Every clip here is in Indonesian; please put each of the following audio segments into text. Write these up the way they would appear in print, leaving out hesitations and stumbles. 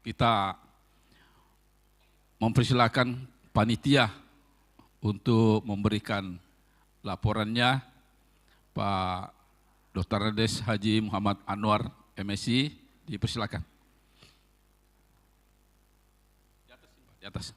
kita mempersilakan panitia untuk memberikan laporannya. Pak Dr. Andes Haji Muhammad Anwar, MSI, dipersilakan. Di atas.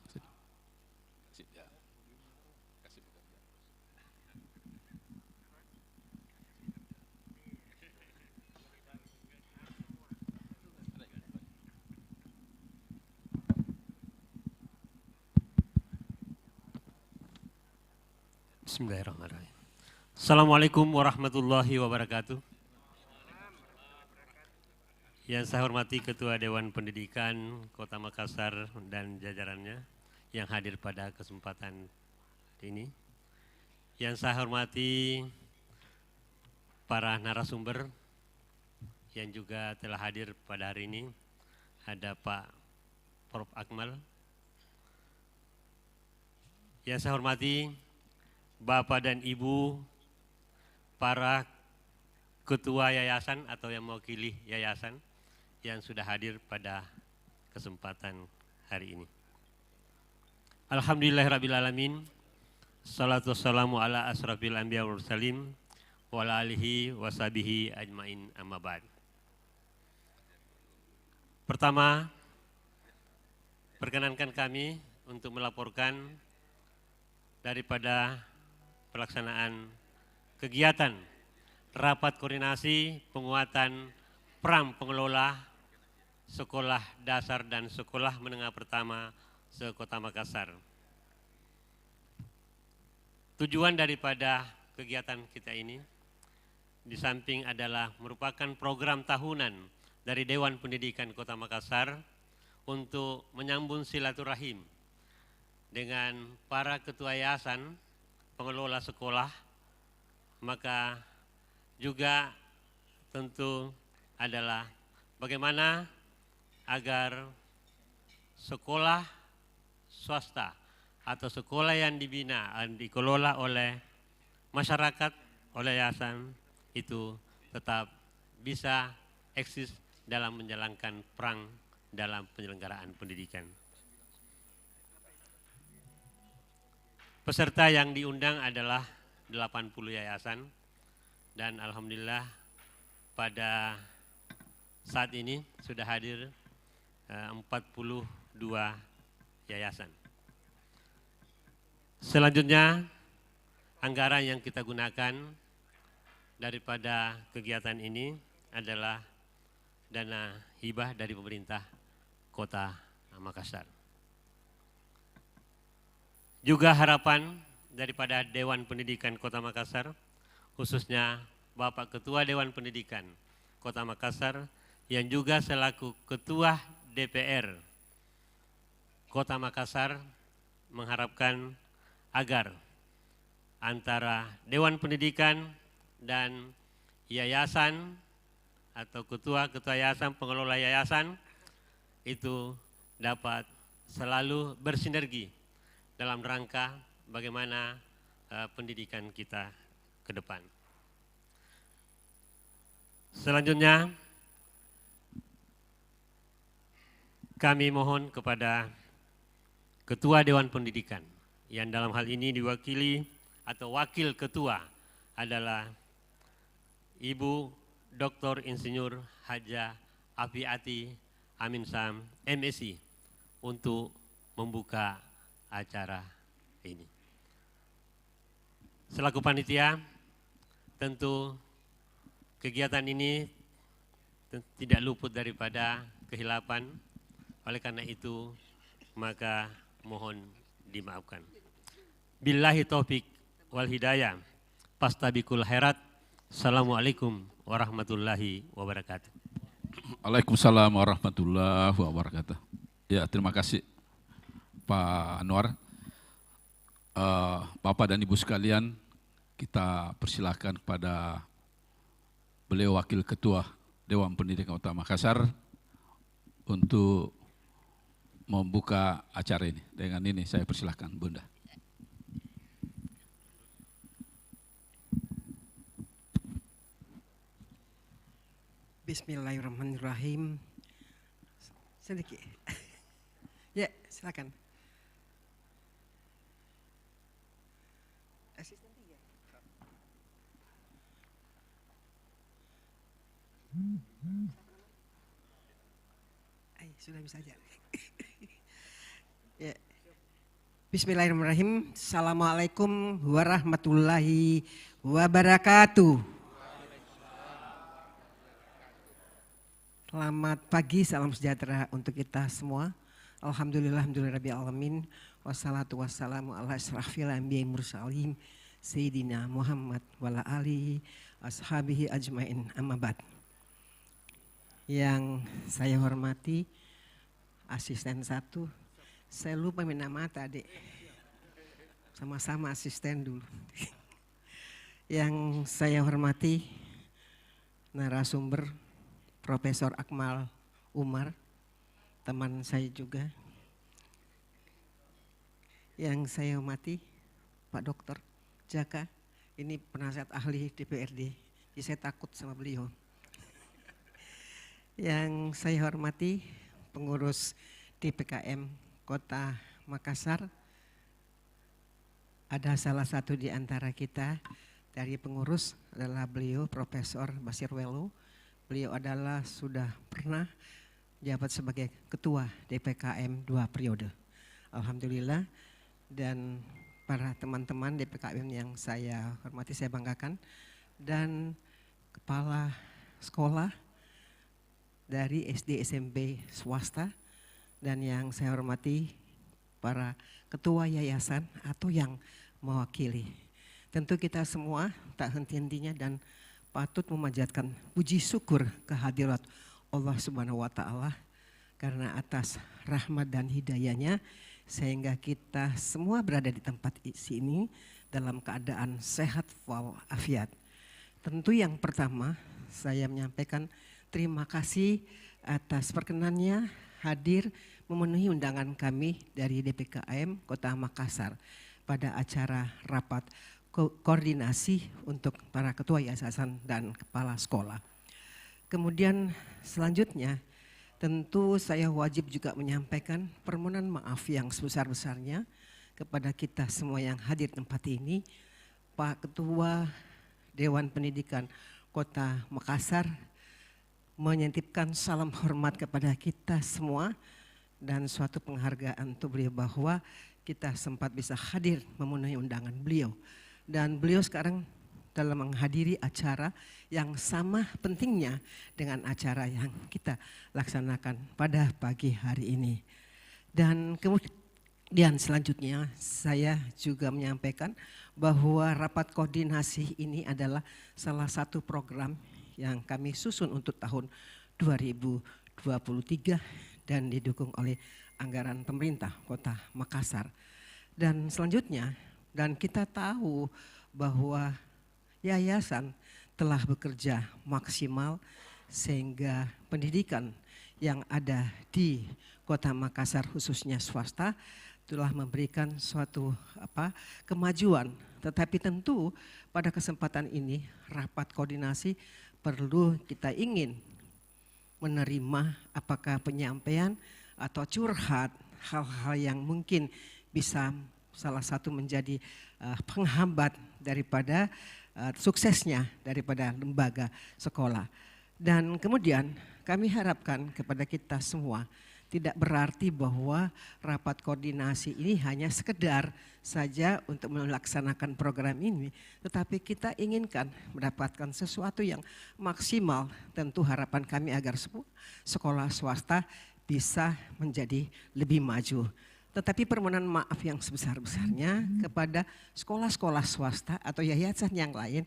Bismillahirrahmanirrahim. Assalamualaikum warahmatullahi wabarakatuh. Yang saya hormati Ketua Dewan Pendidikan Kota Makassar dan jajarannya yang hadir pada kesempatan ini. Yang saya hormati para narasumber yang juga telah hadir pada hari ini. Ada Pak Prof. Akmal. Yang saya hormati Bapak dan Ibu para ketua yayasan atau yang mewakili yayasan yang sudah hadir pada kesempatan hari ini. Alhamdulillahirrabbilalamin. Salatu wassalamu ala asrafil anbiya wal mursalin wa ala alihi wa sahbihi ajmain amma ba'd. Pertama, perkenankan kami untuk melaporkan daripada pelaksanaan kegiatan rapat koordinasi penguatan peran pengelola sekolah dasar dan sekolah menengah pertama se-Kota Makassar. Tujuan daripada kegiatan kita ini di samping adalah merupakan program tahunan dari Dewan Pendidikan Kota Makassar untuk menyambung silaturahim dengan para ketua yayasan pengelola sekolah, maka juga tentu adalah bagaimana agar sekolah swasta atau sekolah yang dibina dan dikelola oleh masyarakat, oleh yayasan itu tetap bisa eksis dalam menjalankan peran dalam penyelenggaraan pendidikan. Peserta yang diundang adalah 80 yayasan dan alhamdulillah pada saat ini sudah hadir 42 yayasan. Selanjutnya anggaran yang kita gunakan daripada kegiatan ini adalah dana hibah dari pemerintah Kota Makassar. Juga harapan daripada Dewan Pendidikan Kota Makassar, khususnya Bapak Ketua Dewan Pendidikan Kota Makassar yang juga selaku Ketua DPR Kota Makassar mengharapkan agar antara Dewan Pendidikan dan yayasan atau ketua-ketua yayasan, pengelola yayasan itu dapat selalu bersinergi dalam rangka bagaimana pendidikan kita ke depan. Selanjutnya, kami mohon kepada Ketua Dewan Pendidikan yang dalam hal ini diwakili atau wakil ketua adalah Ibu Dr. Insinyur Haja Afiati Amin Sam, MSI, untuk membuka acara ini. Selaku panitia, tentu kegiatan ini tidak luput daripada kehilapan. Oleh karena itu, maka mohon dimaafkan. Billahi taufik wal hidayah. Pastabikul khairat. Assalamualaikum warahmatullahi wabarakatuh. Waalaikumsalam warahmatullahi wabarakatuh. Ya, terima kasih Pak Anwar. Bapak dan Ibu sekalian, kita persilahkan kepada beliau Wakil Ketua Dewan Pendidikan Kota Makassar untuk membuka acara ini. Dengan ini saya persilahkan Bunda. Bismillahirrahmanirrahim. sedikit. Ya, silakan. Asisten 3. Sudah bisa aja. Ya. Bismillahirrahmanirrahim. Assalamualaikum warahmatullahi wabarakatuh. Selamat pagi, salam sejahtera untuk kita semua. Alhamdulillahirrahmanirrahim. Wassalatu wassalamu ala asrafil anbiya'i mursalin Sayyidina Muhammad wala alihi ashabihi ajmain amma ba'd. Yang saya hormati asisten 1, saya lupa nama tadi. Sama-sama asisten dulu. Yang saya hormati narasumber Profesor Akmal Umar, teman saya juga. Yang saya hormati Pak Dokter Jaka, ini penasihat ahli DPRD, jadi saya takut sama beliau. Yang saya hormati pengurus DPKM Kota Makassar, ada salah satu di antara kita dari pengurus adalah beliau Profesor Basir Welo. Beliau adalah sudah pernah jabat sebagai ketua DPKM 2 periode. Alhamdulillah, dan para teman-teman DPKM yang saya hormati, saya banggakan, dan kepala sekolah dari SD SMP swasta, dan yang saya hormati para ketua yayasan atau yang mewakili. Tentu kita semua tak henti-hentinya dan patut memanjatkan puji syukur kehadirat Allah Subhanahu wa taala karena atas rahmat dan hidayahnya sehingga kita semua berada di tempat sini dalam keadaan sehat walafiat. Tentu yang pertama saya menyampaikan terima kasih atas perkenannya hadir memenuhi undangan kami dari DPKM Kota Makassar pada acara rapat koordinasi untuk para ketua yayasan dan kepala sekolah. Kemudian selanjutnya tentu saya wajib juga menyampaikan permohonan maaf yang sebesar-besarnya kepada kita semua yang hadir di tempat ini. Pak Ketua Dewan Pendidikan Kota Makassar menitipkan salam hormat kepada kita semua dan suatu penghargaan untuk beliau bahwa kita sempat bisa hadir memenuhi undangan beliau. Dan beliau sekarang dalam menghadiri acara yang sama pentingnya dengan acara yang kita laksanakan pada pagi hari ini. Dan kemudian selanjutnya saya juga menyampaikan bahwa rapat koordinasi ini adalah salah satu program yang kami susun untuk tahun 2023 dan didukung oleh anggaran pemerintah Kota Makassar. Dan selanjutnya, dan kita tahu bahwa yayasan telah bekerja maksimal sehingga pendidikan yang ada di Kota Makassar khususnya swasta telah memberikan suatu kemajuan. Tetapi tentu pada kesempatan ini rapat koordinasi perlu kita ingin menerima apakah penyampaian atau curhat hal-hal yang mungkin bisa salah satu menjadi penghambat daripada suksesnya daripada lembaga sekolah. Dan kemudian kami harapkan kepada kita semua tidak berarti bahwa rapat koordinasi ini hanya sekedar saja untuk melaksanakan program ini, tetapi kita inginkan mendapatkan sesuatu yang maksimal. Tentu harapan kami agar sekolah swasta bisa menjadi lebih maju. Tetapi permohonan maaf yang sebesar-besarnya kepada sekolah-sekolah swasta atau yayasan yang lain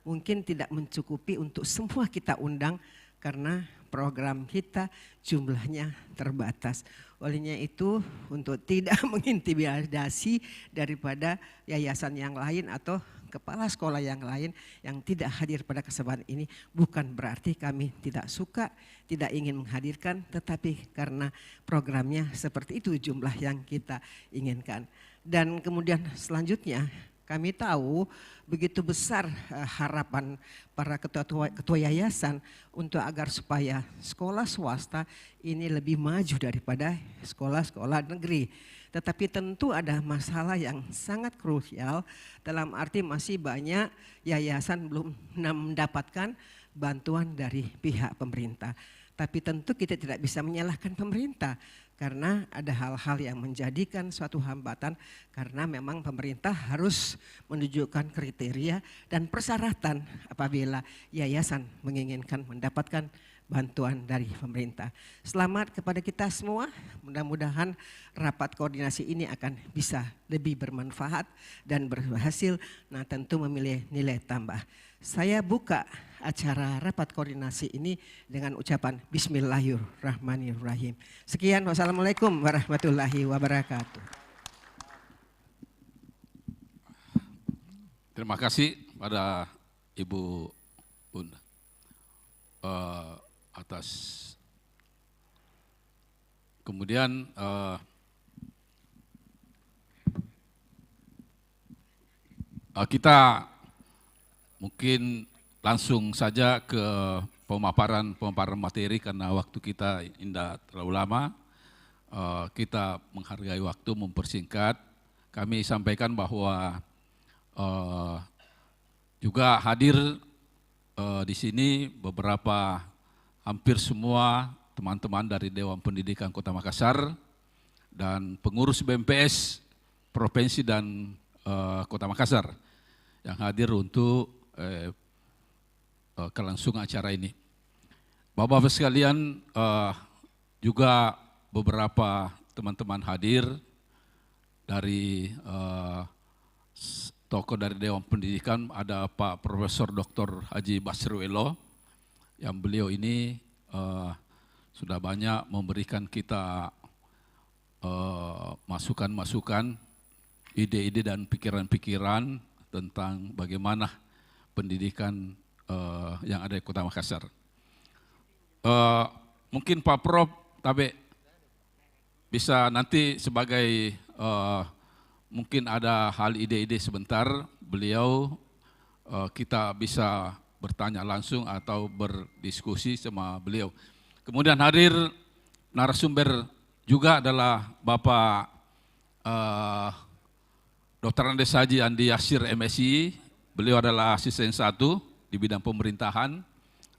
mungkin tidak mencukupi untuk semua kita undang karena program kita jumlahnya terbatas. Olehnya itu untuk tidak mengintimidasi daripada yayasan yang lain atau kepala sekolah yang lain yang tidak hadir pada kesempatan ini bukan berarti kami tidak suka, tidak ingin menghadirkan, tetapi karena programnya seperti itu jumlah yang kita inginkan. Dan kemudian selanjutnya Kami tahu begitu besar harapan para ketua yayasan untuk agar supaya sekolah swasta ini lebih maju daripada sekolah-sekolah negeri. Tetapi tentu ada masalah yang sangat krusial, dalam arti masih banyak yayasan belum mendapatkan bantuan dari pihak pemerintah. Tapi tentu kita tidak bisa menyalahkan pemerintah, karena ada hal-hal yang menjadikan suatu hambatan, karena memang pemerintah harus menunjukkan kriteria dan persyaratan apabila yayasan menginginkan mendapatkan bantuan dari pemerintah. Selamat kepada kita semua, mudah-mudahan rapat koordinasi ini akan bisa lebih bermanfaat dan berhasil, nah tentu memilih nilai tambah. Saya buka acara rapat koordinasi ini dengan ucapan Bismillahirrahmanirrahim. Sekian, wassalamualaikum warahmatullahi wabarakatuh. Terima kasih pada Ibu Bunda atas. Kemudian kita mungkin langsung saja ke pemaparan materi karena waktu kita tidak terlalu lama. Kita menghargai waktu, mempersingkat. Kami sampaikan bahwa juga hadir di sini beberapa, hampir semua teman-teman dari Dewan Pendidikan Kota Makassar dan pengurus BMPS Provinsi dan Kota Makassar yang hadir untuk kelangsungan acara ini. Bapak-bapak sekalian, juga beberapa teman-teman hadir dari tokoh dari Dewan Pendidikan. Ada Pak Profesor Dr. Haji Basirwelo, yang beliau ini sudah banyak memberikan kita masukan-masukan, ide-ide dan pikiran-pikiran tentang bagaimana pendidikan yang ada di Kota Makassar. Mungkin Pak Prof. Tabe bisa nanti sebagai mungkin ada hal ide-ide sebentar, beliau kita bisa bertanya langsung atau berdiskusi sama beliau. Kemudian hadir narasumber juga adalah Bapak Dr. Andes Haji Andi Yasir MSI. Beliau adalah asisten 1 di bidang pemerintahan.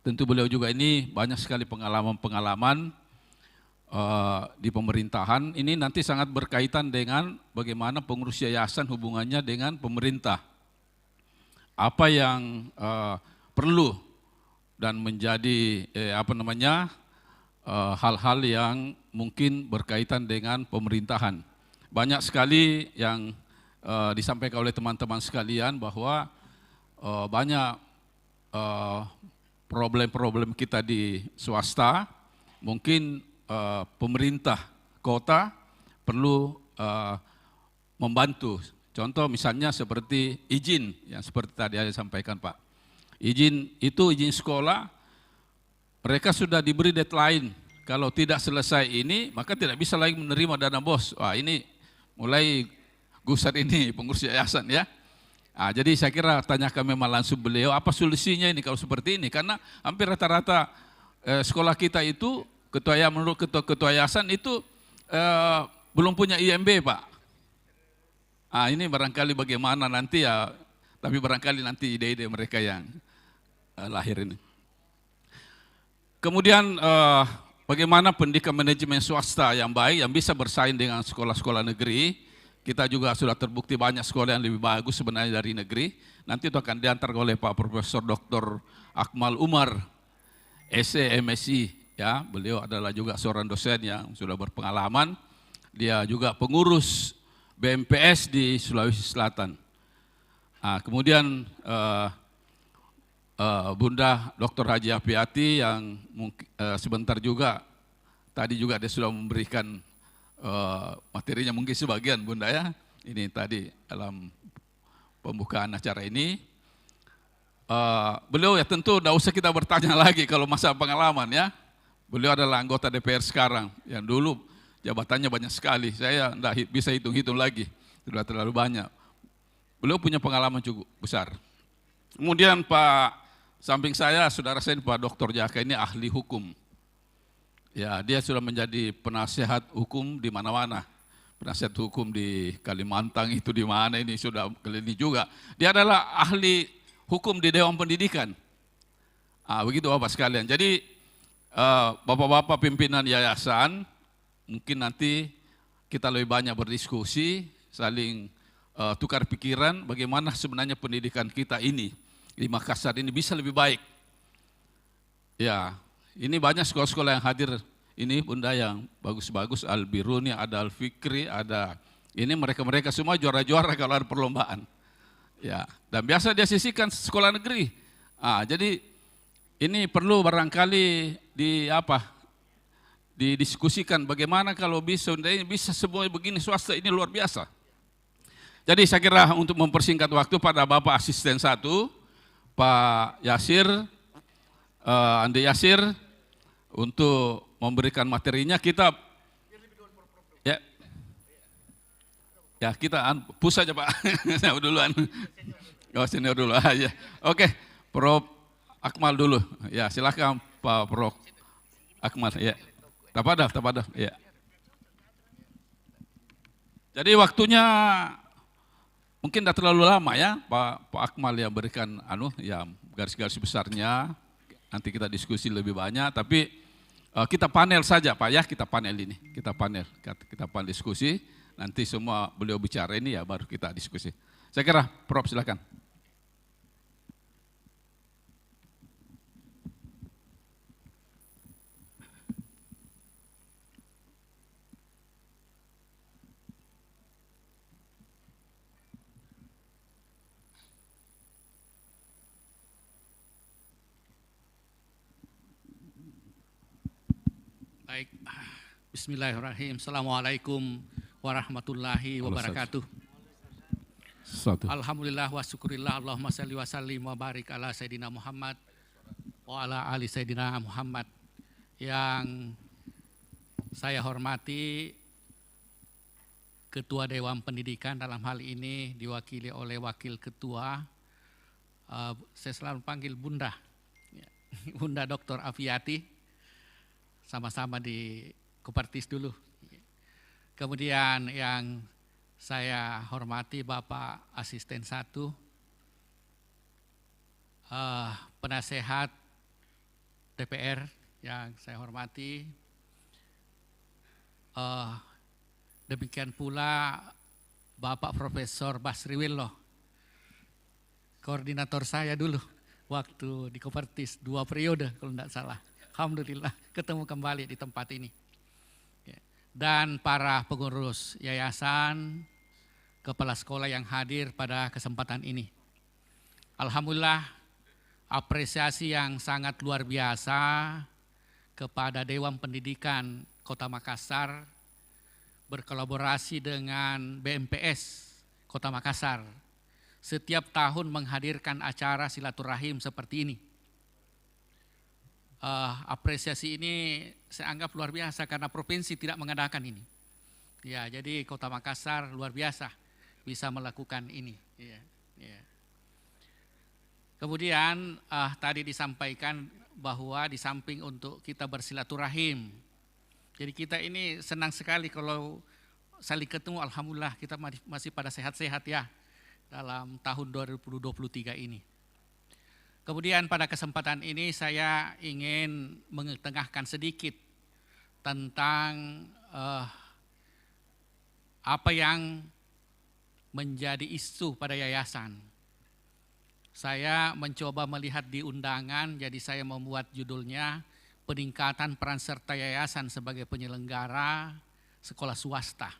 Tentu beliau juga ini banyak sekali pengalaman-pengalaman di pemerintahan. Ini nanti sangat berkaitan dengan bagaimana pengurus yayasan hubungannya dengan pemerintah. Apa yang perlu dan menjadi hal-hal yang mungkin berkaitan dengan pemerintahan. Banyak sekali yang disampaikan oleh teman-teman sekalian bahwa banyak problem-problem kita di swasta, mungkin pemerintah kota perlu membantu. Contoh misalnya seperti izin, yang seperti tadi saya sampaikan Pak. Izin sekolah, mereka sudah diberi deadline. Kalau tidak selesai ini, maka tidak bisa lagi menerima dana BOS. Wah, ini mulai gusar ini pengurus yayasan ya. Jadi saya kira tanyakan memang langsung beliau, apa solusinya ini kalau seperti ini? Karena hampir rata-rata sekolah kita itu, menurut ketua yayasan itu belum punya IMB Pak. Ini barangkali bagaimana nanti ya, tapi barangkali nanti ide-ide mereka yang lahir ini. Kemudian bagaimana pendidikan manajemen swasta yang baik, yang bisa bersaing dengan sekolah-sekolah negeri. Kita juga sudah terbukti banyak sekolah yang lebih bagus sebenarnya dari negeri. Nanti itu akan diantar oleh Pak Profesor Dr. Akmal Umar, SE MSI. Ya, beliau adalah juga seorang dosen yang sudah berpengalaman. Dia juga pengurus BMPS di Sulawesi Selatan. Kemudian Bunda Dr. Haji Apiati yang sebentar juga, tadi juga dia sudah memberikan materinya mungkin sebagian Bunda ya. Ini tadi dalam pembukaan acara ini. Beliau ya tentu tidak usah kita bertanya lagi kalau masa pengalaman ya. Beliau adalah anggota DPR sekarang, yang dulu jabatannya banyak sekali. Saya tidak bisa hitung-hitung lagi, sudah terlalu banyak. beliau punya pengalaman cukup besar. Kemudian Pak samping saya, saudara saya Pak Dr. Jaka ini ahli hukum. Ya, dia sudah menjadi penasihat hukum di mana-mana. Penasihat hukum di Kalimantan itu di mana ini sudah keliling juga. Dia adalah ahli hukum di Dewan Pendidikan. Begitu Bapak sekalian. Jadi Bapak-bapak pimpinan yayasan, mungkin nanti kita lebih banyak berdiskusi, saling tukar pikiran bagaimana sebenarnya pendidikan kita ini di Makassar ini bisa lebih baik. Ya, ini banyak sekolah-sekolah yang hadir ini Bunda yang bagus-bagus, Al-Biruni, ada Al-Fikri, ada ini mereka-mereka semua juara-juara kalau ada perlombaan. Ya, dan biasa dia sisihkan sekolah negeri. Jadi ini perlu barangkali didiskusikan bagaimana kalau bisa semua begini swasta ini luar biasa. Jadi saya kira untuk mempersingkat waktu pada Bapak Asisten 1, Pak Yasir, Andi Yasir, untuk memberikan materinya kita kita push saja Pak, saya duluan. Senior dulu aja. Oke, Prof. Akmal dulu. Ya, silakan Pak Prof. Akmal. Ya, tafadhal. Ya. Jadi waktunya mungkin tidak terlalu lama ya, Pak Akmal yang berikan ya garis-garis besarnya. Nanti kita diskusi lebih banyak, tapi kita panel saja Pak ya, kita panel diskusi. Nanti semua beliau bicara ini ya baru kita diskusi. Saya kira Prof silakan. Baik, bismillahirrahmanirrahim. Assalamualaikum warahmatullahi wabarakatuh. Alhamdulillah wa syukurillah, Allahumma salli wa sallim wa barik ala Sayyidina Muhammad wa ala ali Sayyidina Muhammad. Yang saya hormati Ketua Dewan Pendidikan, dalam hal ini diwakili oleh Wakil Ketua, saya selalu panggil Bunda, Bunda Dr. Afiati. Sama-sama di Kopertis dulu. Kemudian yang saya hormati Bapak Asisten 1, penasehat DPR yang saya hormati, demikian pula Bapak Profesor Basriwilloh, koordinator saya dulu waktu di Kopertis 2 periode kalau tidak salah. Alhamdulillah ketemu kembali di tempat ini. Dan para pengurus yayasan, kepala sekolah yang hadir pada kesempatan ini. Alhamdulillah apresiasi yang sangat luar biasa kepada Dewan Pendidikan Kota Makassar berkolaborasi dengan BMPS Kota Makassar setiap tahun menghadirkan acara silaturahim seperti ini. Apresiasi ini saya anggap luar biasa karena provinsi tidak mengadakan ini. Ya, jadi Kota Makassar luar biasa bisa melakukan ini. Ya. Kemudian tadi disampaikan bahwa di samping untuk kita bersilaturahim, jadi kita ini senang sekali kalau saling ketemu. Alhamdulillah kita masih pada sehat-sehat ya dalam tahun 2023 ini. Kemudian pada kesempatan ini saya ingin mengetengahkan sedikit tentang apa yang menjadi isu pada yayasan. Saya mencoba melihat di undangan, jadi saya membuat judulnya peningkatan peran serta yayasan sebagai penyelenggara sekolah swasta.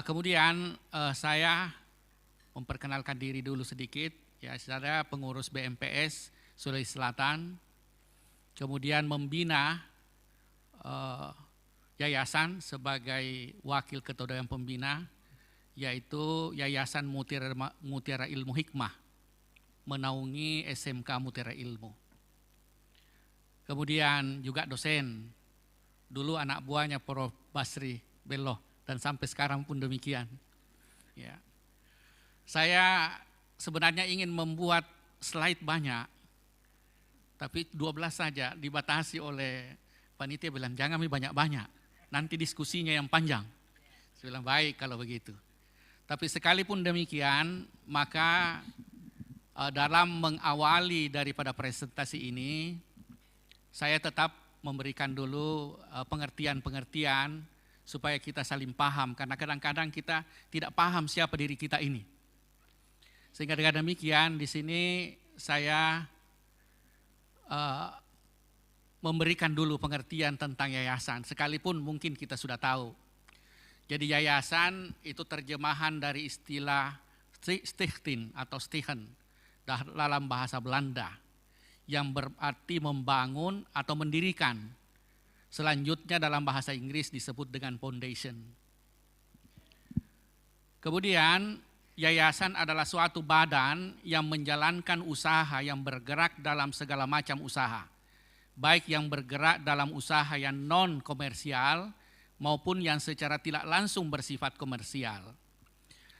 Kemudian saya memperkenalkan diri dulu sedikit, ya saya pengurus BMPS Sulawesi Selatan, kemudian membina yayasan sebagai wakil ketua dewan pembina, yaitu Yayasan Mutiara Ilmu Hikmah, menaungi SMK Mutiara Ilmu. Kemudian juga dosen, dulu anak buahnya Prof. Basri Belloh, dan sampai sekarang pun demikian. Ya. Saya sebenarnya ingin membuat slide banyak, tapi 12 saja, dibatasi oleh panitia bilang jangan banyak-banyak, nanti diskusinya yang panjang. Saya bilang baik kalau begitu. Tapi sekalipun demikian, maka dalam mengawali daripada presentasi ini, saya tetap memberikan dulu pengertian-pengertian supaya kita saling paham, karena kadang-kadang kita tidak paham siapa diri kita ini. Sehingga dengan demikian di sini saya memberikan dulu pengertian tentang yayasan, sekalipun mungkin kita sudah tahu. Jadi yayasan itu terjemahan dari istilah stichting atau stichten dalam bahasa Belanda, yang berarti membangun atau mendirikan. Selanjutnya dalam bahasa Inggris disebut dengan foundation. Kemudian yayasan adalah suatu badan yang menjalankan usaha yang bergerak dalam segala macam usaha, baik yang bergerak dalam usaha yang non-komersial maupun yang secara tidak langsung bersifat komersial.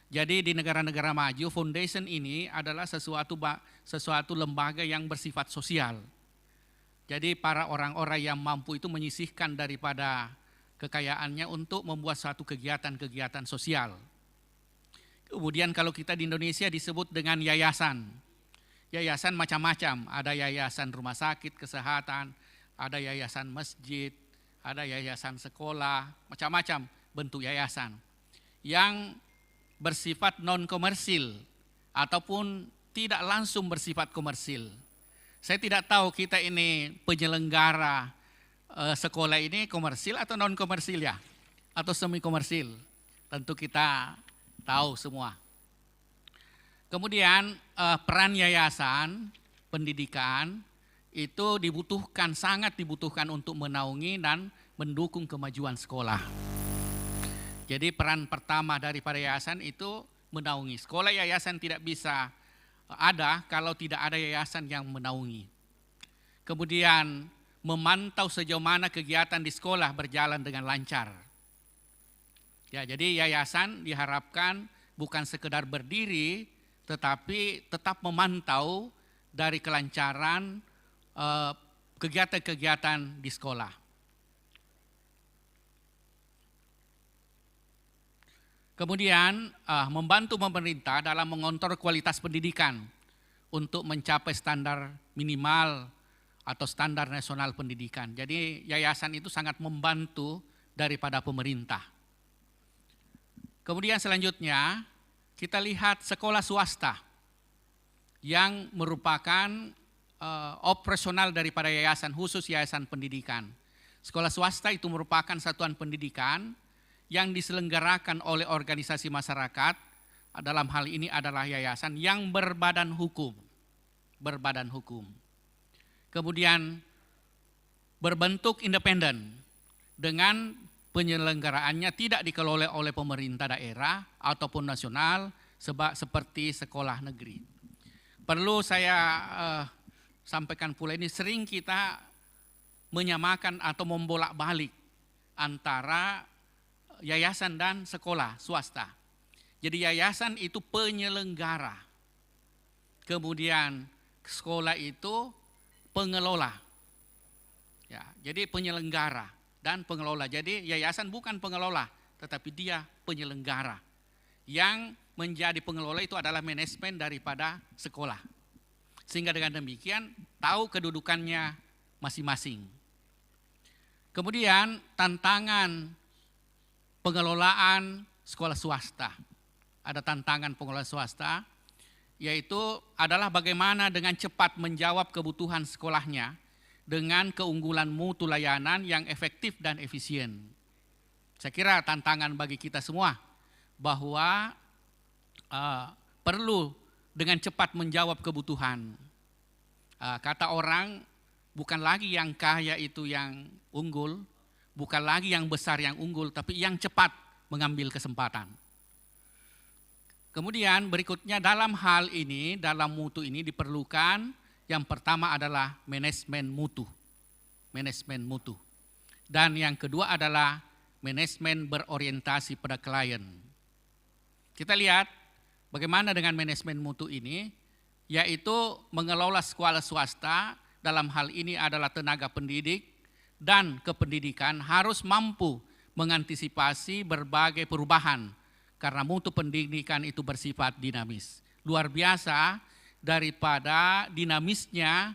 Jadi di negara-negara maju, foundation ini adalah sesuatu lembaga yang bersifat sosial. Jadi para orang-orang yang mampu itu menyisihkan daripada kekayaannya untuk membuat suatu kegiatan-kegiatan sosial. Kemudian kalau kita di Indonesia disebut dengan yayasan. Yayasan macam-macam, ada yayasan rumah sakit kesehatan, ada yayasan masjid, ada yayasan sekolah, macam-macam bentuk yayasan yang bersifat non-komersil ataupun tidak langsung bersifat komersil. Saya tidak tahu kita ini penyelenggara sekolah ini komersil atau non-komersil ya, atau semi-komersil. Tentu kita tahu semua. Kemudian peran yayasan pendidikan itu sangat dibutuhkan untuk menaungi dan mendukung kemajuan sekolah. Jadi peran pertama daripada yayasan itu menaungi. Sekolah yayasan tidak bisa ada kalau tidak ada yayasan yang menaungi. Kemudian memantau sejauh mana kegiatan di sekolah berjalan dengan lancar. Ya, jadi yayasan diharapkan bukan sekedar berdiri, tetapi tetap memantau dari kelancaran kegiatan-kegiatan di sekolah. Kemudian membantu pemerintah dalam mengontrol kualitas pendidikan untuk mencapai standar minimal atau standar nasional pendidikan. Jadi yayasan itu sangat membantu daripada pemerintah. Kemudian selanjutnya kita lihat sekolah swasta yang merupakan operasional daripada yayasan, khusus yayasan pendidikan. Sekolah swasta itu merupakan satuan pendidikan yang diselenggarakan oleh organisasi masyarakat, dalam hal ini adalah yayasan yang berbadan hukum. Kemudian berbentuk independen dengan penyelenggaraannya tidak dikelola oleh pemerintah daerah ataupun nasional seperti sekolah negeri. Perlu saya sampaikan pula ini, sering kita menyamakan atau membolak-balik antara yayasan dan sekolah swasta. Jadi yayasan itu penyelenggara, kemudian sekolah itu pengelola. Ya, jadi penyelenggara dan pengelola. Jadi yayasan bukan pengelola, tetapi dia penyelenggara. Yang menjadi pengelola itu adalah manajemen daripada sekolah. Sehingga dengan demikian tahu kedudukannya masing-masing. Kemudian tantangan pengelolaan sekolah swasta. Ada tantangan pengelolaan swasta, yaitu adalah bagaimana dengan cepat menjawab kebutuhan sekolahnya dengan keunggulan mutu layanan yang efektif dan efisien. Saya kira tantangan bagi kita semua bahwa perlu dengan cepat menjawab kebutuhan. Kata orang, bukan lagi yang kaya itu yang unggul, bukan lagi yang besar yang unggul, tapi yang cepat mengambil kesempatan. Kemudian berikutnya dalam hal ini, dalam mutu ini diperlukan yang pertama adalah manajemen mutu. Dan yang kedua adalah manajemen berorientasi pada klien. Kita lihat bagaimana dengan manajemen mutu ini, yaitu mengelola sekolah swasta, dalam hal ini adalah tenaga pendidik dan kependidikan harus mampu mengantisipasi berbagai perubahan karena mutu pendidikan itu bersifat dinamis. Luar biasa daripada dinamisnya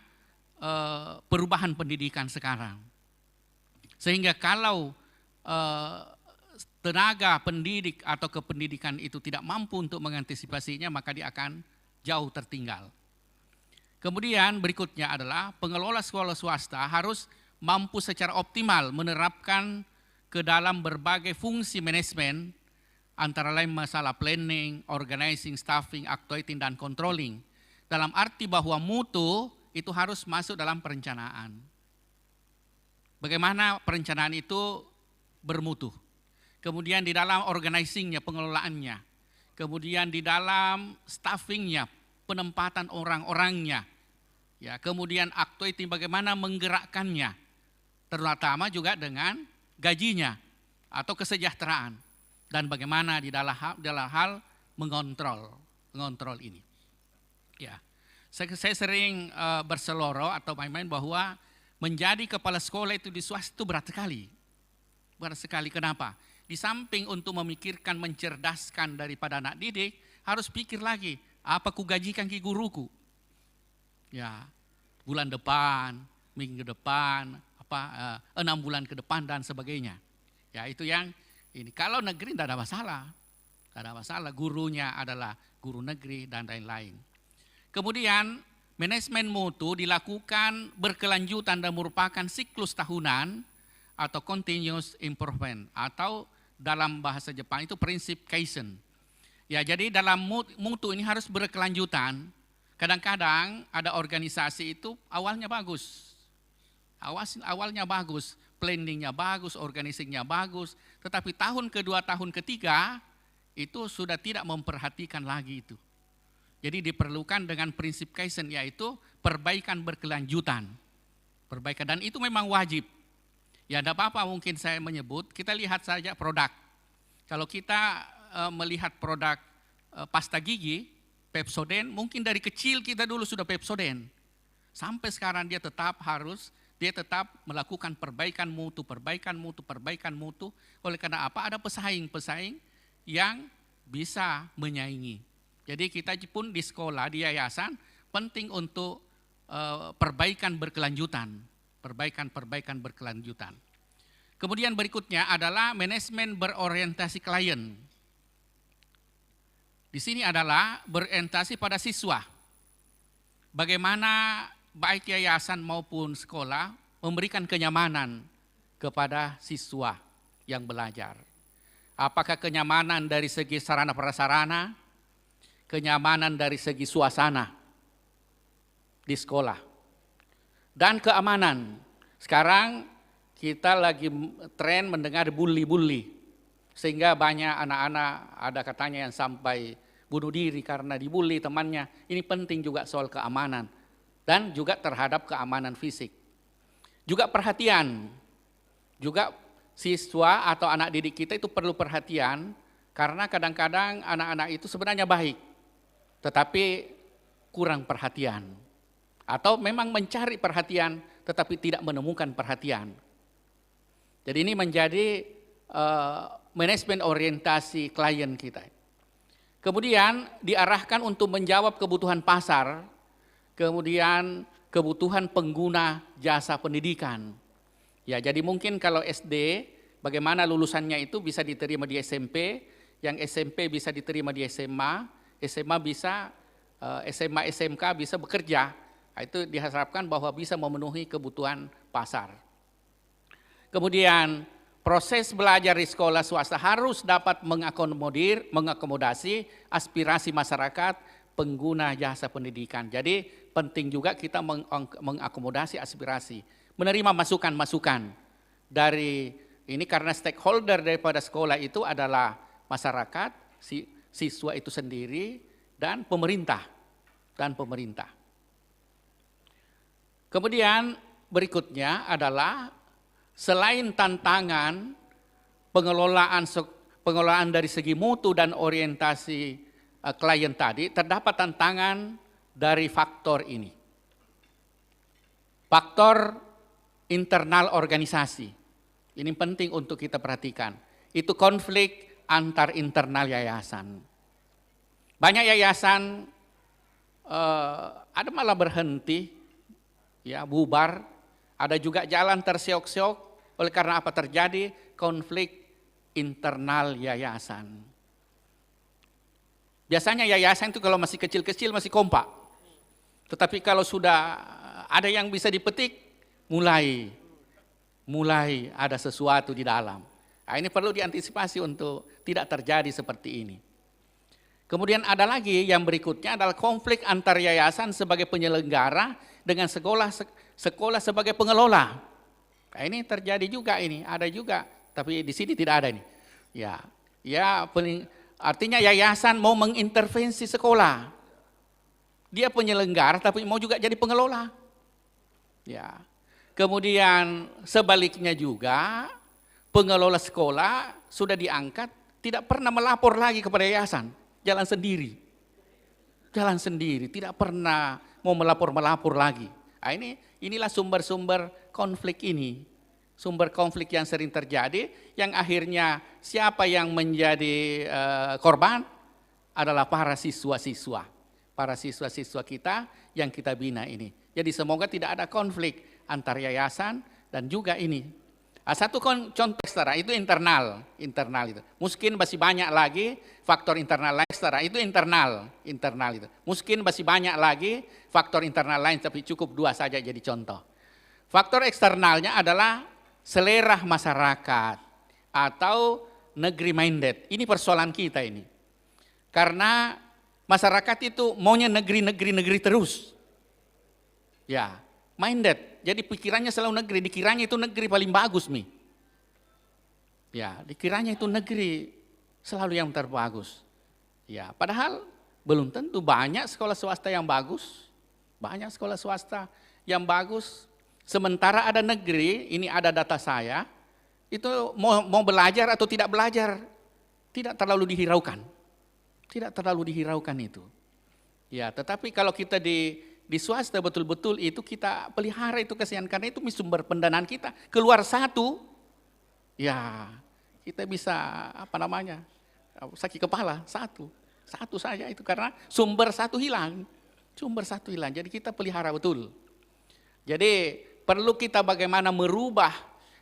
perubahan pendidikan sekarang. Sehingga kalau tenaga pendidik atau kependidikan itu tidak mampu untuk mengantisipasinya, maka dia akan jauh tertinggal. Kemudian berikutnya adalah pengelola sekolah swasta harus mampu secara optimal menerapkan ke dalam berbagai fungsi manajemen, antara lain masalah planning, organizing, staffing, actuating, dan controlling. Dalam arti bahwa mutu itu harus masuk dalam perencanaan. Bagaimana perencanaan itu bermutu. Kemudian di dalam organizingnya, pengelolaannya. Kemudian di dalam staffingnya, penempatan orang-orangnya. Ya, kemudian actuating, bagaimana menggerakkannya. Terutama juga dengan gajinya atau kesejahteraan. Dan bagaimana di dalam hal mengontrol ini. Ya, saya sering berseloroh atau main-main bahwa menjadi kepala sekolah itu di swasta itu berat sekali. Berat sekali, kenapa? Di samping untuk memikirkan, mencerdaskan daripada anak didik, harus pikir lagi, apa ku gajikan ki guruku? Ya, bulan depan, minggu depan, 6 bulan ke depan dan sebagainya. Ya, itu yang ini. Kalau negeri tidak ada masalah. Tidak ada masalah, gurunya adalah guru negeri dan lain-lain. Kemudian manajemen mutu dilakukan berkelanjutan dan merupakan siklus tahunan atau continuous improvement, atau dalam bahasa Jepang itu prinsip Kaizen. Ya, jadi dalam mutu ini harus berkelanjutan. Kadang-kadang ada organisasi itu awalnya bagus. Awalnya bagus, planningnya bagus, organizingnya bagus, tetapi tahun kedua, tahun ketiga itu sudah tidak memperhatikan lagi itu. Jadi diperlukan dengan prinsip Kaizen, yaitu perbaikan berkelanjutan. Perbaikan, dan itu memang wajib. Ya, tidak apa-apa mungkin saya menyebut, kita lihat saja produk. Kalau kita melihat produk pasta gigi, Pepsodent, mungkin dari kecil kita dulu sudah Pepsodent. Sampai sekarang dia tetap melakukan perbaikan mutu. Oleh karena apa? Ada pesaing-pesaing yang bisa menyaingi. Jadi kita pun di sekolah, di yayasan, penting untuk perbaikan berkelanjutan. Perbaikan berkelanjutan. Kemudian berikutnya adalah manajemen berorientasi klien. Di sini adalah berorientasi pada siswa. Bagaimana baik yayasan maupun sekolah memberikan kenyamanan kepada siswa yang belajar. Apakah kenyamanan dari segi sarana prasarana, kenyamanan dari segi suasana di sekolah, dan keamanan. Sekarang kita lagi tren mendengar bully, sehingga banyak anak-anak ada katanya yang sampai bunuh diri karena dibully temannya. Ini penting juga soal keamanan dan juga terhadap keamanan fisik. Juga perhatian, juga siswa atau anak didik kita itu perlu perhatian, karena kadang-kadang anak-anak itu sebenarnya baik, tetapi kurang perhatian. Atau memang mencari perhatian tetapi tidak menemukan perhatian. Jadi ini menjadi manajemen orientasi klien kita. Kemudian diarahkan untuk menjawab kebutuhan pasar, kemudian kebutuhan pengguna jasa pendidikan. Ya, jadi mungkin kalau SD, bagaimana lulusannya itu bisa diterima di SMP, yang SMP bisa diterima di SMA, SMA bisa, SMA, SMK bisa bekerja. Itu diharapkan bahwa bisa memenuhi kebutuhan pasar. Kemudian proses belajar di sekolah swasta harus dapat mengakomodasi aspirasi masyarakat pengguna jasa pendidikan. Jadi penting juga kita mengakomodasi aspirasi, menerima masukan-masukan dari ini, karena stakeholder daripada sekolah itu adalah masyarakat, siswa itu sendiri, dan pemerintah. Kemudian berikutnya adalah selain tantangan pengelolaan pengelolaan dari segi mutu dan orientasi klien tadi, terdapat tantangan dari faktor ini. Faktor internal organisasi, ini penting untuk kita perhatikan. Itu konflik antar internal yayasan. Banyak yayasan ada malah berhenti, ya bubar. Ada juga jalan terseok-seok. Oleh karena apa terjadi konflik internal yayasan. Biasanya yayasan itu kalau masih kecil-kecil masih kompak. Tetapi kalau sudah ada yang bisa dipetik, mulai ada sesuatu di dalam. Nah, ini perlu diantisipasi untuk tidak terjadi seperti ini. Kemudian ada lagi yang berikutnya adalah konflik antar yayasan sebagai penyelenggara dengan sekolah sebagai pengelola. Nah, ini terjadi juga ini, ada juga, tapi di sini tidak ada ini. Artinya yayasan mau mengintervensi sekolah. Dia penyelenggara tapi mau juga jadi pengelola. Ya. Kemudian sebaliknya juga pengelola sekolah sudah diangkat tidak pernah melapor lagi kepada yayasan, jalan sendiri, tidak pernah mau melapor lagi. Nah, inilah sumber-sumber konflik ini, sumber konflik yang sering terjadi, yang akhirnya siapa yang menjadi korban adalah para siswa-siswa kita yang kita bina ini. Jadi semoga tidak ada konflik antar yayasan dan juga ini. Satu contoh setara itu internal itu. Mungkin masih banyak lagi faktor internal lain setara itu internal itu. Mungkin masih banyak lagi faktor internal lain tapi cukup 2 saja jadi contoh. Faktor eksternalnya adalah selera masyarakat atau negeri minded. Ini persoalan kita ini. Karena masyarakat itu maunya negeri terus. Ya, minded. Jadi pikirannya selalu negeri, dikiranya itu negeri paling bagus nih. Ya, dikiranya itu negeri selalu yang terbagus. Ya, padahal belum tentu, banyak sekolah swasta yang bagus. Sementara ada negeri, ini ada data saya, itu mau belajar atau tidak belajar, tidak terlalu dihiraukan. Tidak terlalu dihiraukan itu. Ya, tetapi kalau kita di swasta betul-betul itu kita pelihara itu kasihan, karena itu sumber pendanaan kita. Keluar satu, ya kita bisa sakit kepala, satu saja itu karena sumber satu hilang. Jadi kita pelihara betul. Jadi perlu kita bagaimana merubah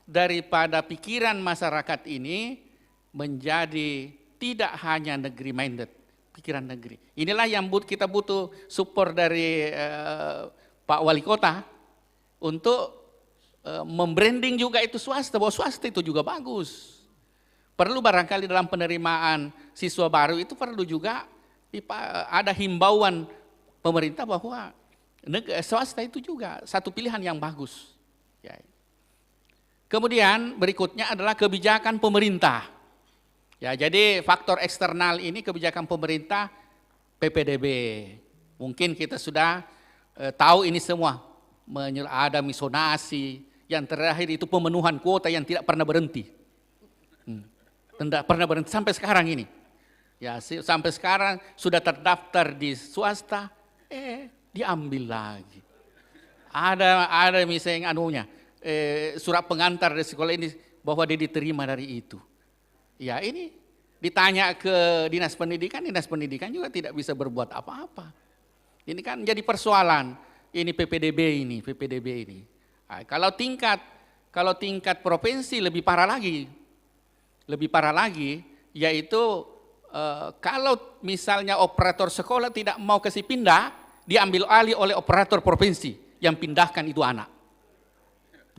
daripada pikiran masyarakat ini menjadi tidak hanya negeri minded. Pikiran negeri. Inilah yang kita butuh support dari Pak Wali Kota untuk membranding juga itu swasta, bahwa swasta itu juga bagus. Perlu barangkali dalam penerimaan siswa baru itu perlu juga ada himbauan pemerintah bahwa swasta itu juga satu pilihan yang bagus. Ya. Kemudian berikutnya adalah kebijakan pemerintah. Ya, jadi faktor eksternal ini kebijakan pemerintah PPDB. Mungkin kita sudah tahu ini semua. Ada misonasi, yang terakhir itu pemenuhan kuota yang tidak pernah berhenti. Tidak pernah berhenti sampai sekarang ini. Ya, sampai sekarang sudah terdaftar di swasta, diambil lagi. Ada misalnya surat pengantar dari sekolah ini bahwa dia diterima dari itu. Ya, ini ditanya ke dinas pendidikan juga tidak bisa berbuat apa-apa. Ini kan jadi persoalan. Ini PPDB ini. Nah, kalau tingkat provinsi lebih parah lagi, yaitu kalau misalnya operator sekolah tidak mau kasih pindah, diambil alih oleh operator provinsi yang pindahkan itu anak.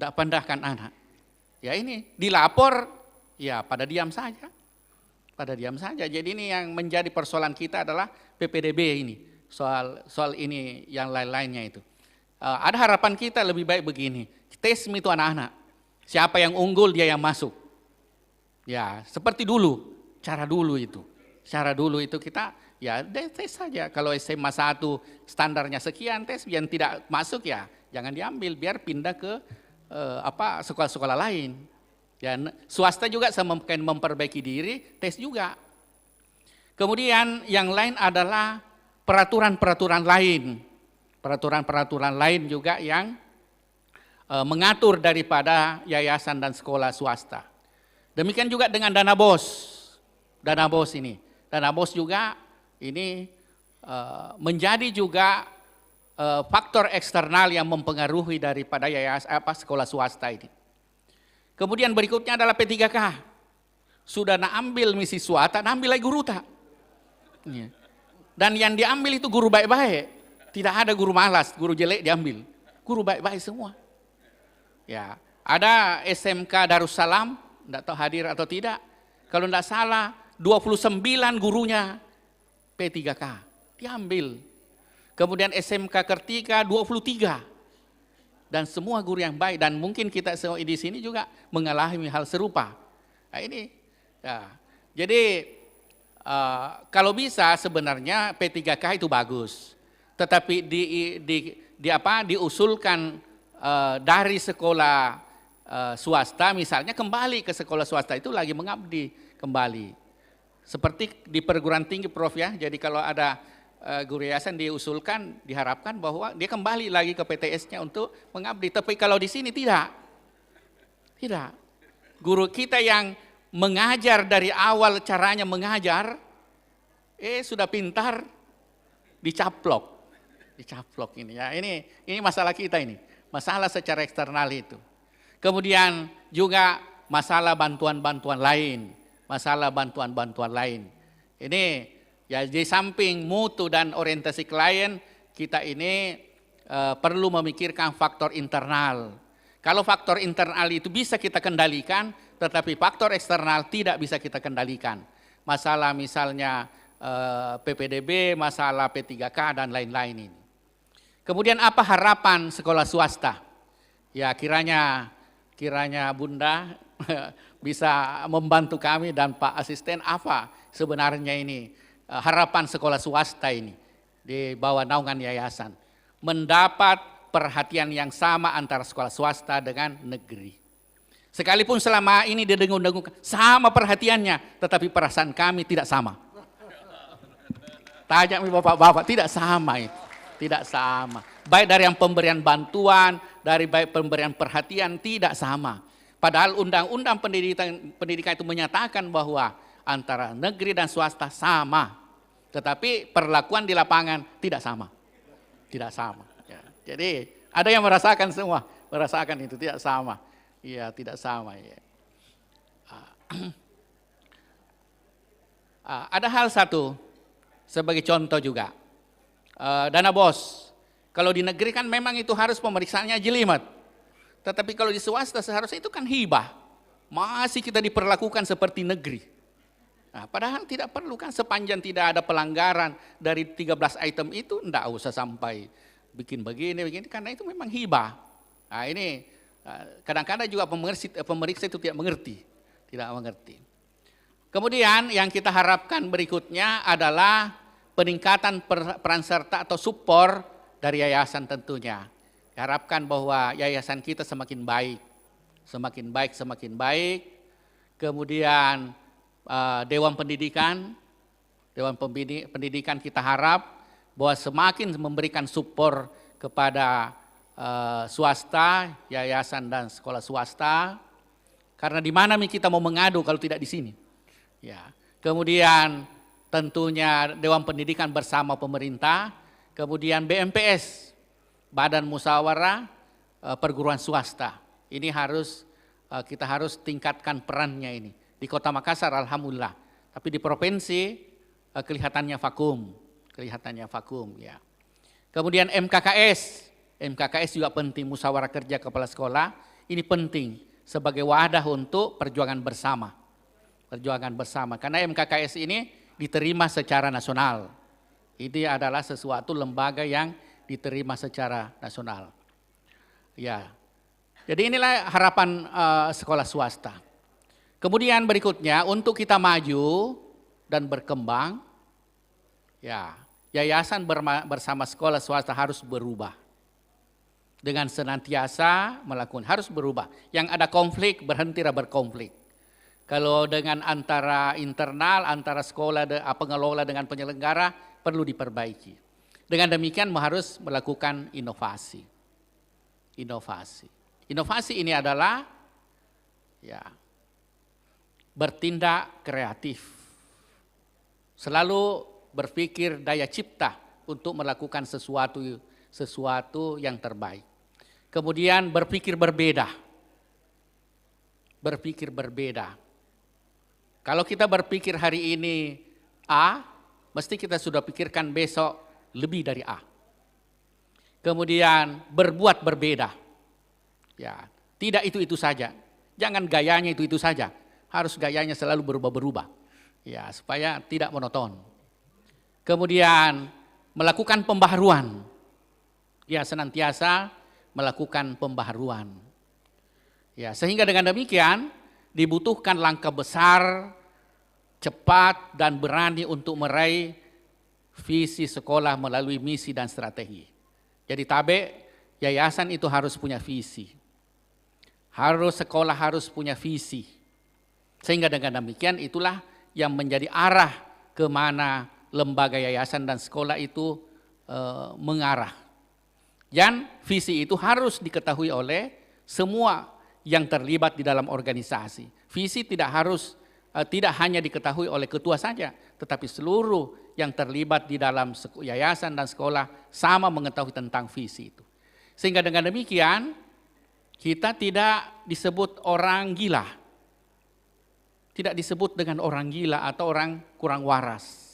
Tidak pindahkan anak. Ya ini dilapor. Ya, pada diam saja. Jadi ini yang menjadi persoalan kita adalah PPDB ini. Soal ini yang lain-lainnya itu. Ada harapan kita lebih baik begini. Tes itu anak-anak. Siapa yang unggul dia yang masuk. Ya, seperti dulu. Cara dulu itu kita ya tes saja. Kalau SMA 1 standarnya sekian, tes yang tidak masuk ya jangan diambil, biar pindah ke sekolah-sekolah lain. Ya, swasta juga semakin memperbaiki diri, tes juga. Kemudian yang lain adalah peraturan-peraturan lain. Peraturan-peraturan lain juga yang mengatur daripada yayasan dan sekolah swasta. Demikian juga dengan dana BOS. Dana BOS ini. Dana BOS juga ini menjadi juga faktor eksternal yang mempengaruhi daripada yayasan sekolah swasta ini. Kemudian berikutnya adalah P3K. Sudah ambil misi swasta, ambil lagi guru tak. Dan yang diambil itu guru baik-baik. Tidak ada guru malas, guru jelek diambil. Guru baik-baik semua. Ya, ada SMK Darussalam, tidak tahu hadir atau tidak. Kalau tidak salah, 29 gurunya P3K diambil. Kemudian SMK Kartika 23. Dan semua guru yang baik, dan mungkin kita semua di sini juga mengalami hal serupa. Nah ini, ya. Jadi kalau bisa sebenarnya P3K itu bagus, tetapi diusulkan dari sekolah swasta, misalnya kembali ke sekolah swasta itu lagi mengabdi kembali. Seperti di perguruan tinggi Prof ya, jadi kalau ada guru yayasan diusulkan, diharapkan bahwa dia kembali lagi ke PTS-nya untuk mengabdi. Tapi kalau di sini tidak. Guru kita yang mengajar dari awal caranya mengajar, sudah pintar, dicaplok ini ya. Ini masalah kita ini, masalah secara eksternal itu. Kemudian juga masalah bantuan-bantuan lain, Ini ya di samping mutu dan orientasi klien, kita ini perlu memikirkan faktor internal. Kalau faktor internal itu bisa kita kendalikan, tetapi faktor eksternal tidak bisa kita kendalikan. Masalah misalnya PPDB, masalah P3K dan lain-lain ini. Kemudian apa harapan sekolah swasta? Ya kiranya Bunda bisa membantu kami dan Pak Asisten apa sebenarnya ini harapan sekolah swasta ini di bawah naungan yayasan. Mendapat perhatian yang sama antara sekolah swasta dengan negeri. Sekalipun selama ini didengung-dengung sama perhatiannya, tetapi perasaan kami tidak sama. Tanya bapak-bapak, tidak sama itu. Tidak sama. Baik dari yang pemberian bantuan, dari baik pemberian perhatian, tidak sama. Padahal undang-undang pendidikan itu menyatakan bahwa antara negeri dan swasta sama. Tetapi perlakuan di lapangan tidak sama. Ya. Jadi ada yang merasakan semua, itu tidak sama. Iya, tidak sama. Ya. Ada hal satu sebagai contoh juga, dana BOS. Kalau di negeri kan memang itu harus pemeriksaannya jelimet. Tetapi kalau di swasta seharusnya itu kan hibah. Masih kita diperlakukan seperti negeri. Nah, padahal tidak perlu kan sepanjang tidak ada pelanggaran dari 13 item itu, enggak usah sampai bikin begini, karena itu memang hibah. Nah ini kadang-kadang juga pemeriksa itu tidak mengerti. Kemudian yang kita harapkan berikutnya adalah peningkatan peran serta atau support dari yayasan tentunya. Harapkan bahwa yayasan kita semakin baik. Kemudian Dewan Pendidikan kita harap bahwa semakin memberikan support kepada swasta, yayasan dan sekolah swasta. Karena di mana kita mau mengadu kalau tidak di sini? Ya. Kemudian tentunya Dewan Pendidikan bersama pemerintah, kemudian BMPS, Badan Musyawarah Perguruan Swasta. Ini kita harus tingkatkan perannya ini. Di Kota Makassar alhamdulillah, tapi di provinsi kelihatannya vakum ya. Kemudian MKKS juga penting, musyawarah kerja kepala sekolah, ini penting sebagai wadah untuk perjuangan bersama. Karena MKKS ini diterima secara nasional. Ini adalah sesuatu lembaga yang diterima secara nasional. Ya. Jadi inilah harapan sekolah swasta. Kemudian berikutnya untuk kita maju dan berkembang, ya yayasan bersama sekolah swasta harus berubah. dengan senantiasa melakukan, harus berubah. Yang ada konflik, berhentilah berkonflik. Kalau dengan antara internal, antara sekolah, pengelola dengan penyelenggara, perlu diperbaiki. Dengan demikian harus melakukan inovasi. Inovasi ini adalah ya bertindak kreatif. Selalu berpikir daya cipta untuk melakukan sesuatu yang terbaik. Kemudian berpikir berbeda. Kalau kita berpikir hari ini A, mesti kita sudah pikirkan besok lebih dari A. Kemudian berbuat berbeda. Ya, tidak itu saja. Jangan gayanya itu saja. Harus gayanya selalu berubah-berubah. Ya, supaya tidak monoton. Kemudian melakukan pembaharuan. Ya, senantiasa melakukan pembaharuan. Ya, sehingga dengan demikian dibutuhkan langkah besar, cepat dan berani untuk meraih visi sekolah melalui misi dan strategi. Jadi yayasan itu harus punya visi. Sekolah harus punya visi. Sehingga dengan demikian itulah yang menjadi arah kemana lembaga yayasan dan sekolah itu mengarah. Dan visi itu harus diketahui oleh semua yang terlibat di dalam organisasi. Visi tidak hanya diketahui oleh ketua saja, tetapi seluruh yang terlibat di dalam yayasan dan sekolah sama mengetahui tentang visi itu. Sehingga dengan demikian kita tidak disebut orang gila. Tidak disebut dengan orang gila atau orang kurang waras.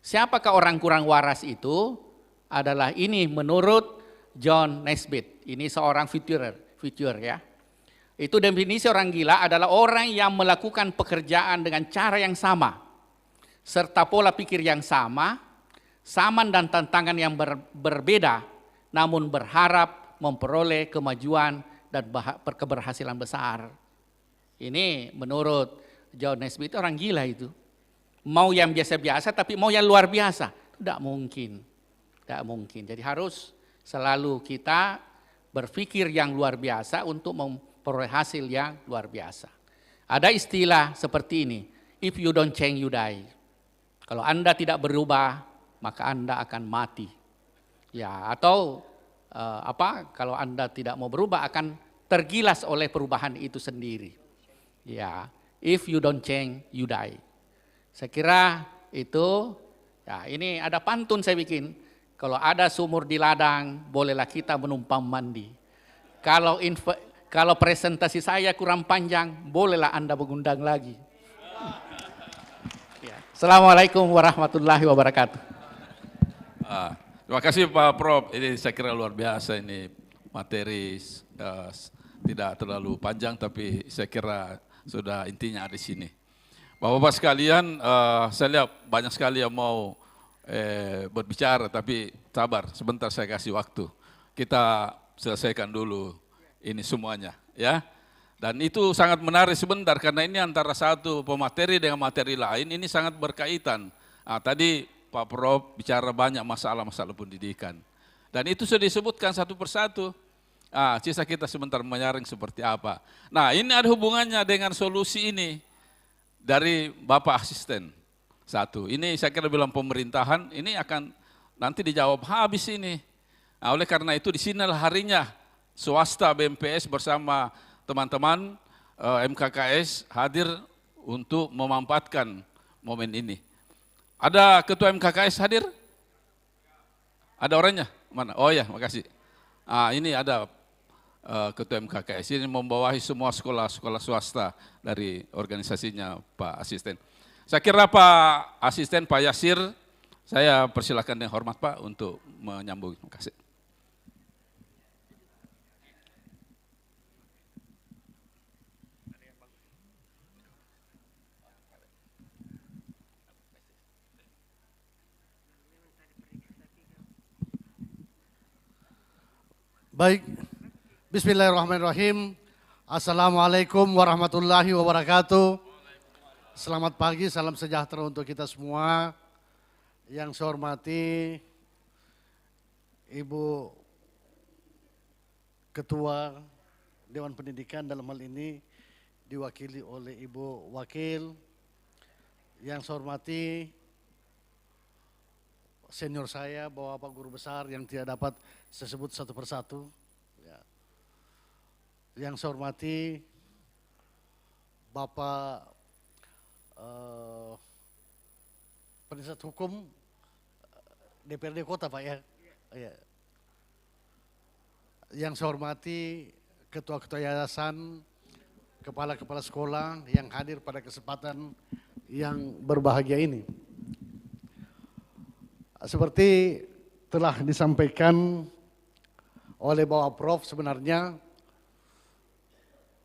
Siapakah orang kurang waras itu? Adalah ini menurut John Naisbitt. Ini seorang future ya. Itu definisi orang gila adalah orang yang melakukan pekerjaan dengan cara yang sama, serta pola pikir yang sama dan tantangan yang berbeda, namun berharap memperoleh kemajuan dan keberhasilan besar. Ini menurut John Naisbitt orang gila itu. Mau yang biasa-biasa tapi mau yang luar biasa. Tidak mungkin. Jadi harus selalu kita berpikir yang luar biasa untuk memperoleh hasil yang luar biasa. Ada istilah seperti ini, if you don't change you die. Kalau Anda tidak berubah, maka Anda akan mati. Ya, atau kalau Anda tidak mau berubah akan tergilas oleh perubahan itu sendiri. Ya, if you don't change, you die. Saya kira itu, ya ini ada pantun saya bikin. Kalau ada sumur di ladang, bolehlah kita menumpang mandi. Kalau presentasi saya kurang panjang, bolehlah Anda mengundang lagi. Ya. Assalamualaikum warahmatullahi wabarakatuh. Terima kasih Pak Prof. Ini saya kira luar biasa ini materi tidak terlalu panjang tapi saya kira sudah intinya ada di sini. Bapak-bapak sekalian, saya lihat banyak sekali yang mau berbicara tapi sabar, sebentar saya kasih waktu. Kita selesaikan dulu ini semuanya ya. Dan itu sangat menarik sebentar karena ini antara satu pemateri dengan materi lain ini sangat berkaitan. Tadi Pak Prof bicara banyak masalah-masalah pendidikan. Dan itu sudah disebutkan satu persatu. Sisa kita sebentar menyaring seperti apa. Nah ini ada hubungannya dengan solusi ini dari Bapak Asisten. Satu, ini saya kira bilang pemerintahan, ini akan nanti dijawab habis ini. Oleh karena itu di sinilah harinya swasta BMPS bersama teman-teman MKKS hadir untuk memanfaatkan momen ini. Ada ketua MKKS hadir? Ada orangnya? Mana? Oh ya, makasih. Ini ada ketua MKKS, ini membawahi semua sekolah-sekolah swasta dari organisasinya Pak Asisten. Saya kira Pak Asisten, Pak Yasir, saya persilakan dengan hormat Pak untuk menyambung. Terima kasih. Baik, bismillahirrahmanirrahim. Assalamualaikum warahmatullahi wabarakatuh. Selamat pagi, salam sejahtera untuk kita semua. Yang saya hormati Ibu Ketua Dewan Pendidikan dalam hal ini diwakili oleh Ibu Wakil, yang saya hormati senior saya, Bapak Guru Besar yang tidak dapat saya sebut satu persatu. Ya. Yang saya hormati Bapak penasihat hukum DPRD Kota, Pak ya. Ya. Yang saya hormati ketua-ketua yayasan, kepala-kepala sekolah yang hadir pada kesempatan yang berbahagia ini. Seperti telah disampaikan oleh Bapak Prof, sebenarnya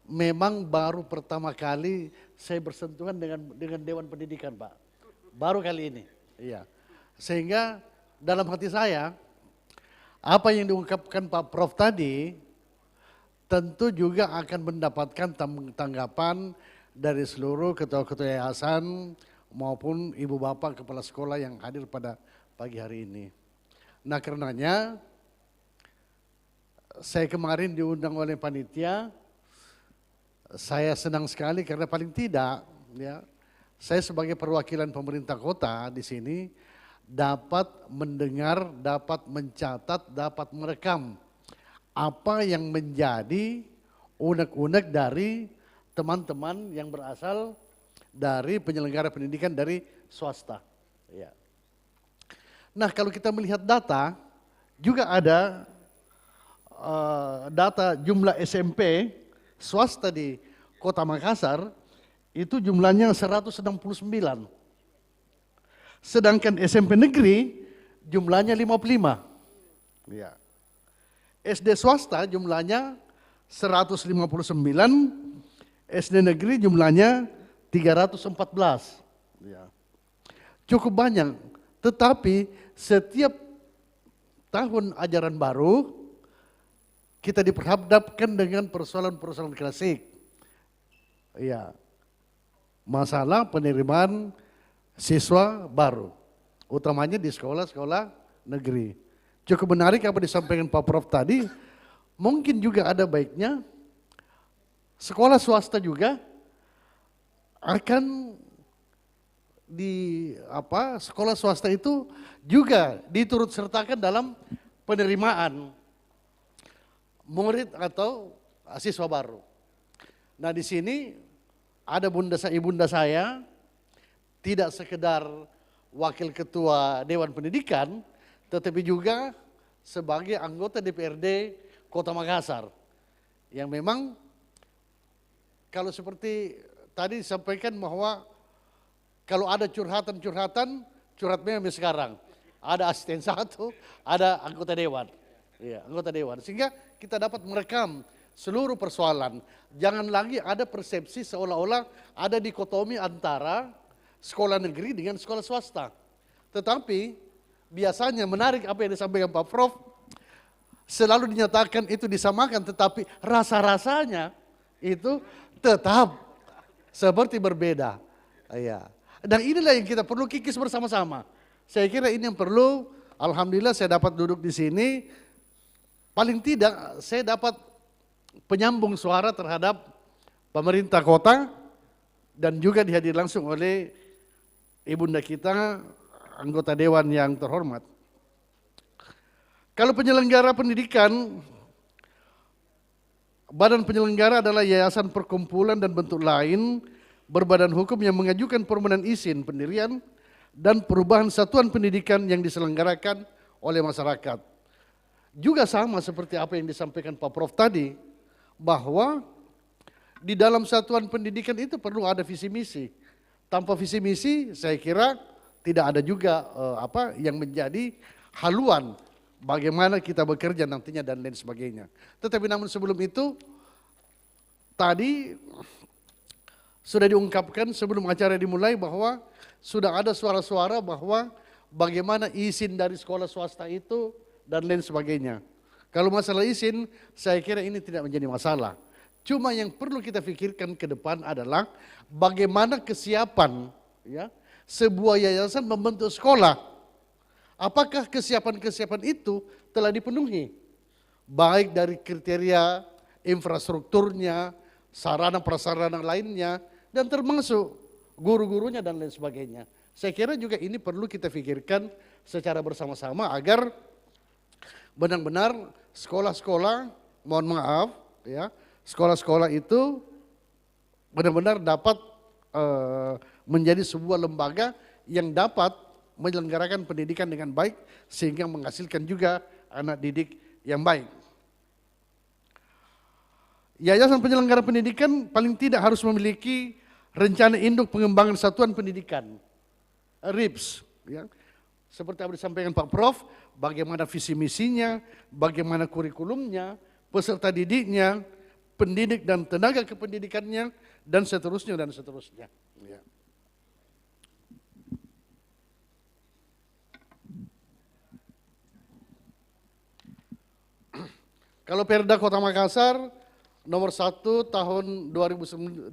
memang baru pertama kali saya bersentuhan dengan Dewan Pendidikan, Pak. Baru kali ini. Iya. Sehingga dalam hati saya, apa yang diungkapkan Pak Prof tadi tentu juga akan mendapatkan tanggapan dari seluruh ketua-ketua yayasan maupun ibu bapak kepala sekolah yang hadir pada pagi hari ini. Nah, karenanya saya kemarin diundang oleh panitia, saya senang sekali karena paling tidak ya, saya sebagai perwakilan pemerintah kota di sini dapat mendengar, dapat mencatat, dapat merekam apa yang menjadi unek-unek dari teman-teman yang berasal dari penyelenggara pendidikan dari swasta. Ya. Nah, kalau kita melihat data, juga ada data jumlah SMP swasta di Kota Makassar itu jumlahnya 169. Sedangkan SMP negeri jumlahnya 55. Ya. SD swasta jumlahnya 159, SD negeri jumlahnya 314. Ya. Cukup banyak, tetapi setiap tahun ajaran baru kita diperhadapkan dengan persoalan-persoalan klasik. Ya. Masalah penerimaan siswa baru, utamanya di sekolah-sekolah negeri. Cukup menarik apa disampaikan Pak Prof tadi, mungkin juga ada baiknya sekolah swasta juga akan sekolah swasta itu juga diturut sertakan dalam penerimaan murid atau siswa baru. Nah, di sini ada ibunda saya tidak sekedar wakil ketua Dewan Pendidikan, tetapi juga sebagai anggota DPRD Kota Makassar. Yang memang kalau seperti tadi disampaikan bahwa kalau ada curhatan memang sekarang. Ada asisten satu, ada anggota dewan. Ya, anggota dewan. Sehingga kita dapat merekam seluruh persoalan. Jangan lagi ada persepsi seolah-olah ada dikotomi antara sekolah negeri dengan sekolah swasta. Tetapi biasanya menarik apa yang disampaikan Pak Prof, selalu dinyatakan itu disamakan, tetapi rasa-rasanya itu tetap seperti berbeda. Ya. Dan inilah yang kita perlu kikis bersama-sama. Saya kira ini yang perlu, alhamdulillah saya dapat duduk di sini, paling tidak saya dapat penyambung suara terhadap pemerintah kota dan juga dihadiri langsung oleh ibunda kita, anggota dewan yang terhormat. Kalau penyelenggara pendidikan, badan penyelenggara adalah yayasan, perkumpulan dan bentuk lain berbadan hukum yang mengajukan permohonan izin pendirian dan perubahan satuan pendidikan yang diselenggarakan oleh masyarakat. Juga sama seperti apa yang disampaikan Pak Prof tadi, bahwa di dalam satuan pendidikan itu perlu ada visi misi. Tanpa visi misi saya kira tidak ada juga yang menjadi haluan bagaimana kita bekerja nantinya dan lain sebagainya. Tetapi namun sebelum itu tadi sudah diungkapkan sebelum acara dimulai bahwa sudah ada suara-suara bahwa bagaimana izin dari sekolah swasta itu dan lain sebagainya. Kalau masalah izin saya kira ini tidak menjadi masalah. Cuma yang perlu kita pikirkan ke depan adalah bagaimana kesiapan ya sebuah yayasan membentuk sekolah. Apakah kesiapan-kesiapan itu telah dipenuhi? baik dari kriteria infrastrukturnya, sarana prasarana lainnya, dan termasuk guru-gurunya dan lain sebagainya. Saya kira juga ini perlu kita pikirkan secara bersama-sama agar benar-benar sekolah-sekolah, mohon maaf ya, sekolah-sekolah itu benar-benar dapat menjadi sebuah lembaga yang dapat menyelenggarakan pendidikan dengan baik sehingga menghasilkan juga anak didik yang baik. Yayasan penyelenggara pendidikan paling tidak harus memiliki rencana induk pengembangan satuan pendidikan, RIPS. Ya. Seperti yang disampaikan Pak Prof, bagaimana visi misinya, bagaimana kurikulumnya, peserta didiknya, pendidik dan tenaga kependidikannya, dan seterusnya dan seterusnya. Ya. Kalau Perda Kota Makassar nomor 1 tahun 2019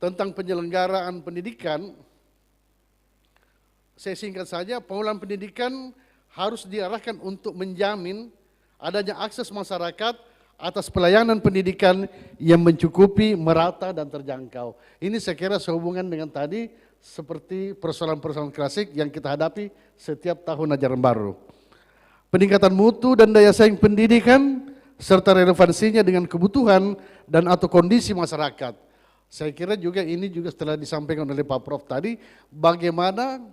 tentang penyelenggaraan pendidikan, saya singkat saja, pengelolaan pendidikan harus diarahkan untuk menjamin adanya akses masyarakat atas pelayanan pendidikan yang mencukupi, merata, dan terjangkau. Ini saya kira sehubungan dengan tadi seperti persoalan-persoalan klasik yang kita hadapi setiap tahun ajaran baru. Peningkatan mutu dan daya saing pendidikan serta relevansinya dengan kebutuhan dan atau kondisi masyarakat. Saya kira juga ini juga setelah disampaikan oleh Pak Prof tadi, bagaimana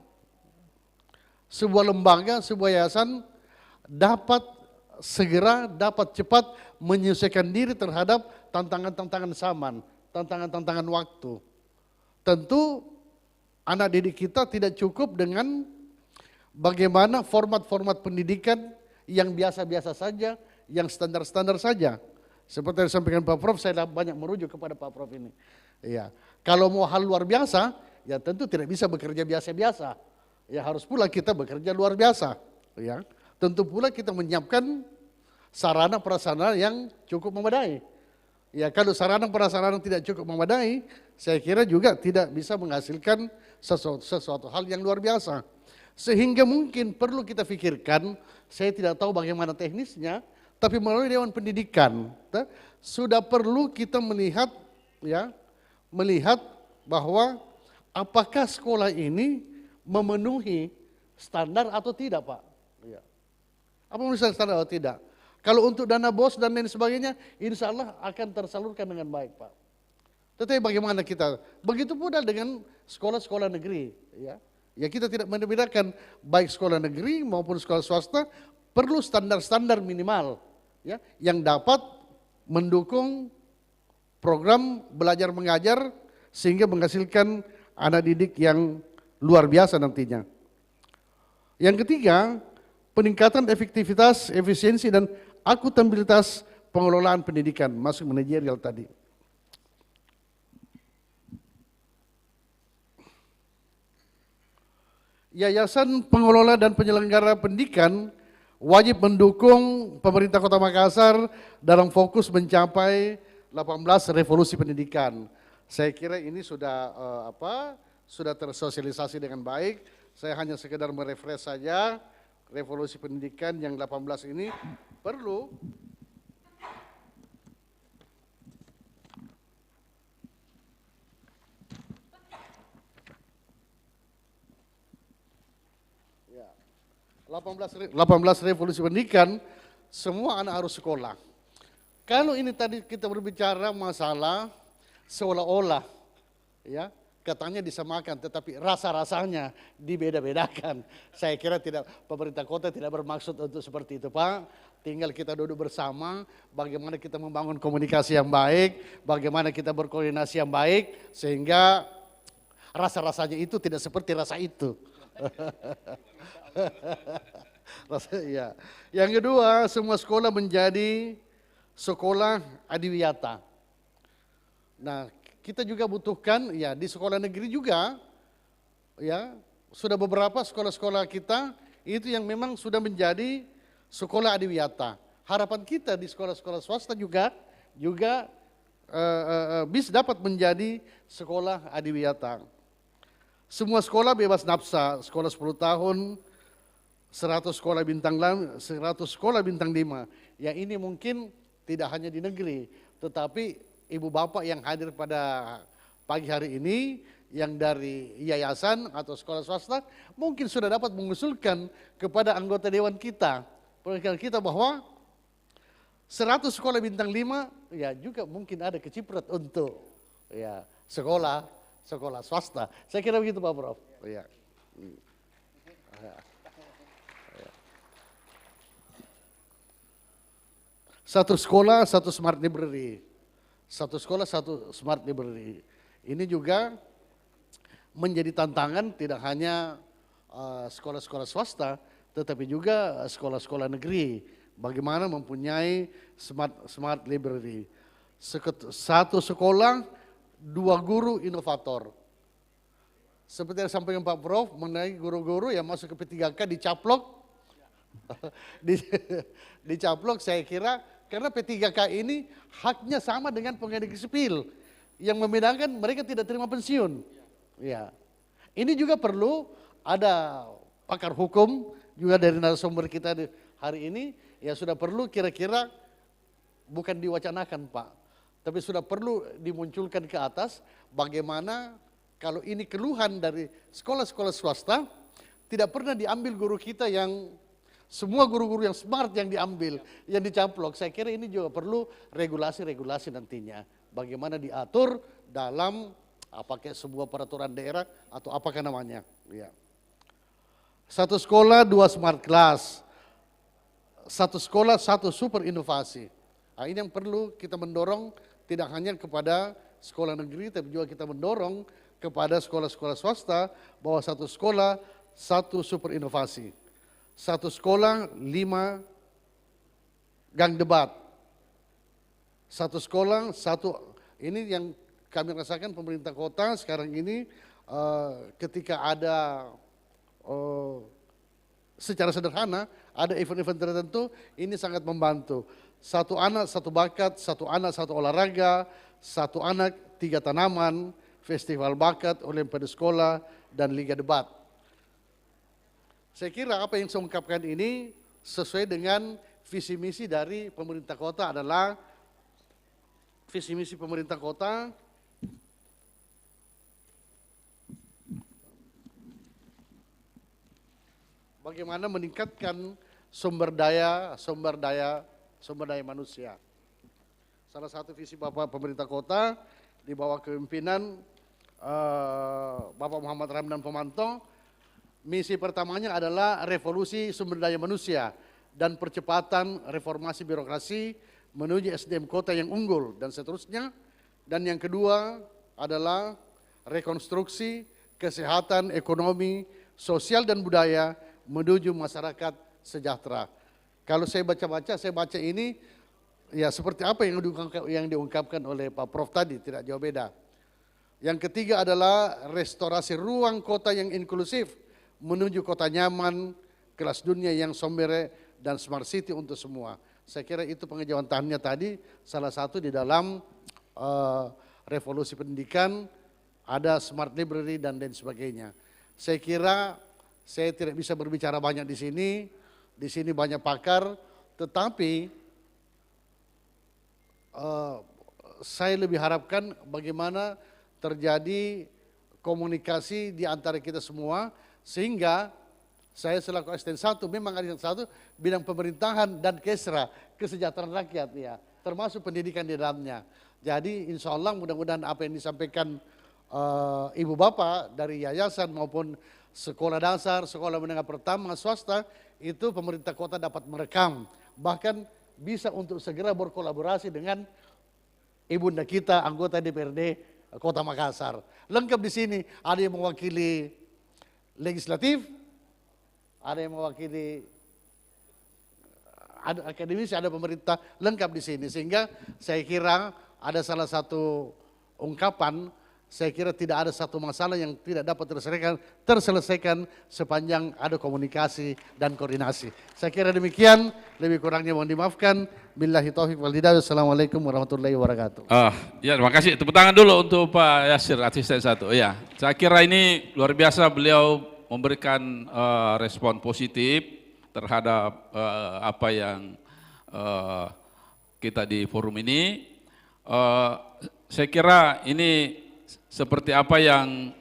sebuah lembaga, sebuah yayasan dapat segera, dapat cepat menyesuaikan diri terhadap tantangan-tantangan zaman, tantangan-tantangan waktu. Tentu anak didik kita tidak cukup dengan bagaimana format-format pendidikan yang biasa-biasa saja, yang standar-standar saja. Seperti yang disampaikan Pak Prof, saya banyak merujuk kepada Pak Prof ini. Ya, kalau mau hal luar biasa, ya tentu tidak bisa bekerja biasa-biasa. Ya harus pula kita bekerja luar biasa. Ya, tentu pula kita menyiapkan sarana prasarana yang cukup memadai. Ya kalau sarana prasarana tidak cukup memadai, saya kira juga tidak bisa menghasilkan sesuatu hal yang luar biasa. Sehingga mungkin perlu kita pikirkan, saya tidak tahu bagaimana teknisnya, tapi melalui Dewan Pendidikan sudah perlu kita melihat, ya, melihat bahwa apakah sekolah ini memenuhi standar atau tidak, Pak? Ya. Apa memenuhi standar atau tidak? Kalau untuk dana BOS dan lain sebagainya, insya Allah akan tersalurkan dengan baik, Pak. Tetapi bagaimana kita? Begitu pula dengan sekolah-sekolah negeri, ya. Ya kita tidak membedakan baik sekolah negeri maupun sekolah swasta, perlu standar-standar minimal ya yang dapat mendukung program belajar mengajar sehingga menghasilkan anak didik yang luar biasa nantinya. Yang ketiga, peningkatan efektivitas, efisiensi dan akuntabilitas pengelolaan pendidikan, masuk manajerial tadi. Yayasan pengelola dan penyelenggara pendidikan wajib mendukung pemerintah Kota Makassar dalam fokus mencapai 18 revolusi pendidikan. Saya kira ini sudah sudah tersosialisasi dengan baik. Saya hanya sekedar merefresh saja, revolusi pendidikan yang 18 ini perlu ya, 18 revolusi pendidikan, semua anak harus sekolah. Kalau ini tadi kita berbicara masalah seolah-olah ya katanya disamakan, tetapi rasa-rasanya dibeda-bedakan. Saya kira tidak, pemerintah kota tidak bermaksud untuk seperti itu, Pak. Tinggal kita duduk bersama, bagaimana kita membangun komunikasi yang baik, bagaimana kita berkoordinasi yang baik, sehingga rasa-rasanya itu tidak seperti rasa itu. Ya. Yang kedua, semua sekolah menjadi sekolah adiwiyata. Nah, kita juga butuhkan ya di sekolah negeri juga ya sudah beberapa sekolah-sekolah kita itu yang memang sudah menjadi sekolah adiwiyata. Harapan kita di sekolah-sekolah swasta juga bisa dapat menjadi sekolah adiwiyata. Semua sekolah bebas nafsa, sekolah 10 tahun 100 sekolah bintang 5. Ya ini mungkin tidak hanya di negeri, tetapi ibu bapak yang hadir pada pagi hari ini yang dari yayasan atau sekolah swasta mungkin sudah dapat mengusulkan kepada anggota dewan kita, perwakilan kita bahwa 100 sekolah bintang 5 ya juga mungkin ada keciprat untuk ya sekolah swasta. Saya kira begitu Pak Prof. Ya. Satu sekolah, satu smart library. Satu sekolah, satu smart library. Ini juga menjadi tantangan tidak hanya sekolah-sekolah swasta, tetapi juga sekolah-sekolah negeri. Bagaimana mempunyai smart library. Satu sekolah, 2 guru inovator. Seperti yang disampaikan Pak Prof, mengenai guru-guru yang masuk ke P3K dicaplok. Dicaplok saya kira karena P3K ini haknya sama dengan pegawai negeri sipil. Yang membedakan mereka tidak terima pensiun. Ya. Ini juga perlu ada pakar hukum juga dari narasumber kita hari ini ya sudah perlu kira-kira bukan diwacanakan Pak, tapi sudah perlu dimunculkan ke atas bagaimana kalau ini keluhan dari sekolah-sekolah swasta tidak pernah diambil guru kita yang semua guru-guru yang smart yang diambil, yang dicaplok. Saya kira ini juga perlu regulasi-regulasi nantinya. Bagaimana diatur dalam apakah sebuah peraturan daerah atau apakah namanya. Ya. Satu sekolah, 2 smart class. Satu sekolah, 1 super inovasi. Nah, ini yang perlu kita mendorong tidak hanya kepada sekolah negeri, tapi juga kita mendorong kepada sekolah-sekolah swasta bahwa satu sekolah, 1 super inovasi. Satu sekolah, 5 gang debat. Satu sekolah, ini yang kami rasakan pemerintah kota sekarang ini ketika ada secara sederhana, ada event-event tertentu, ini sangat membantu. 1 anak, 1 bakat, 1 anak, 1 olahraga, 1 anak, 3 tanaman, festival bakat, olimpiade sekolah, dan liga debat. Saya kira apa yang saya ungkapkan ini sesuai dengan visi misi dari pemerintah kota adalah visi misi pemerintah kota bagaimana meningkatkan sumber daya manusia. Salah satu visi Bapak pemerintah kota di bawah kepemimpinan Bapak Muhammad Ramdan Pomanto. Misi pertamanya adalah revolusi sumber daya manusia dan percepatan reformasi birokrasi menuju SDM kota yang unggul dan seterusnya. Dan yang kedua adalah rekonstruksi kesehatan, ekonomi, sosial dan budaya menuju masyarakat sejahtera. Kalau saya baca ini ya seperti apa yang diungkapkan oleh Pak Prof tadi, tidak jauh beda. Yang ketiga adalah restorasi ruang kota yang inklusif menuju kota nyaman, kelas dunia yang sombere dan smart city untuk semua. Saya kira itu pengejawantahannya tadi, salah satu di dalam revolusi pendidikan, ada smart library dan lain sebagainya. Saya kira saya tidak bisa berbicara banyak di sini banyak pakar, tetapi saya lebih harapkan bagaimana terjadi komunikasi di antara kita semua, sehingga saya selaku asisten 1 memang ada yang 1 bidang pemerintahan dan kesra, kesejahteraan rakyat ya, termasuk pendidikan di dalamnya. Jadi insya Allah mudah-mudahan apa yang disampaikan ibu bapak dari yayasan maupun sekolah dasar, sekolah menengah pertama swasta itu pemerintah kota dapat merekam, bahkan bisa untuk segera berkolaborasi dengan ibunda kita anggota DPRD Kota Makassar. Lengkap di sini, ada yang mewakili legislatif, ada yang mewakili ada akademisi, ada pemerintah, lengkap di sini. Sehingga saya kira ada salah satu ungkapan, saya kira tidak ada satu masalah yang tidak dapat terselesaikan sepanjang ada komunikasi dan koordinasi. Saya kira demikian, lebih kurangnya mohon dimaafkan. Billahi taufiq wal hidayah. Assalamualaikum warahmatullahi wabarakatuh. Ya, terima kasih. Tepuk tangan dulu untuk Pak Yasir, asisten 1. Ya, saya kira ini luar biasa beliau memberikan respon positif terhadap apa yang kita di forum ini. Saya kira ini seperti apa yang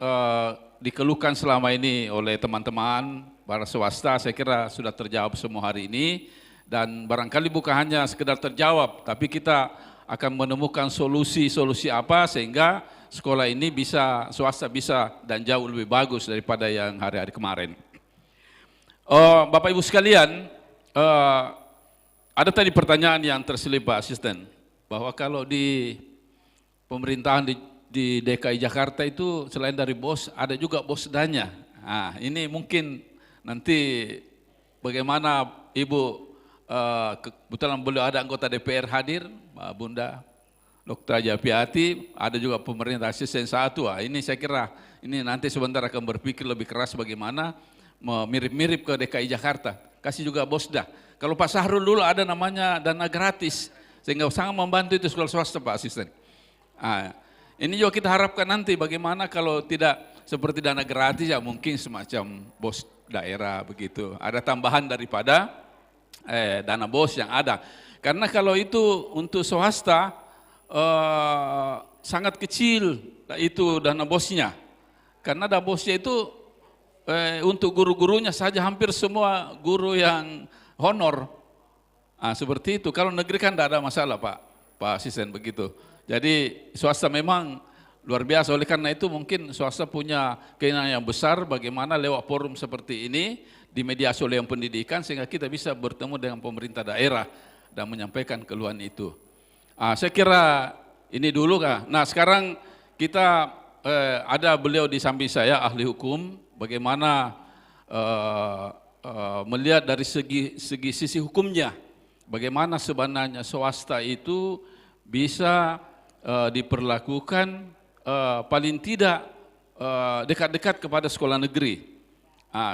dikeluhkan selama ini oleh teman-teman para swasta, saya kira sudah terjawab semua hari ini, dan barangkali bukan hanya sekedar terjawab, tapi kita akan menemukan solusi-solusi apa sehingga sekolah ini bisa, swasta bisa dan jauh lebih bagus daripada yang hari-hari kemarin. Bapak Ibu sekalian, ada tadi pertanyaan yang terselip Pak Asisten, bahwa kalau di pemerintahan di DKI Jakarta itu selain dari bos, ada juga bosdanya. Nah, ini mungkin nanti bagaimana Ibu, kebetulan beliau ada anggota DPR hadir, Mbak Bunda Dr. Japiati, ada juga pemerintah asisten 1. Ini saya kira ini nanti sebentar akan berpikir lebih keras bagaimana mirip-mirip ke DKI Jakarta. Kasih juga bosda. Kalau Pak Sahrul dulu ada namanya dana gratis, sehingga sangat membantu itu sekolah swasta Pak Asisten. Ini juga kita harapkan nanti bagaimana kalau tidak seperti dana gratis, ya mungkin semacam bos daerah begitu. Ada tambahan daripada dana bos yang ada. Karena kalau itu untuk swasta sangat kecil itu dana bosnya. Karena dana bosnya itu untuk guru-gurunya saja hampir semua guru yang honor. Seperti itu. Kalau negeri kan tidak ada masalah Pak Asisten begitu. Jadi swasta memang luar biasa, oleh karena itu mungkin swasta punya keinginan yang besar bagaimana lewat forum seperti ini dimediasi oleh yang pendidikan sehingga kita bisa bertemu dengan pemerintah daerah dan menyampaikan keluhan itu. Saya kira ini dulu Kak. Nah sekarang kita ada beliau di samping saya, ahli hukum, bagaimana melihat dari sisi hukumnya, bagaimana sebenarnya swasta itu bisa diperlakukan paling tidak dekat-dekat kepada sekolah negeri.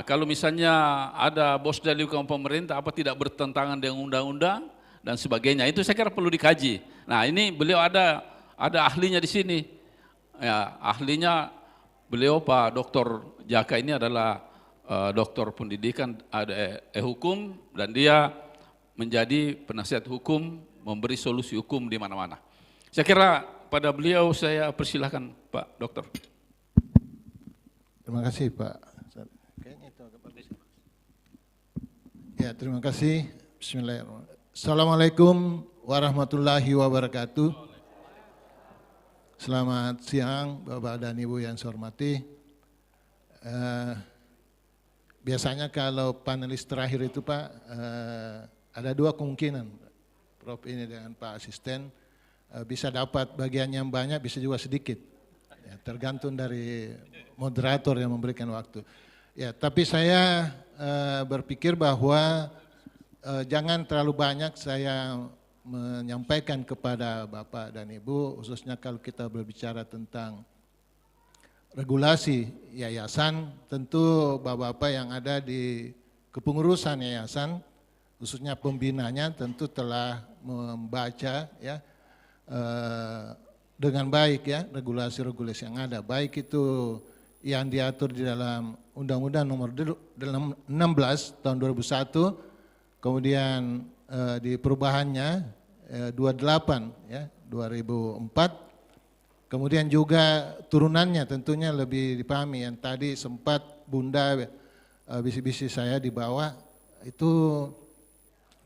Kalau misalnya ada bos dari pemerintah, apa tidak bertentangan dengan undang-undang dan sebagainya, itu saya kira perlu dikaji. Nah ini beliau ada ahlinya di sini. Ya, ahlinya beliau Pak Dr. Jaka ini adalah doktor pendidikan hukum, dan dia menjadi penasihat hukum, memberi solusi hukum di mana-mana. Saya kira pada beliau saya persilahkan Pak Dokter. Terima kasih Pak. Ya, terima kasih. Bismillahirrahmanirrahim. Assalamualaikum warahmatullahi wabarakatuh. Selamat siang Bapak dan Ibu yang saya hormati. Biasanya kalau panelis terakhir itu Pak, ada dua kemungkinan. Prof ini dengan Pak Asisten. Bisa dapat bagian yang banyak, bisa juga sedikit. Ya, tergantung dari moderator yang memberikan waktu. Ya, tapi saya berpikir bahwa jangan terlalu banyak saya menyampaikan kepada Bapak dan Ibu, khususnya kalau kita berbicara tentang regulasi yayasan, tentu Bapak-Bapak yang ada di kepengurusan yayasan, khususnya pembinanya tentu telah membaca ya dengan baik ya regulasi-regulasi yang ada, baik itu yang diatur di dalam Undang-Undang Nomor 16 Tahun 2001, kemudian di perubahannya 28 ya 2004, kemudian juga turunannya tentunya lebih dipahami, yang tadi sempat Bunda bisi-bisi saya di bawah itu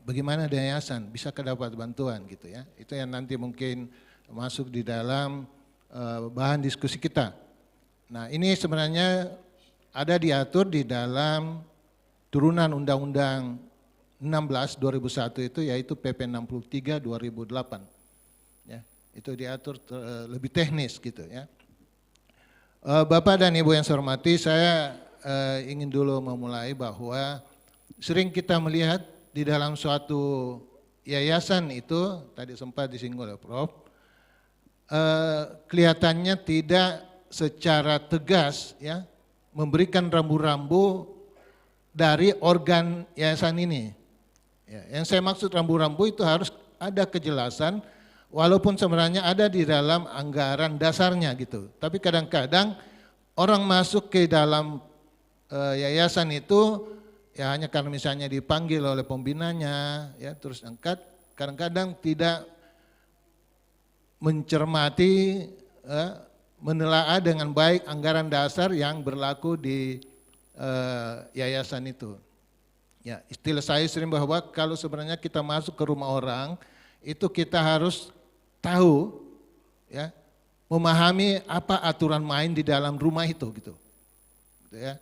bagaimana yayasan bisa dapat bantuan gitu ya. Itu yang nanti mungkin masuk di dalam bahan diskusi kita. Nah ini sebenarnya ada diatur di dalam turunan Undang-Undang 16 2001 itu, yaitu PP 63 2008. Ya, itu diatur lebih teknis gitu ya. Bapak dan Ibu yang saya hormati, saya ingin dulu memulai bahwa sering kita melihat di dalam suatu yayasan itu, tadi sempat disinggung oleh Prof, kelihatannya tidak secara tegas ya memberikan rambu-rambu dari organ yayasan ini. Ya, yang saya maksud rambu-rambu itu harus ada kejelasan, walaupun sebenarnya ada di dalam anggaran dasarnya gitu. Tapi kadang-kadang orang masuk ke dalam yayasan itu ya hanya karena misalnya dipanggil oleh pembinanya, ya terus angkat, kadang-kadang tidak mencermati, menelaah dengan baik anggaran dasar yang berlaku di yayasan itu. Ya, istilah saya sering bahwa kalau sebenarnya kita masuk ke rumah orang, itu kita harus tahu, ya, memahami apa aturan main di dalam rumah itu, gitu ya.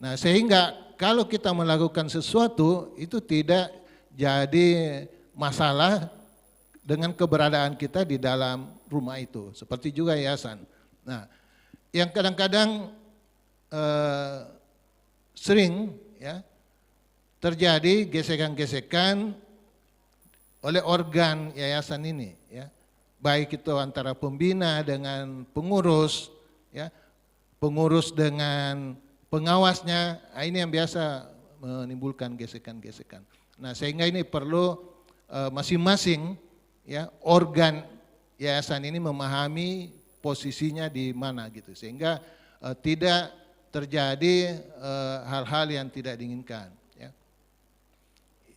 Nah, sehingga kalau kita melakukan sesuatu itu tidak jadi masalah dengan keberadaan kita di dalam rumah itu, seperti juga yayasan. Nah, yang kadang-kadang sering, ya, terjadi gesekan-gesekan oleh organ yayasan ini, ya, baik itu antara pembina dengan pengurus, ya, pengurus dengan pengawasnya. Ini yang biasa menimbulkan gesekan-gesekan. Nah, sehingga ini perlu masing-masing, ya, organ yayasan ini memahami posisinya di mana, gitu, sehingga tidak terjadi hal-hal yang tidak diinginkan.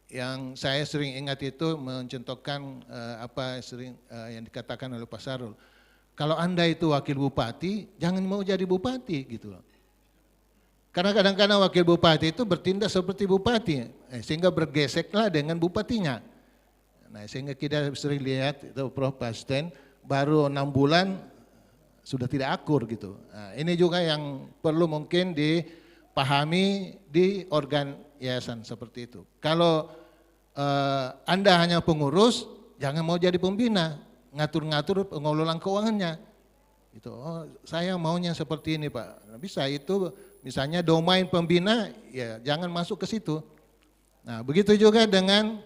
Yang saya sering ingat itu mencontohkan apa sering yang dikatakan oleh Pak Sarul. Kalau Anda itu wakil bupati, jangan mau jadi bupati, gitu loh. Karena kadang-kadang wakil bupati itu bertindak seperti bupati, sehingga bergeseklah dengan bupatinya. Nah, sehingga kita sering lihat itu Prof. Pasten baru 6 bulan sudah tidak akur, gitu. Nah, ini juga yang perlu mungkin dipahami di organ yayasan seperti itu. Kalau Anda hanya pengurus, jangan mau jadi pembina, ngatur-ngatur pengelolaan keuangannya. Gitu. Oh, saya maunya seperti ini, Pak. Nah, bisa itu misalnya domain pembina, ya jangan masuk ke situ. Nah, begitu juga dengan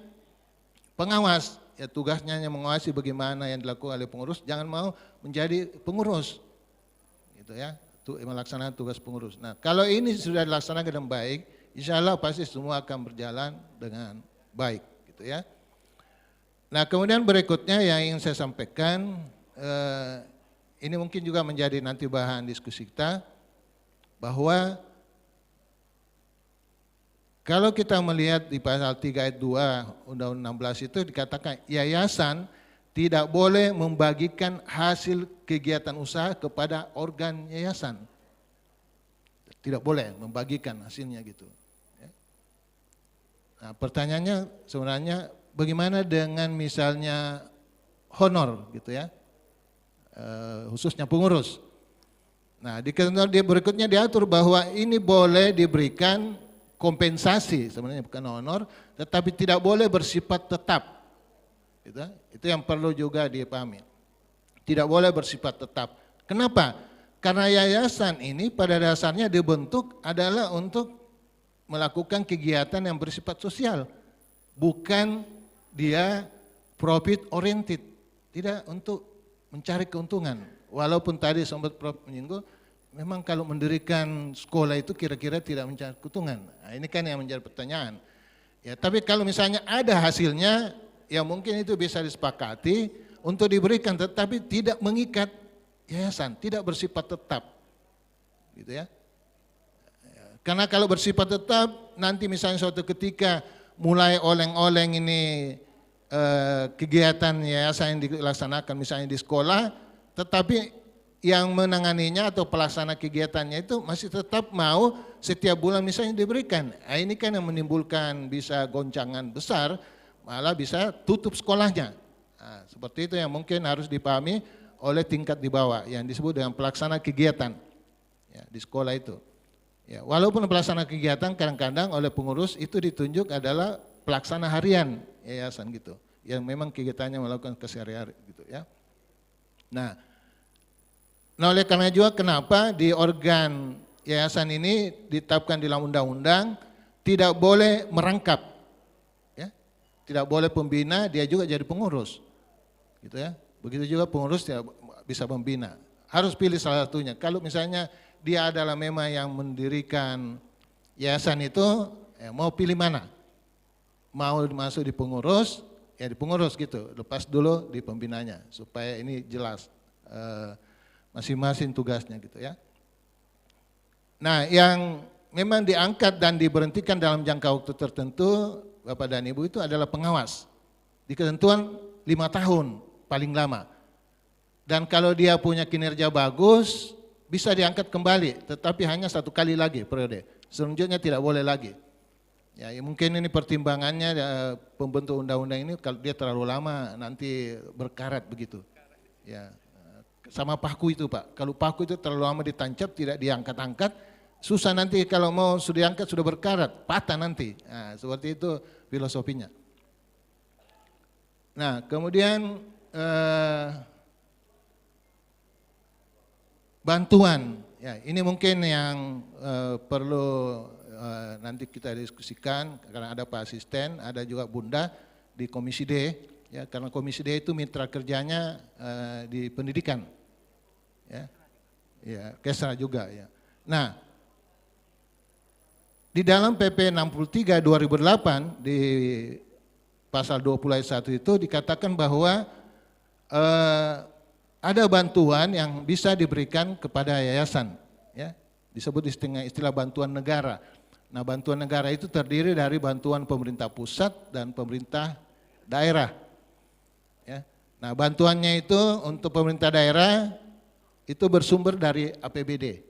pengawas, ya tugasnya hanya mengawasi bagaimana yang dilakukan oleh pengurus, jangan mau menjadi pengurus. Gitu ya, melaksanakan tugas pengurus. Nah, kalau ini sudah dilaksanakan dengan baik, insya Allah pasti semua akan berjalan dengan baik, gitu ya. Nah, kemudian berikutnya yang ingin saya sampaikan, ini mungkin juga menjadi nanti bahan diskusi kita, bahwa kalau kita melihat di pasal 3 ayat 2 Undang-Undang 16 itu dikatakan yayasan tidak boleh membagikan hasil kegiatan usaha kepada organ yayasan. Tidak boleh membagikan hasilnya, gitu. Nah, pertanyaannya sebenarnya bagaimana dengan misalnya honor, gitu ya, khususnya pengurus. Nah, di ketentuan berikutnya diatur bahwa ini boleh diberikan kompensasi, sebenarnya bukan honor, tetapi tidak boleh bersifat tetap. Gitu. Itu yang perlu juga dipahami. Tidak boleh bersifat tetap. Kenapa? Karena yayasan ini pada dasarnya dibentuk adalah untuk melakukan kegiatan yang bersifat sosial, bukan dia profit oriented, tidak untuk mencari keuntungan. Walaupun tadi sempat Prof menyinggung, memang kalau mendirikan sekolah itu kira-kira tidak mencari keuntungan. Nah, ini kan yang menjadi pertanyaan. Ya, tapi kalau misalnya ada hasilnya, ya mungkin itu bisa disepakati untuk diberikan, tetapi tidak mengikat yayasan, tidak bersifat tetap, gitu ya. Karena kalau bersifat tetap, nanti misalnya suatu ketika mulai oleng-oleng ini kegiatan yayasan yang dilaksanakan misalnya di sekolah, tetapi yang menanganinya atau pelaksana kegiatannya itu masih tetap mau setiap bulan misalnya diberikan. Nah, ini kan yang menimbulkan bisa goncangan besar, malah bisa tutup sekolahnya. Nah, seperti itu yang mungkin harus dipahami oleh tingkat di bawah yang disebut dengan pelaksana kegiatan, ya, di sekolah itu. Ya, walaupun pelaksana kegiatan kadang-kadang oleh pengurus itu ditunjuk adalah pelaksana harian yayasan, gitu, yang memang kegiatannya melakukan keseharian, gitu ya. Nah, oleh karena juga kenapa di organ yayasan ini ditetapkan di dalam undang-undang tidak boleh merangkap, ya, tidak boleh pembina dia juga jadi pengurus, gitu ya. Begitu juga pengurus tidak bisa membina, harus pilih salah satunya. Kalau misalnya dia adalah memang yang mendirikan yayasan itu, ya mau pilih mana? Mau masuk di pengurus, ya di pengurus, gitu. Lepas dulu di pembinanya supaya ini jelas masing-masing tugasnya, gitu ya. Nah, yang memang diangkat dan diberhentikan dalam jangka waktu tertentu, Bapak dan Ibu, itu adalah pengawas. Di ketentuan 5 tahun paling lama. Dan kalau dia punya kinerja bagus, bisa diangkat kembali, tetapi hanya 1 kali lagi periode. Selanjutnya tidak boleh lagi. Ya, mungkin ini pertimbangannya pembentuk undang-undang ini, kalau dia terlalu lama nanti berkarat begitu. Ya, sama paku itu Pak, kalau paku itu terlalu lama ditancap, tidak diangkat-angkat, susah nanti kalau mau sudah diangkat sudah berkarat, patah nanti. Nah, seperti itu filosofinya. Nah, kemudian bantuan, ya ini mungkin yang perlu nanti kita diskusikan, karena ada Pak Asisten, ada juga Bunda di Komisi D, ya karena Komisi D itu mitra kerjanya di pendidikan, ya Kesra juga, ya. Nah, di dalam PP 63 2008 di pasal 20 ayat 1 itu dikatakan bahwa ada bantuan yang bisa diberikan kepada yayasan, ya disebut istilah bantuan negara. Nah, bantuan negara itu terdiri dari bantuan pemerintah pusat dan pemerintah daerah. Ya. Nah, bantuannya itu untuk pemerintah daerah itu bersumber dari APBD,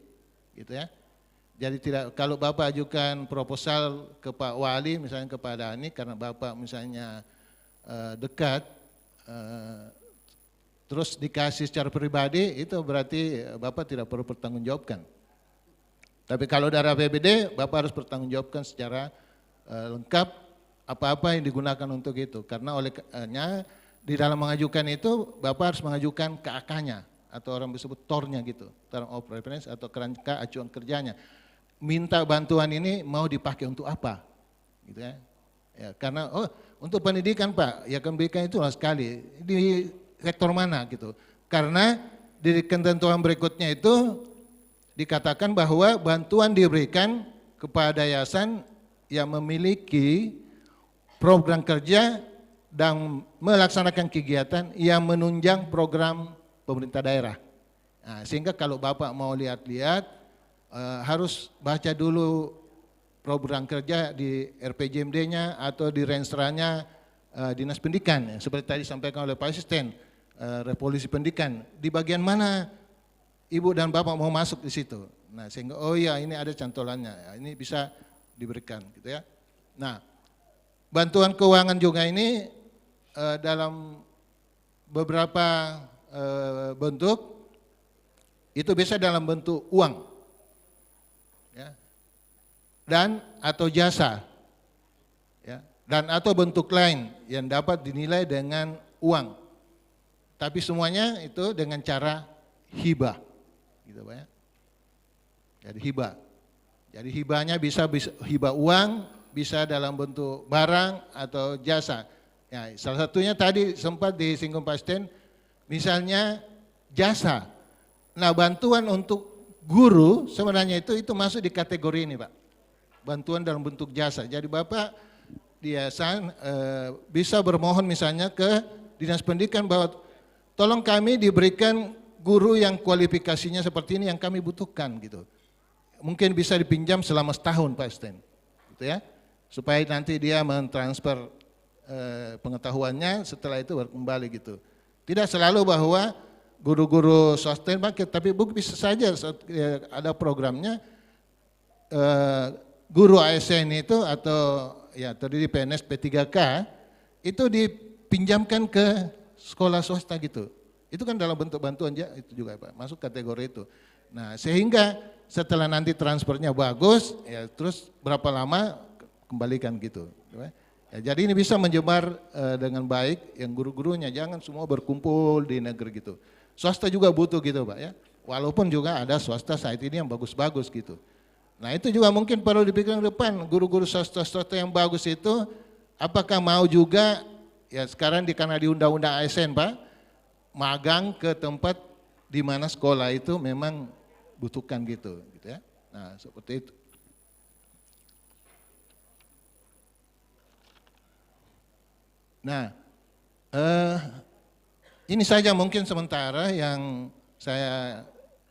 gitu ya. Jadi tidak, kalau Bapak ajukan proposal ke Pak Wali, misalnya kepada Ani, karena Bapak misalnya dekat, terus dikasih secara pribadi, itu berarti Bapak tidak perlu bertanggungjawabkan. Tapi kalau dari APBD, Bapak harus bertanggungjawabkan secara lengkap apa-apa yang digunakan untuk itu. Karena olehnya di dalam mengajukan itu, Bapak harus mengajukan KAK-nya, atau orang disebut TOR-nya gitu, Term of Reference atau kerangka acuan kerjanya. Minta bantuan ini mau dipakai untuk apa, gitu ya. Ya karena untuk pendidikan Pak, ya kembalikan itu sekali di sektor mana gitu. Karena di ketentuan berikutnya itu dikatakan bahwa bantuan diberikan kepada yayasan yang memiliki program kerja dan melaksanakan kegiatan yang menunjang program pemerintah daerah. Nah, sehingga kalau Bapak mau lihat-lihat harus baca dulu program kerja di RPJMD-nya atau di Renstra-nya Dinas Pendidikan, seperti tadi disampaikan oleh Pak Asisten, Revolusi Pendidikan, di bagian mana Ibu dan Bapak mau masuk di situ. Nah, sehingga oh iya ini ada cantolannya, ya, ini bisa diberikan gitu ya. Nah, bantuan keuangan juga ini dalam beberapa bentuk, itu bisa dalam bentuk uang, ya, dan atau jasa, ya, dan atau bentuk lain yang dapat dinilai dengan uang. Tapi semuanya itu dengan cara hibah. Gitu Pak ya. Jadi hibah. Jadi hibahnya bisa hibah uang, bisa dalam bentuk barang atau jasa. Ya, salah satunya tadi sempat disinggung Pak Sten, misalnya jasa. Nah, bantuan untuk guru sebenarnya itu masuk di kategori ini Pak. Bantuan dalam bentuk jasa. Jadi Bapak di yayasan bisa bermohon misalnya ke Dinas Pendidikan bahwa tolong kami diberikan guru yang kualifikasinya seperti ini yang kami butuhkan gitu. Mungkin bisa dipinjam selama setahun Pak Sten, gitu ya, supaya nanti dia mentransfer pengetahuannya, setelah itu kembali gitu. Tidak selalu bahwa guru-guru swasta pakai, tapi bisa saja ada programnya guru ASN itu atau ya terdiri PNS P3K itu dipinjamkan ke sekolah swasta gitu. Itu kan dalam bentuk bantuan itu juga Pak, masuk kategori itu. Nah, sehingga setelah nanti transfernya bagus, ya terus berapa lama kembalikan gitu. Ya, jadi ini bisa menyebar dengan baik yang guru-gurunya, jangan semua berkumpul di negeri gitu. Swasta juga butuh gitu Pak ya, walaupun juga ada swasta saat ini yang bagus-bagus gitu. Nah itu juga mungkin perlu dipikirkan ke depan, guru-guru swasta yang bagus itu apakah mau juga, ya sekarang karena di Undang-Undang ASN Pak, magang ke tempat di mana sekolah itu memang butuhkan gitu ya. Nah, seperti itu. Nah, ini saja mungkin sementara yang saya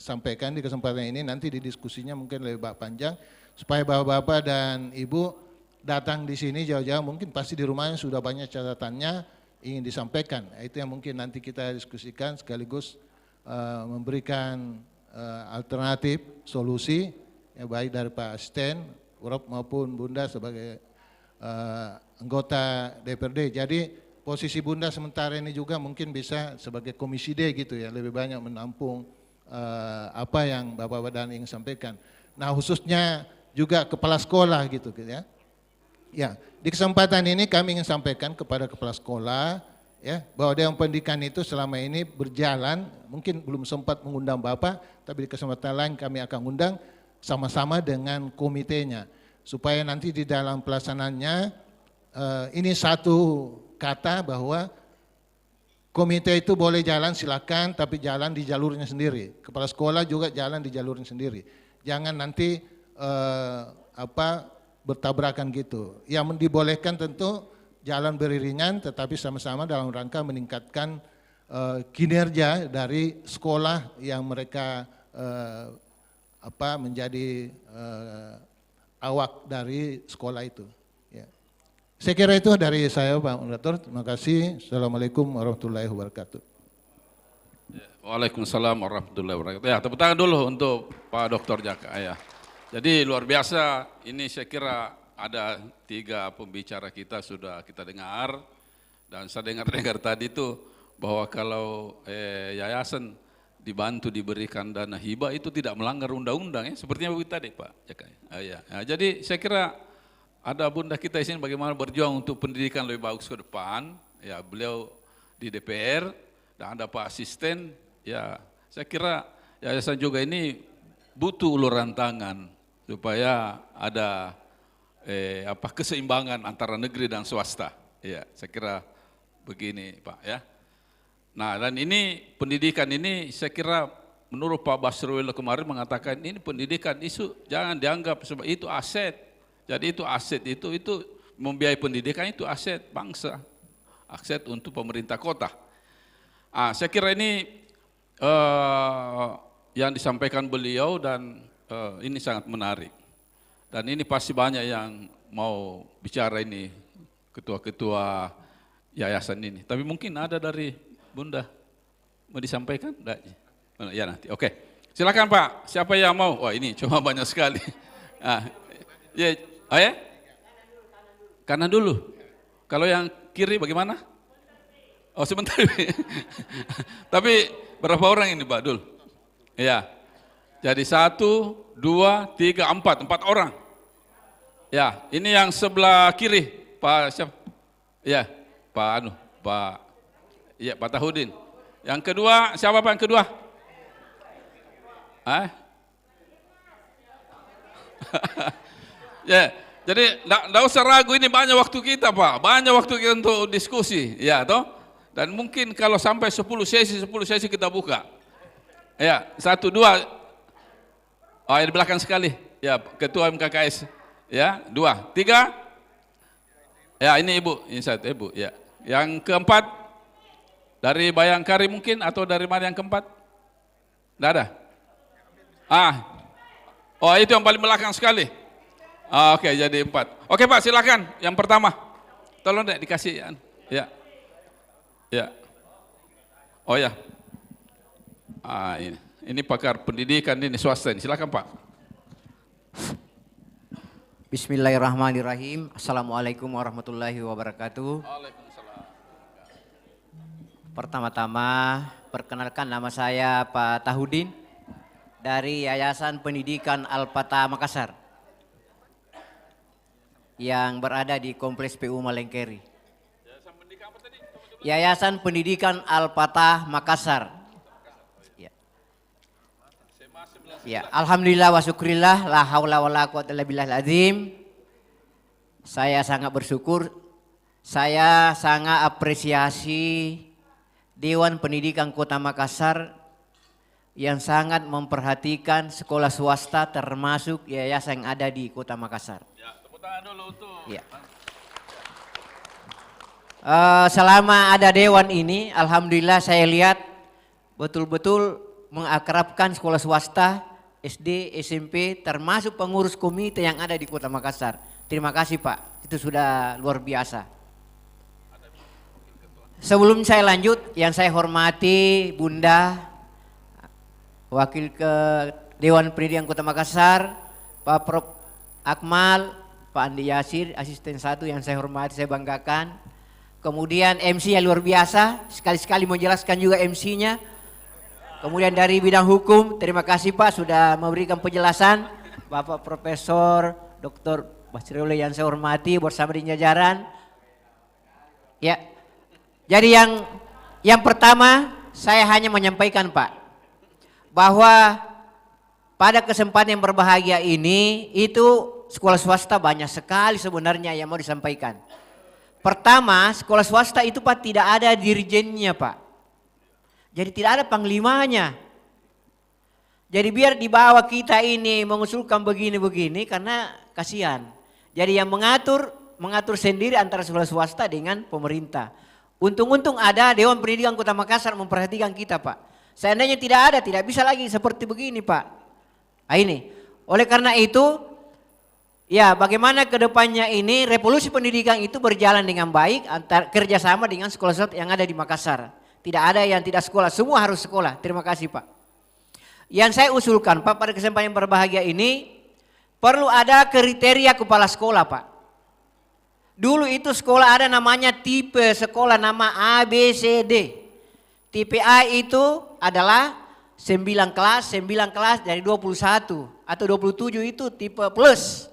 sampaikan di kesempatan ini, nanti di diskusinya mungkin lebih panjang, supaya bapak-bapak dan ibu datang di sini jauh-jauh, mungkin pasti di rumahnya sudah banyak catatannya ingin disampaikan. Itu yang mungkin nanti kita diskusikan sekaligus memberikan alternatif, solusi, ya, baik dari Pak Asisten, Rob maupun Bunda sebagai anggota DPRD. Jadi posisi Bunda sementara ini juga mungkin bisa sebagai komisi D gitu ya, lebih banyak menampung apa yang Bapak dan ingin sampaikan. Nah khususnya juga kepala sekolah gitu ya. Ya, di kesempatan ini kami ingin sampaikan kepada kepala sekolah ya, bahwa Dewan Pendidikan itu selama ini berjalan, mungkin belum sempat mengundang Bapak, tapi di kesempatan lain kami akan undang sama-sama dengan komitenya, supaya nanti di dalam pelaksanaannya ini satu kata bahwa komite itu boleh jalan silakan, tapi jalan di jalurnya sendiri. Kepala sekolah juga jalan di jalurnya sendiri. Jangan nanti bertabrakan gitu. Yang dibolehkan tentu jalan beriringan, tetapi sama-sama dalam rangka meningkatkan kinerja dari sekolah yang mereka menjadi awak dari sekolah itu. Ya. Saya kira itu dari saya Pak Moderator. Terima kasih. Assalamualaikum warahmatullahi wabarakatuh. Waalaikumsalam warahmatullahi wabarakatuh. Ya, tepuk tangan dulu untuk Pak Dr. Jaka. Ya. Jadi luar biasa, ini saya kira ada 3 pembicara kita sudah kita dengar, dan saya dengar tadi itu bahwa kalau yayasan dibantu diberikan dana hibah itu tidak melanggar undang-undang ya, sepertinya begitu tadi Pak Jaka. Ya. Nah, jadi saya kira ada Bunda kita di sini bagaimana berjuang untuk pendidikan lebih bagus ke depan, ya beliau di DPR, dan ada Pak Asisten, ya saya kira yayasan juga ini butuh uluran tangan supaya ada keseimbangan antara negeri dan swasta. Ya, saya kira begini Pak ya. Nah, dan ini pendidikan ini saya kira menurut Pak Basrul kemarin mengatakan ini pendidikan isu jangan dianggap sebab itu aset. Jadi itu aset itu membiayai pendidikan itu aset bangsa, aset untuk pemerintah kota. Saya kira ini yang disampaikan beliau dan ini sangat menarik. Dan ini pasti banyak yang mau bicara ini, ketua-ketua yayasan ini. Tapi mungkin ada dari Bunda mau disampaikan? Ya nanti, oke. Silakan Pak, siapa yang mau? Wah ini cuma banyak sekali. Ya, kanan dulu. Kalau yang kiri bagaimana? Oh sebentar. Tapi berapa orang ini Pak Dul? Ya, jadi 1, 2, 3, 4 orang. Ya, ini yang sebelah kiri, Pak siapa? Ya, Pak Pak Tahudin. Yang kedua, siapa Pak yang kedua? Ya, jadi enggak usah ragu, ini banyak waktu kita Pak, banyak waktu kita untuk diskusi, ya toh. Dan mungkin kalau sampai 10 sesi kita buka. Ya, 1, 2. Oh, di belakang sekali. Ya, Ketua MKKS. Ya, 2, 3. Ya, ini Ibu, ini 1 Ibu. Ya, yang keempat dari Bayangkari mungkin atau dari mana yang keempat? Tidak ada. Oh itu yang paling belakang sekali. Oke, jadi 4. Oke Pak, silakan. Yang pertama, tolong deh dikasih. Ya, ya. Oh ya. Ini pakar pendidikan ini swasta ini. Silakan Pak. Bismillahirrahmanirrahim. Assalamualaikum warahmatullahi wabarakatuh. Waalaikumsalam. Pertama-tama perkenalkan nama saya Pak Tahudin dari Yayasan Pendidikan Al-Fatah Makassar yang berada di Kompleks PU Malengkeri. Yayasan Pendidikan Al-Fatah Makassar. Ya, alhamdulillah wa syukrillah, la haula wala quwata illa billahil azim. Saya sangat bersyukur, saya sangat apresiasi Dewan Pendidikan Kota Makassar yang sangat memperhatikan sekolah swasta termasuk yayasan yang ada di Kota Makassar. Ya, tepuk tangan dulu untuk. Ya. Selama ada dewan ini, alhamdulillah saya lihat betul-betul mengakrabkan sekolah swasta, SD, SMP, termasuk pengurus komite yang ada di Kota Makassar. Terima kasih Pak, itu sudah luar biasa. Sebelum saya lanjut, yang saya hormati Bunda, Wakil ke Dewan Pendidikan Kota Makassar, Pak Prof. Akmal, Pak Andi Yasir, asisten 1 yang saya hormati, saya banggakan. Kemudian MC yang luar biasa, sekali-sekali menjelaskan juga MC-nya. Kemudian dari bidang hukum, terima kasih Pak sudah memberikan penjelasan. Bapak Profesor Dr. Basirul yang saya hormati bersama di jajaran. Ya, jadi yang pertama saya hanya menyampaikan Pak, bahwa pada kesempatan yang berbahagia ini itu sekolah swasta banyak sekali sebenarnya yang mau disampaikan. Pertama, sekolah swasta itu Pak tidak ada dirjennya Pak. Jadi tidak ada panglimanya. Jadi biar di bawah kita ini mengusulkan begini-begini karena kasihan. Jadi yang mengatur sendiri antara sekolah swasta dengan pemerintah. Untung-untung ada Dewan Pendidikan Kota Makassar memperhatikan kita Pak. Seandainya tidak ada, tidak bisa lagi seperti begini Pak. Nah ini, oleh karena itu, ya bagaimana ke depannya ini revolusi pendidikan itu berjalan dengan baik antar kerjasama dengan sekolah-sekolah yang ada di Makassar. Tidak ada yang tidak sekolah, semua harus sekolah. Terima kasih Pak. Yang saya usulkan Pak pada kesempatan yang berbahagia ini, perlu ada kriteria kepala sekolah Pak. Dulu itu sekolah ada namanya tipe sekolah nama A, B, C, D. Tipe A itu adalah 9 kelas dari 21 atau 27 itu tipe plus.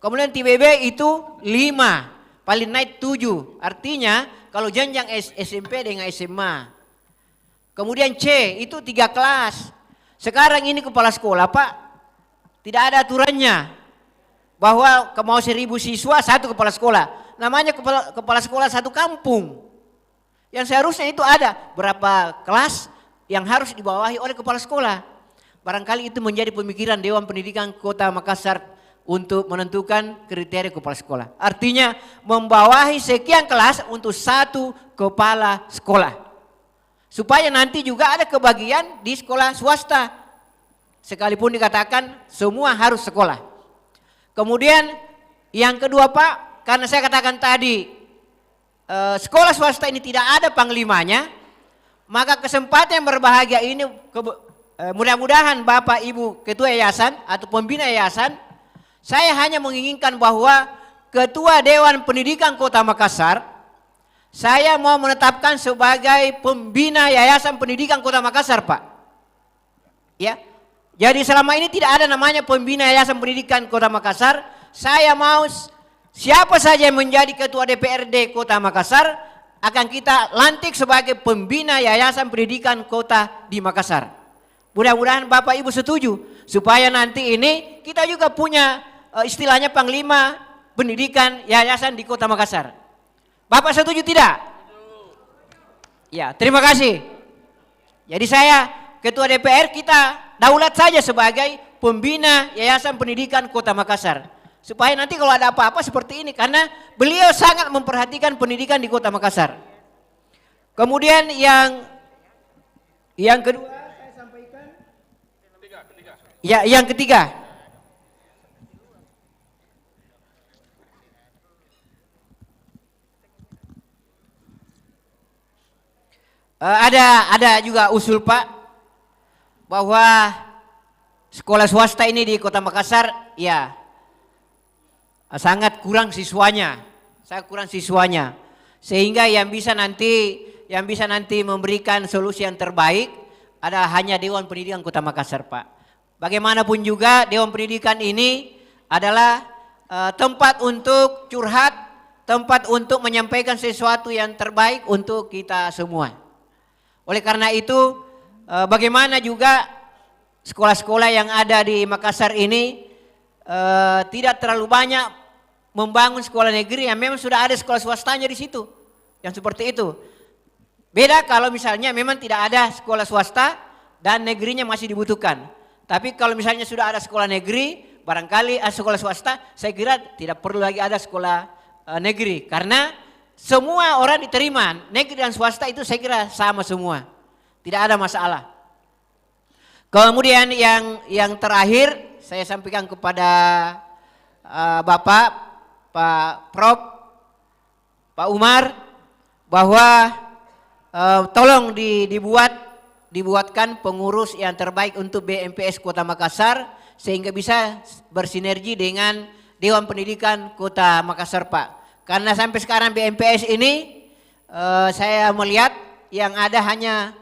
Kemudian tipe B itu 5, paling naik 7. Artinya kalau jenjang SMP dengan SMA. Kemudian C itu 3 kelas. Sekarang ini kepala sekolah Pak tidak ada aturannya. Bahwa mau 1000 siswa 1 kepala sekolah. Namanya kepala sekolah 1 kampung. Yang seharusnya itu ada berapa kelas yang harus dibawahi oleh kepala sekolah. Barangkali itu menjadi pemikiran Dewan Pendidikan Kota Makassar untuk menentukan kriteria kepala sekolah. Artinya membawahi sekian kelas untuk 1 kepala sekolah. Supaya nanti juga ada kebagian di sekolah swasta. Sekalipun dikatakan semua harus sekolah. Kemudian yang kedua Pak, karena saya katakan tadi sekolah swasta ini tidak ada panglimanya, maka kesempatan yang berbahagia ini mudah-mudahan Bapak Ibu Ketua Yayasan atau Pembina Yayasan, saya hanya menginginkan bahwa Ketua Dewan Pendidikan Kota Makassar, saya mau menetapkan sebagai Pembina Yayasan Pendidikan Kota Makassar Pak. Ya. Jadi selama ini tidak ada namanya Pembina Yayasan Pendidikan Kota Makassar. Saya mau siapa saja yang menjadi Ketua DPRD Kota Makassar akan kita lantik sebagai Pembina Yayasan Pendidikan Kota di Makassar. Mudah-mudahan Bapak Ibu setuju supaya nanti ini kita juga punya istilahnya Panglima Pendidikan Yayasan di Kota Makassar. Bapak setuju tidak? Ya, terima kasih. Jadi saya Ketua DPR kita daulat saja sebagai Pembina Yayasan Pendidikan Kota Makassar. Supaya nanti kalau ada apa-apa seperti ini. Karena beliau sangat memperhatikan pendidikan di Kota Makassar. Kemudian yang kedua saya sampaikan. Ya, yang ketiga. Ada juga usul Pak. Bahwa sekolah swasta ini di Kota Makassar ya sangat kurang siswanya, sehingga yang bisa nanti memberikan solusi yang terbaik ada hanya Dewan Pendidikan Kota Makassar Pak. Bagaimanapun juga Dewan Pendidikan ini adalah tempat untuk curhat, tempat untuk menyampaikan sesuatu yang terbaik untuk kita semua. Oleh karena itu bagaimana juga sekolah-sekolah yang ada di Makassar ini tidak terlalu banyak membangun sekolah negeri yang memang sudah ada sekolah swastanya di situ. Yang seperti itu. Beda kalau misalnya memang tidak ada sekolah swasta dan negerinya masih dibutuhkan. Tapi kalau misalnya sudah ada sekolah negeri, barangkali sekolah swasta, saya kira tidak perlu lagi ada sekolah negeri. Karena semua orang diterima, negeri dan swasta itu saya kira sama semua. Tidak ada masalah. Kemudian yang terakhir saya sampaikan kepada Bapak, Pak Prof, Pak Umar, bahwa tolong dibuatkan pengurus yang terbaik untuk BMPS Kota Makassar sehingga bisa bersinergi dengan Dewan Pendidikan Kota Makassar, Pak. Karena sampai sekarang BMPS ini saya melihat yang ada hanya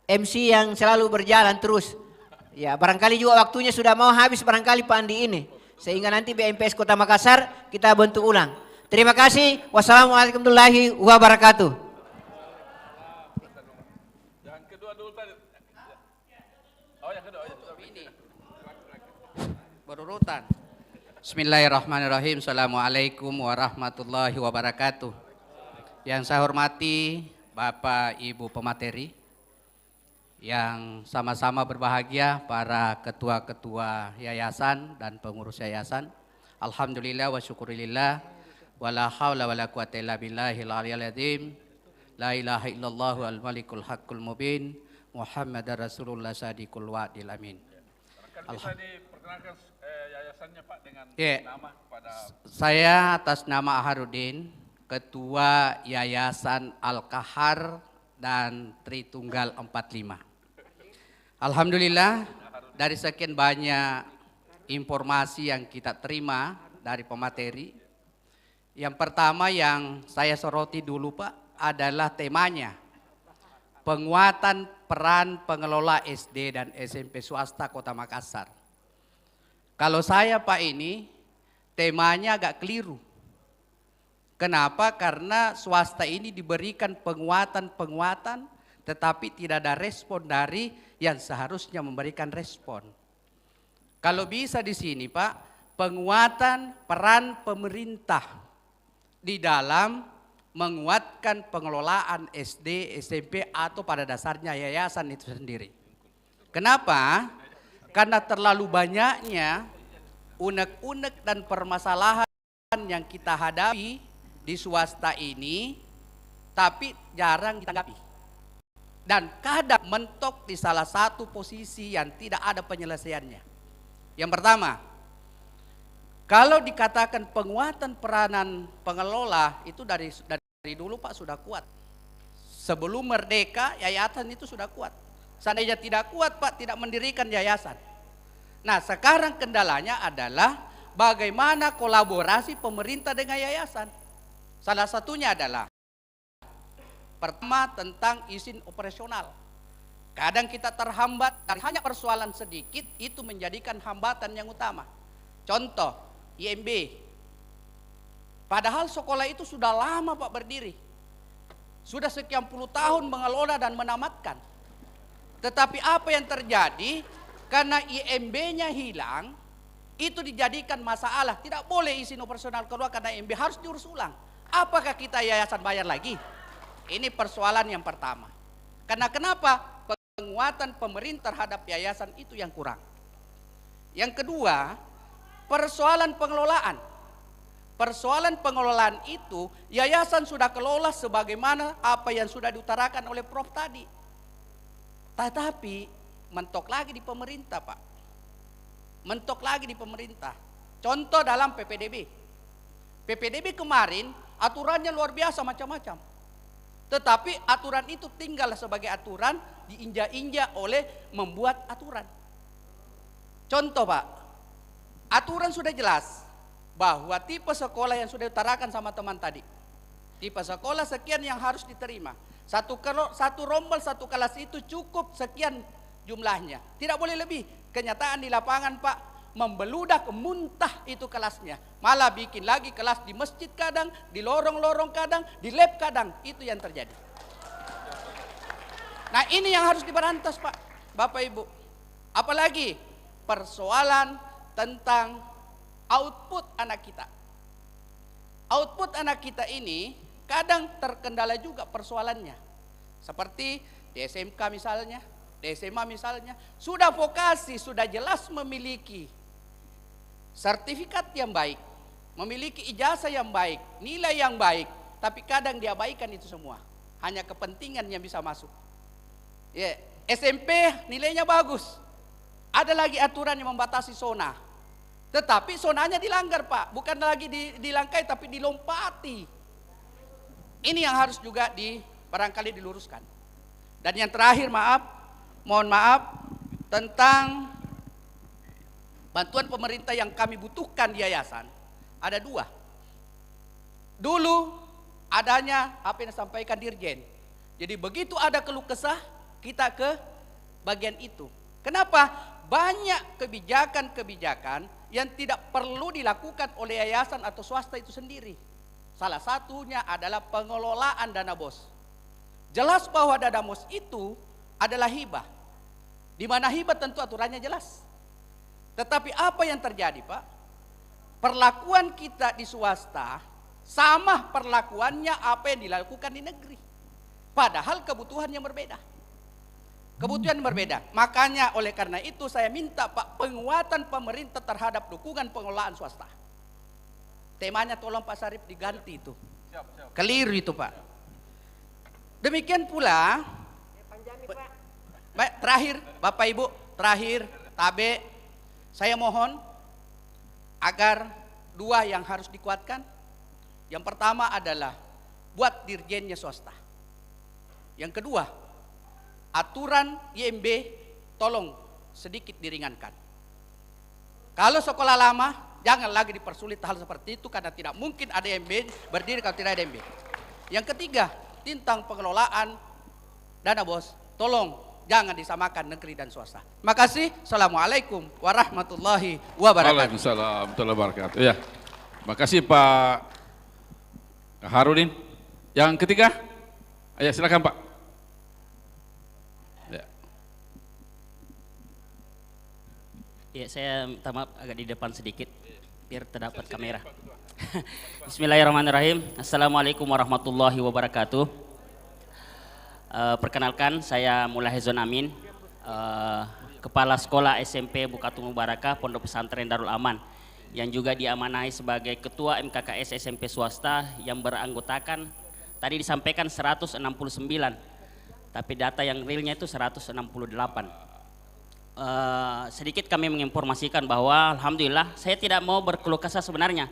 MC yang selalu berjalan terus. Ya, barangkali juga waktunya sudah mau habis barangkali Pak Andi ini. Sehingga nanti BMPS Kota Makassar kita bentuk ulang. Terima kasih. Wassalamualaikum warahmatullahi wabarakatuh. Yang kedua dulu tadi. Oh, yang kedua. Ini berurutan. Bismillahirrahmanirrahim. Assalamualaikum warahmatullahi wabarakatuh. Yang saya hormati Bapak Ibu pemateri, yang sama-sama berbahagia para ketua-ketua yayasan dan pengurus yayasan. Alhamdulillah wa syukurillah wa la hawla wa la quwata illa billahil aliyyil azim. La ilaha illallah wal malikul haqqul mubin Muhammadar Rasulullah sadiqul wa'dil amin. Bisa diperkenalkan yayasannya Pak dengan nama kepada saya atas nama Aharudin, Ketua Yayasan Al-Kahar dan Tritunggal 45. Alhamdulillah dari sekian banyak informasi yang kita terima dari pemateri, yang pertama yang saya soroti dulu Pak adalah temanya, penguatan peran pengelola SD dan SMP swasta Kota Makassar. Kalau saya Pak ini temanya agak keliru. Kenapa? Karena swasta ini diberikan penguatan tetapi tidak ada respon dari yang seharusnya memberikan respon. Kalau bisa di sini Pak, penguatan peran pemerintah di dalam menguatkan pengelolaan SD, SMP atau pada dasarnya yayasan itu sendiri. Kenapa? Karena terlalu banyaknya unek-unek dan permasalahan yang kita hadapi di swasta ini, tapi jarang ditanggapi. Dan kadang mentok di salah satu posisi yang tidak ada penyelesaiannya. Yang pertama, kalau dikatakan penguatan peranan pengelola itu dari dulu Pak sudah kuat. Sebelum merdeka yayasan itu sudah kuat. Seandainya tidak kuat Pak tidak mendirikan yayasan. Nah sekarang kendalanya adalah bagaimana kolaborasi pemerintah dengan yayasan. Salah satunya adalah pertama tentang izin operasional. Kadang kita terhambat dan hanya persoalan sedikit itu menjadikan hambatan yang utama. Contoh IMB. Padahal sekolah itu sudah lama Pak berdiri. Sudah sekian puluh tahun mengelola dan menamatkan. Tetapi apa yang terjadi? Karena IMB-nya hilang, itu dijadikan masalah. Tidak boleh izin operasional keluar karena IMB harus diurus ulang. Apakah kita yayasan bayar lagi? Ini persoalan yang pertama. Karena kenapa? Penguatan pemerintah terhadap yayasan itu yang kurang. Yang kedua, persoalan pengelolaan. Persoalan pengelolaan itu yayasan sudah kelola sebagaimana apa yang sudah diutarakan oleh Prof tadi. Tetapi mentok lagi di pemerintah Pak. Mentok lagi di pemerintah. Contoh dalam PPDB. PPDB kemarin aturannya luar biasa macam-macam. Tetapi aturan itu tinggal sebagai aturan diinjak-injak oleh membuat aturan. Contoh Pak, aturan sudah jelas bahwa tipe sekolah yang sudah diutarakan sama teman tadi. Tipe sekolah sekian yang harus diterima. Satu rombel satu kelas itu cukup sekian jumlahnya. Tidak boleh lebih. Kenyataan di lapangan Pak, membeludak muntah itu kelasnya. Malah bikin lagi kelas di masjid kadang, di lorong-lorong kadang, di lab kadang. Itu yang terjadi. Nah ini yang harus diberantas Pak, Bapak Ibu. Apalagi persoalan tentang output anak kita. Output anak kita ini kadang terkendala juga persoalannya. Seperti di SMK misalnya, di SMA misalnya, sudah vokasi, sudah jelas memiliki sertifikat yang baik, memiliki ijazah yang baik, nilai yang baik, tapi kadang diabaikan itu semua. Hanya kepentingan yang bisa masuk. Ya, SMP nilainya bagus, Ada lagi aturan yang membatasi zona. Tetapi zonanya dilanggar Pak, bukan lagi dilangkai tapi dilompati. Ini yang harus juga barangkali diluruskan. Dan yang terakhir mohon maaf tentang bantuan pemerintah yang kami butuhkan di yayasan. Ada 2. Dulu adanya apa yang disampaikan Dirjen. Jadi begitu ada keluh kesah, kita ke bagian itu. Kenapa? Banyak kebijakan-kebijakan yang tidak perlu dilakukan oleh yayasan atau swasta itu sendiri. Salah satunya adalah pengelolaan dana BOS. Jelas bahwa dana BOS itu adalah hibah. Di mana hibah tentu aturannya jelas. Tetapi apa yang terjadi Pak? Perlakuan kita di swasta sama perlakuannya apa yang dilakukan di negeri. Padahal kebutuhannya berbeda. Kebutuhan berbeda. Makanya oleh karena itu saya minta Pak penguatan pemerintah terhadap dukungan pengelolaan swasta. Temanya tolong Pak Sarif diganti itu. Keliru itu Pak. Demikian pula. Baik, terakhir Bapak Ibu, terakhir Tabe, saya mohon agar 2 yang harus dikuatkan. Yang pertama adalah buat dirjennya swasta. Yang kedua, aturan IMB tolong sedikit diringankan. Kalau sekolah lama jangan lagi dipersulit hal seperti itu karena tidak mungkin ada IMB berdiri kalau tidak ada IMB. Yang ketiga, tentang pengelolaan dana BOS, tolong jangan disamakan negeri dan swasta. Terima kasih. Assalamualaikum warahmatullahi wabarakatuh. Waalaikumsalam warahmatullahi wabarakatuh. Ya, terima kasih Pak Harudin. Yang ketiga, ayo silakan Pak. Ya, saya minta maaf agak di depan sedikit biar terdapat kamera. Bismillahirrahmanirrahim. Assalamualaikum warahmatullahi wabarakatuh. Perkenalkan, saya Mulahizon Amin, Kepala Sekolah SMP Bukatung Mubarakah Pondok Pesantren Darul Aman, yang juga diamanahi sebagai Ketua MKKS SMP swasta yang beranggotakan tadi disampaikan 169, tapi data yang realnya itu 168. Sedikit kami menginformasikan bahwa alhamdulillah saya tidak mau berkeluh kesah sebenarnya,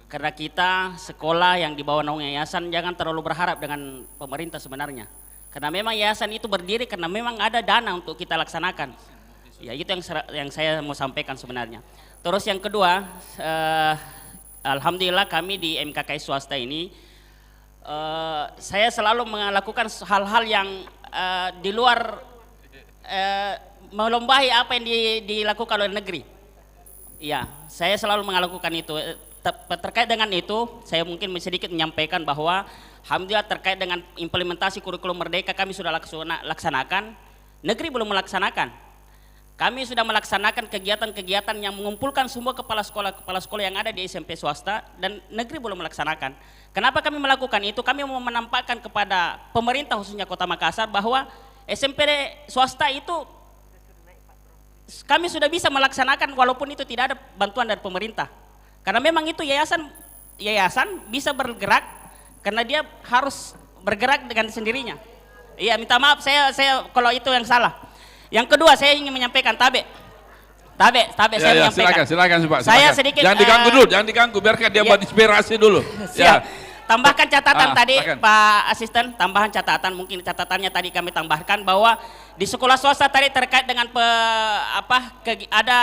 karena kita sekolah yang di bawah naungan yayasan jangan terlalu berharap dengan pemerintah sebenarnya, karena memang yayasan itu berdiri karena memang ada dana untuk kita laksanakan. Ya, itu yang saya mau sampaikan sebenarnya. Terus yang kedua, alhamdulillah kami di MKKS swasta ini saya selalu melakukan hal-hal yang di luar melombahi apa yang dilakukan oleh negeri. Ya, saya selalu melakukan itu. Terkait dengan itu, saya mungkin sedikit menyampaikan bahwa alhamdulillah terkait dengan implementasi kurikulum merdeka kami sudah laksanakan, negeri belum melaksanakan. Kami sudah melaksanakan kegiatan-kegiatan yang mengumpulkan semua kepala sekolah yang ada di SMP swasta dan negeri belum melaksanakan. Kenapa kami melakukan itu? Kami mau menampakkan kepada pemerintah khususnya Kota Makassar bahwa SMP swasta itu kami sudah bisa melaksanakan walaupun itu tidak ada bantuan dari pemerintah. Karena memang itu yayasan bisa bergerak karena dia harus bergerak dengan sendirinya. Iya, minta maaf saya kalau itu yang salah. Yang kedua saya ingin menyampaikan Tabe saya menyampaikan. Silakan Pak. Saya sedikit jangan diganggu dulu, jangan diganggu, biarkan dia buat inspirasi dulu. Siap. Tambahkan catatan tadi silakan. Pak Asisten, tambahan catatan, mungkin catatannya tadi kami tambahkan bahwa di sekolah swasta tadi terkait dengan ada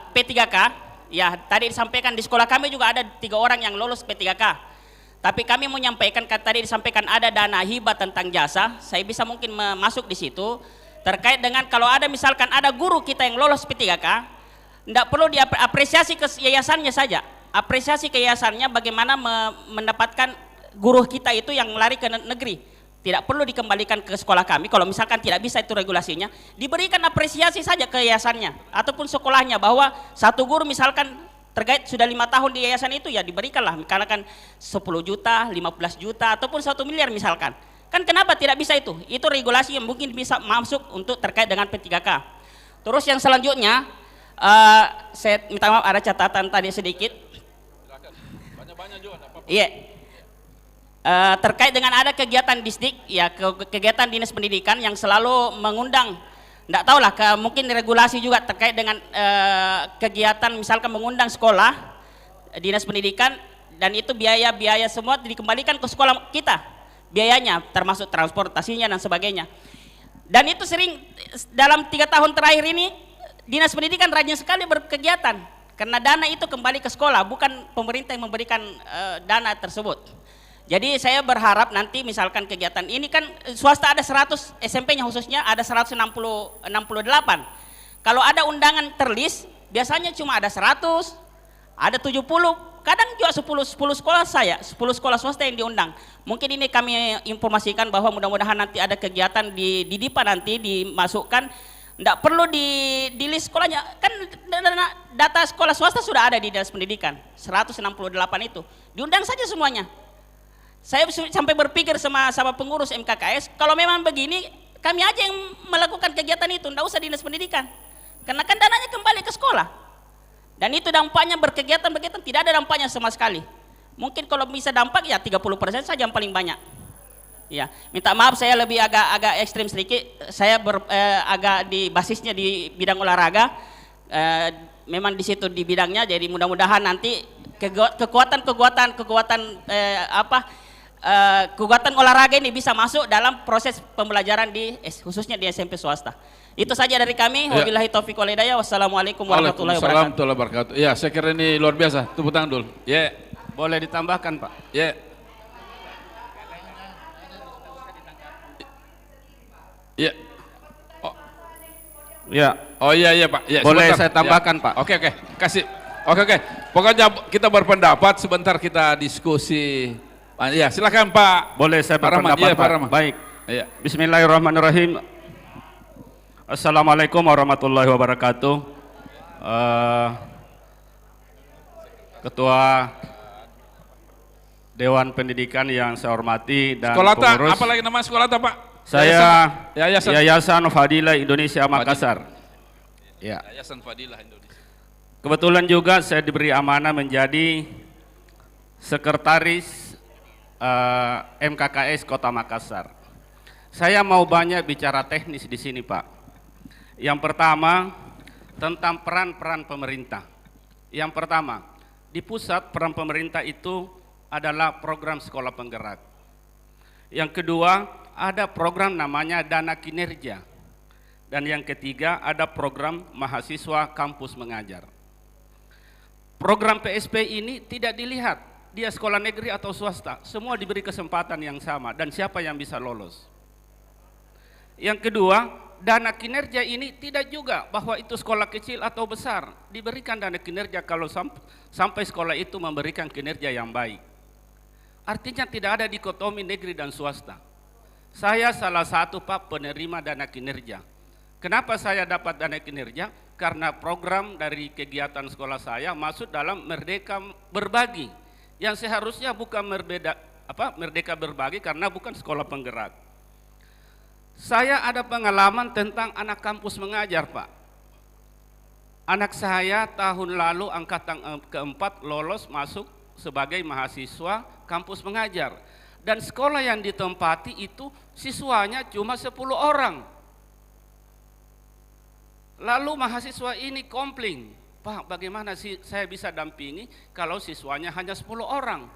P3K, ya tadi disampaikan di sekolah kami juga ada 3 orang yang lolos P3K. Tapi kami mau menyampaikan, tadi disampaikan ada dana hibah tentang jasa, saya bisa mungkin masuk di situ, terkait dengan kalau ada misalkan ada guru kita yang lolos P3K, tidak perlu diapresiasi ke yayasannya saja, apresiasi ke yayasannya bagaimana mendapatkan guru kita itu yang lari ke negeri, tidak perlu dikembalikan ke sekolah kami. Kalau misalkan tidak bisa itu regulasinya, diberikan apresiasi saja ke yayasannya ataupun sekolahnya bahwa satu guru misalkan terkait sudah 5 tahun di yayasan itu, ya diberikanlah misalkan 10 juta, 15 juta ataupun 1 miliar misalkan. Kan kenapa tidak bisa itu? Itu regulasi yang mungkin bisa masuk untuk terkait dengan P3K. Terus yang selanjutnya, saya minta maaf ada catatan tadi sedikit. Banyak-banyak juga. Iya. Terkait dengan ada kegiatan disdik, ya kegiatan dinas pendidikan yang selalu mengundang Enggak tahulah, mungkin regulasi juga terkait dengan kegiatan misalkan mengundang sekolah, dinas pendidikan, dan itu biaya-biaya semua dikembalikan ke sekolah kita, biayanya termasuk transportasinya dan sebagainya. Dan itu sering dalam 3 tahun terakhir ini dinas pendidikan rajin sekali berkegiatan karena dana itu kembali ke sekolah, bukan pemerintah yang memberikan dana tersebut. Jadi saya berharap nanti misalkan kegiatan ini kan swasta ada 100, SMP-nya khususnya ada 168. Kalau ada undangan terlist biasanya cuma ada 100, ada 70, kadang juga 10 sekolah 10 sekolah swasta yang diundang. Mungkin ini kami informasikan bahwa mudah-mudahan nanti ada kegiatan di DIPA nanti dimasukkan, enggak perlu di list sekolahnya, kan data sekolah swasta sudah ada di dinas pendidikan, 168 itu, diundang saja semuanya. Saya sampai berpikir sama pengurus MKKS, kalau memang begini, kami aja yang melakukan kegiatan itu, enggak usah dinas pendidikan. Karena kan dananya kembali ke sekolah. Dan itu dampaknya berkegiatan tidak ada dampaknya sama sekali. Mungkin kalau bisa dampak ya 30% saja yang paling banyak. Ya, minta maaf saya lebih agak ekstrim sedikit. Saya agak di basisnya di bidang olahraga. Memang di situ di bidangnya, jadi mudah-mudahan nanti kekuatan olahraga ini bisa masuk dalam proses pembelajaran khususnya di SMP swasta. Itu saja dari kami. Wabillahi taufiq wal hidayah. Wassalamualaikum warahmatullahi wabarakatuh. Ya, saya kira ini luar biasa. Tepuk tangan dulu. Ya, boleh ditambahkan, Pak? Ya. Ya. Oh. Ya. Oh iya Pak. Ya, boleh sebentar. saya tambahkan, Pak? Oke. Kasih. Oke. Pokoknya kita berpendapat, sebentar kita diskusi. Ya, silakan Pak. Boleh saya berpendapat, Pak? Baik. Ya. Bismillahirrahmanirrahim. Assalamualaikum warahmatullahi wabarakatuh. Ketua Dewan Pendidikan yang saya hormati dan pengurus. Apa lagi nama sekolah Pak? Saya Yayasan Fadilah Indonesia Makassar. Ya. Yayasan Fadilah Indonesia. Kebetulan juga saya diberi amanah menjadi sekretaris MKKS Kota Makassar. Saya mau banyak bicara teknis di sini, Pak. Yang pertama tentang peran-peran pemerintah. Yang pertama, di pusat peran pemerintah itu adalah program sekolah penggerak. Yang kedua, ada program namanya dana kinerja. Dan yang ketiga, ada program mahasiswa kampus mengajar. Program PSP ini tidak dilihat dia sekolah negeri atau swasta, semua diberi kesempatan yang sama dan siapa yang bisa lolos. Yang kedua, dana kinerja ini tidak juga bahwa itu sekolah kecil atau besar, diberikan dana kinerja kalau sampai sekolah itu memberikan kinerja yang baik. Artinya tidak ada dikotomi negeri dan swasta. Saya salah satu Pak penerima dana kinerja. Kenapa saya dapat dana kinerja? Karena program dari kegiatan sekolah saya masuk dalam Merdeka Berbagi, yang seharusnya bukan Merdeka Berbagi karena bukan sekolah penggerak. Saya ada pengalaman tentang anak kampus mengajar, Pak. Anak saya tahun lalu angkatan keempat lolos masuk sebagai mahasiswa kampus mengajar. Dan sekolah yang ditempati itu siswanya cuma 10 orang. Lalu mahasiswa ini komplain, Pak, bagaimana sih saya bisa dampingi kalau siswanya hanya 10 orang?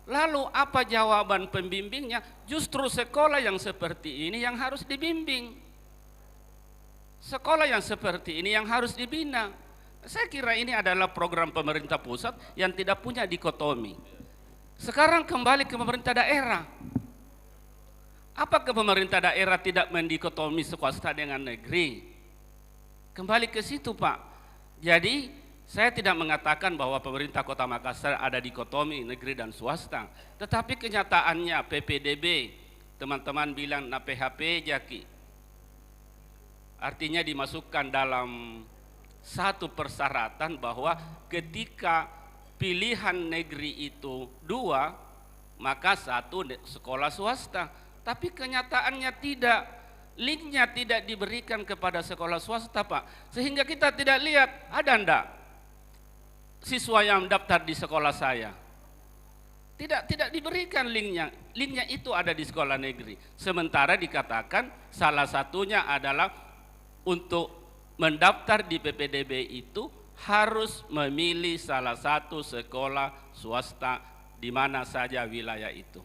Lalu apa jawaban pembimbingnya? Justru sekolah yang seperti ini yang harus dibimbing. Sekolah yang seperti ini yang harus dibina. Saya kira ini adalah program pemerintah pusat yang tidak punya dikotomi. Sekarang kembali ke pemerintah daerah. Apakah pemerintah daerah tidak mendikotomi swasta dengan negeri? Kembali ke situ, Pak. Jadi saya tidak mengatakan bahwa pemerintah Kota Makassar ada dikotomi negeri dan swasta, tetapi kenyataannya PPDB, teman-teman bilang PHP Jaki, artinya dimasukkan dalam satu persyaratan bahwa ketika pilihan negeri itu 2, maka 1 sekolah swasta, tapi kenyataannya tidak, linknya tidak diberikan kepada sekolah swasta, Pak, sehingga kita tidak lihat ada enggak siswa yang daftar di sekolah saya. Tidak diberikan linknya. Linknya itu ada di sekolah negeri. Sementara dikatakan salah satunya adalah untuk mendaftar di PPDB itu harus memilih salah satu sekolah swasta di mana saja wilayah itu.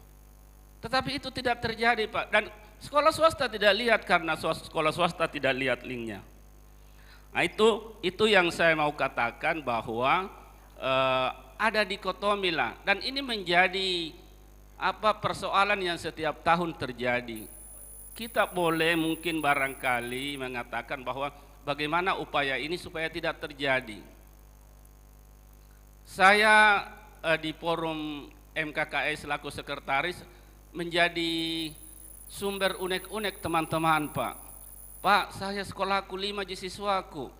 Tetapi itu tidak terjadi, Pak. Dan sekolah swasta tidak lihat karena sekolah swasta tidak lihat linknya. Nah, itu yang saya mau katakan bahwa ada dikotomi lah. Dan ini menjadi persoalan yang setiap tahun terjadi. Kita boleh mungkin barangkali mengatakan bahwa bagaimana upaya ini supaya tidak terjadi. Saya di forum MKKS selaku sekretaris menjadi sumber unek-unek teman-teman, Pak. Pak, saya sekolahku 5 siswaku.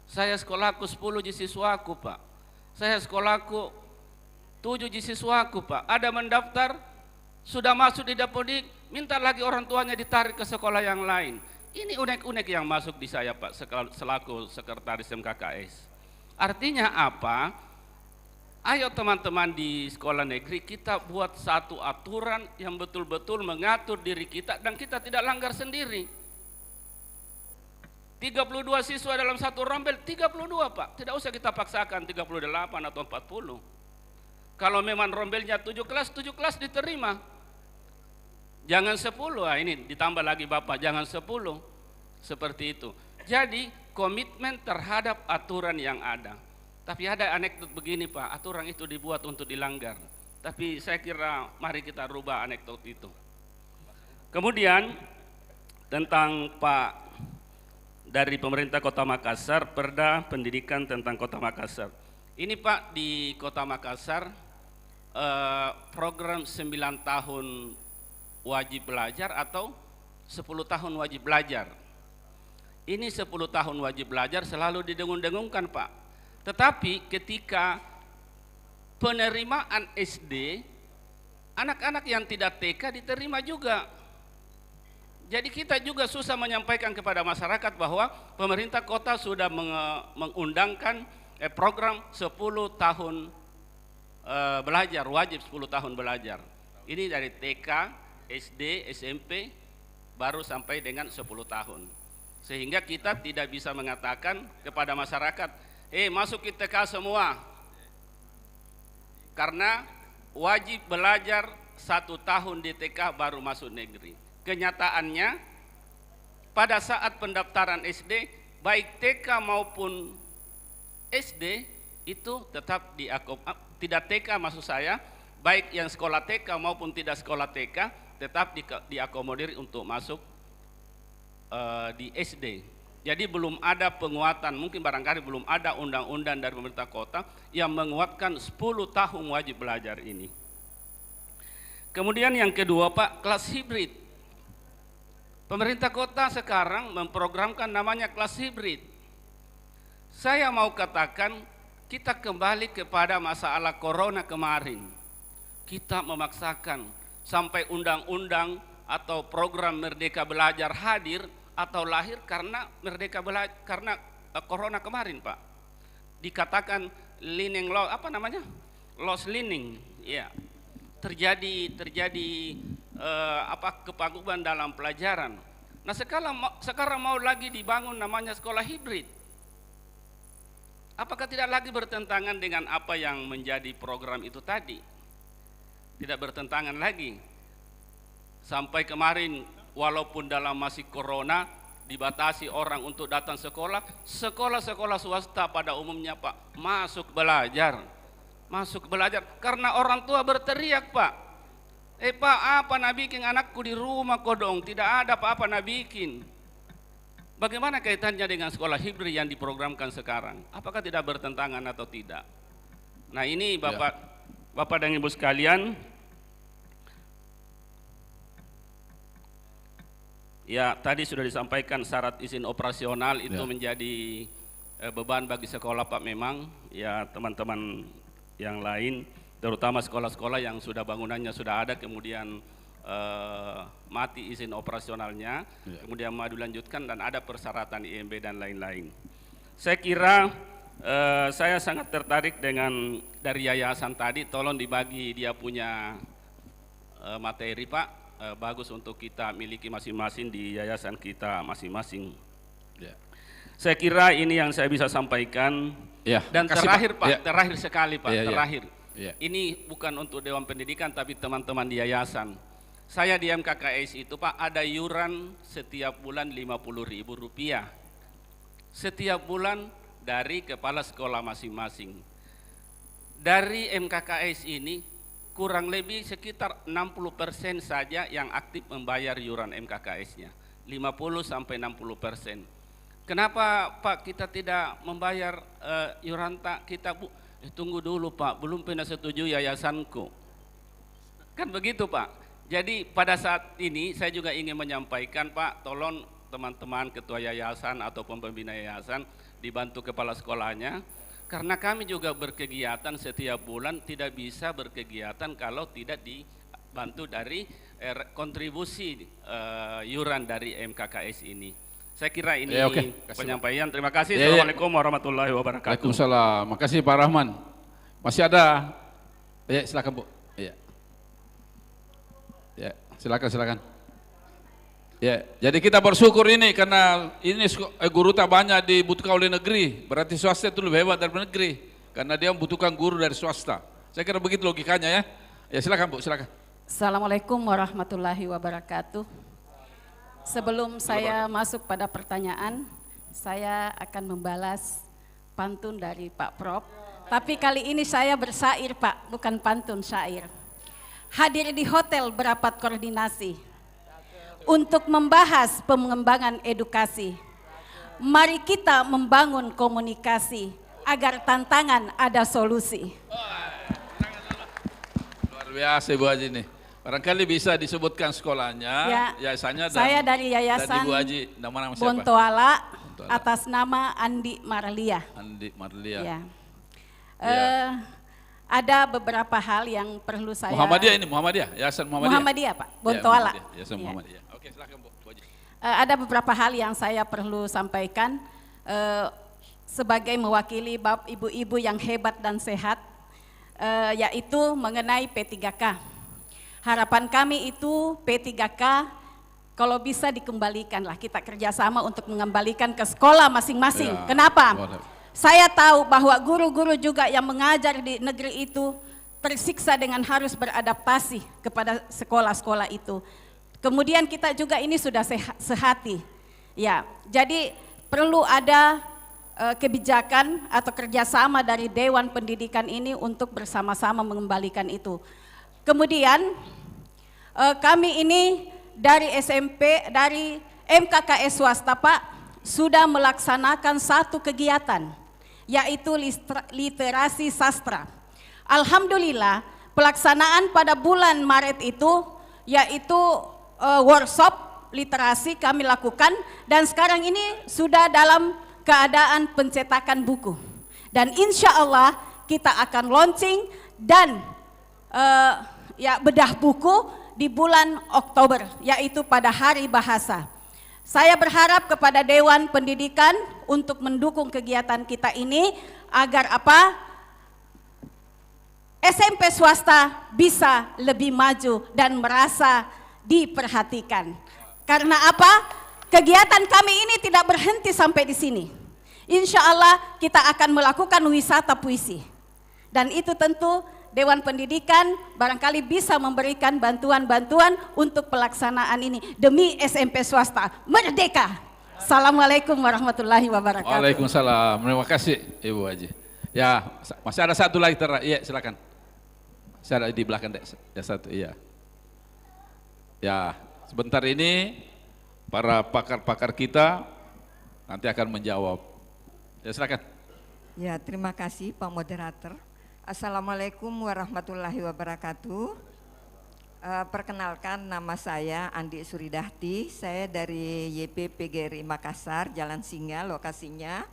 Saya sekolahku 10 siswaku, Pak. Saya sekolahku 7 siswaku, Pak. Ada mendaftar, sudah masuk di Dapodik, minta lagi orang tuanya ditarik ke sekolah yang lain. Ini unek-unek yang masuk di saya, Pak, selaku sekretaris MKKS. Artinya apa? Ayo teman-teman di sekolah negeri, kita buat satu aturan yang betul-betul mengatur diri kita dan kita tidak langgar sendiri. 32 siswa dalam satu rombel, 32, Pak. Tidak usah kita paksakan 38 atau 40. Kalau memang rombelnya 7 kelas diterima. Jangan 10, ini ditambah lagi Bapak, jangan 10. Seperti itu. Jadi komitmen terhadap aturan yang ada. Tapi ada anekdot begini, Pak, aturan itu dibuat untuk dilanggar. Tapi saya kira mari kita rubah anekdot itu. Kemudian tentang Pak dari pemerintah Kota Makassar, Perda Pendidikan tentang Kota Makassar. Ini Pak, di Kota Makassar program 9 tahun wajib belajar atau 10 tahun wajib belajar. Ini 10 tahun wajib belajar selalu didengung-dengungkan, Pak. Tetapi ketika penerimaan SD, anak-anak yang tidak TK diterima juga. Jadi kita juga susah menyampaikan kepada masyarakat bahwa pemerintah kota sudah mengundangkan program 10 tahun belajar, wajib 10 tahun belajar. Ini dari TK, SD, SMP, baru sampai dengan 10 tahun. Sehingga kita tidak bisa mengatakan kepada masyarakat, masuk ke TK semua, karena wajib belajar 1 tahun di TK baru masuk negeri. Kenyataannya pada saat pendaftaran SD, baik TK maupun SD itu tetap tidak TK maksud saya, baik yang sekolah TK maupun tidak sekolah TK tetap diakomodir untuk masuk di SD. Jadi belum ada penguatan, mungkin barangkali belum ada undang-undang dari pemerintah kota yang menguatkan 10 tahun wajib belajar ini. Kemudian yang kedua, Pak, kelas hibrid. Pemerintah kota sekarang memprogramkan namanya kelas hibrid. Saya mau katakan kita kembali kepada masalah corona kemarin. Kita memaksakan sampai undang-undang atau program Merdeka Belajar hadir atau lahir karena karena corona kemarin, Pak. Dikatakan learning loss, loss learning, ya. Terjadi kepaguban dalam pelajaran. Nah, sekarang mau lagi dibangun namanya sekolah hibrid. Apakah tidak lagi bertentangan dengan apa yang menjadi program itu tadi? Tidak bertentangan lagi. Sampai kemarin walaupun dalam masih corona dibatasi orang untuk datang sekolah, sekolah-sekolah swasta pada umumnya, Pak, masuk belajar karena orang tua berteriak, Pak. Pak, apa nak bikin anakku di rumah kodong, tidak ada apa-apa nak bikin. Bagaimana kaitannya dengan sekolah hibrid yang diprogramkan sekarang? Apakah tidak bertentangan atau tidak? Nah, ini Bapak dan Ibu sekalian, ya, tadi sudah disampaikan syarat izin operasional itu menjadi beban bagi sekolah, Pak, memang. Ya, teman-teman yang lain, terutama sekolah-sekolah yang sudah bangunannya sudah ada, kemudian mati izin operasionalnya, kemudian mau dilanjutkan dan ada persyaratan IMB dan lain-lain. Saya kira saya sangat tertarik dengan dari yayasan tadi, tolong dibagi dia punya materi, Pak. Bagus untuk kita miliki masing-masing di yayasan kita masing-masing. Saya kira ini yang saya bisa sampaikan. Ya, Dan makasih, terakhir Pak. Pak, Ya. terakhir sekali Pak, Ya, ya. terakhir. Ya. Ini bukan untuk Dewan Pendidikan tapi teman-teman di yayasan. Saya di MKKS itu Pak ada iuran setiap bulan Rp50.000. Setiap bulan dari kepala sekolah masing-masing. Dari MKKS ini kurang lebih sekitar 60% saja yang aktif membayar iuran MKKS-nya. 50-60%. Kenapa Pak kita tidak membayar iuran tak kita Bu? Tunggu dulu Pak, belum pernah setuju yayasanku. Kan begitu Pak. Jadi pada saat ini saya juga ingin menyampaikan Pak, tolong teman-teman ketua yayasan ataupun pembina yayasan dibantu kepala sekolahnya. Karena kami juga berkegiatan setiap bulan, tidak bisa berkegiatan kalau tidak dibantu dari kontribusi iuran dari MKKS ini. Saya kira ini penyampaian. Terima kasih. Assalamualaikum warahmatullahi wabarakatuh. Waalaikumsalam. Makasih Pak Rahman. Masih ada? Ya, silakan Bu. Ya. Ya, silakan. Ya, jadi kita bersyukur ini karena ini guru tak banyak dibutuhkan oleh negeri. Berarti swasta itu lebih hebat dari negeri karena dia membutuhkan guru dari swasta. Saya kira begitu logikanya ya. Ya, silakan Bu, silakan. Assalamualaikum warahmatullahi wabarakatuh. Sebelum saya masuk pada pertanyaan, saya akan membalas pantun dari Pak Prof. Tapi kali ini saya bersair Pak, bukan pantun, syair. Hadir di hotel berapat koordinasi untuk membahas pengembangan edukasi. Mari kita membangun komunikasi agar tantangan ada solusi. Luar biasa Ibu Haji nih. Barangkali bisa disebutkan sekolahnya, ya, yayasannya dan saya dari Yayasan Ibu Haji, nama siapa? Bontoala, atas nama Andi Marlia. Andi Marlia. Ya. Ada beberapa hal yang perlu saya. Muhammadiyah ini, Muhammadiyah, Yayasan Muhammadiyah. Muhammadiyah Pak, Bontoala. Ya, Yayasan Muhammadiyah. Oke, silakan Bu Haji. Ada beberapa hal yang saya perlu sampaikan sebagai mewakili Bapak Ibu-ibu yang hebat dan sehat, yaitu mengenai P3K. Harapan kami itu P3K kalau bisa dikembalikanlah, kita kerjasama untuk mengembalikan ke sekolah masing-masing. Ya, kenapa? Saya tahu bahwa guru-guru juga yang mengajar di negeri itu tersiksa dengan harus beradaptasi kepada sekolah-sekolah itu. Kemudian kita juga ini sudah sehati. Ya, jadi perlu ada kebijakan atau kerjasama dari Dewan Pendidikan ini untuk bersama-sama mengembalikan itu. Kemudian kami ini dari SMP, dari MKKS swasta Pak, sudah melaksanakan satu kegiatan, yaitu literasi sastra. Alhamdulillah pelaksanaan pada bulan Maret itu, yaitu workshop literasi kami lakukan, dan sekarang ini sudah dalam keadaan pencetakan buku. Dan insya Allah kita akan launching dan bedah buku di bulan Oktober, yaitu pada Hari Bahasa. Saya berharap kepada Dewan Pendidikan untuk mendukung kegiatan kita ini agar SMP swasta bisa lebih maju dan merasa diperhatikan. Karena kegiatan kami ini tidak berhenti sampai di sini. Insya Allah kita akan melakukan wisata puisi. Dan itu tentu Dewan Pendidikan barangkali bisa memberikan bantuan-bantuan untuk pelaksanaan ini demi SMP swasta merdeka. Assalamualaikum warahmatullahi wabarakatuh. Waalaikumsalam. Terima kasih Ibu Haji. Ya, masih ada satu lagi Iya, silakan. Saya ada di belakang ya satu, iya. Ya, sebentar ini para pakar-pakar kita nanti akan menjawab. Ya, silakan. Ya, terima kasih Pak Moderator. Assalamualaikum warahmatullahi wabarakatuh. Perkenalkan, nama saya Andi Suridahti, saya dari YP PGRI Makassar, Jalan Singa lokasinya.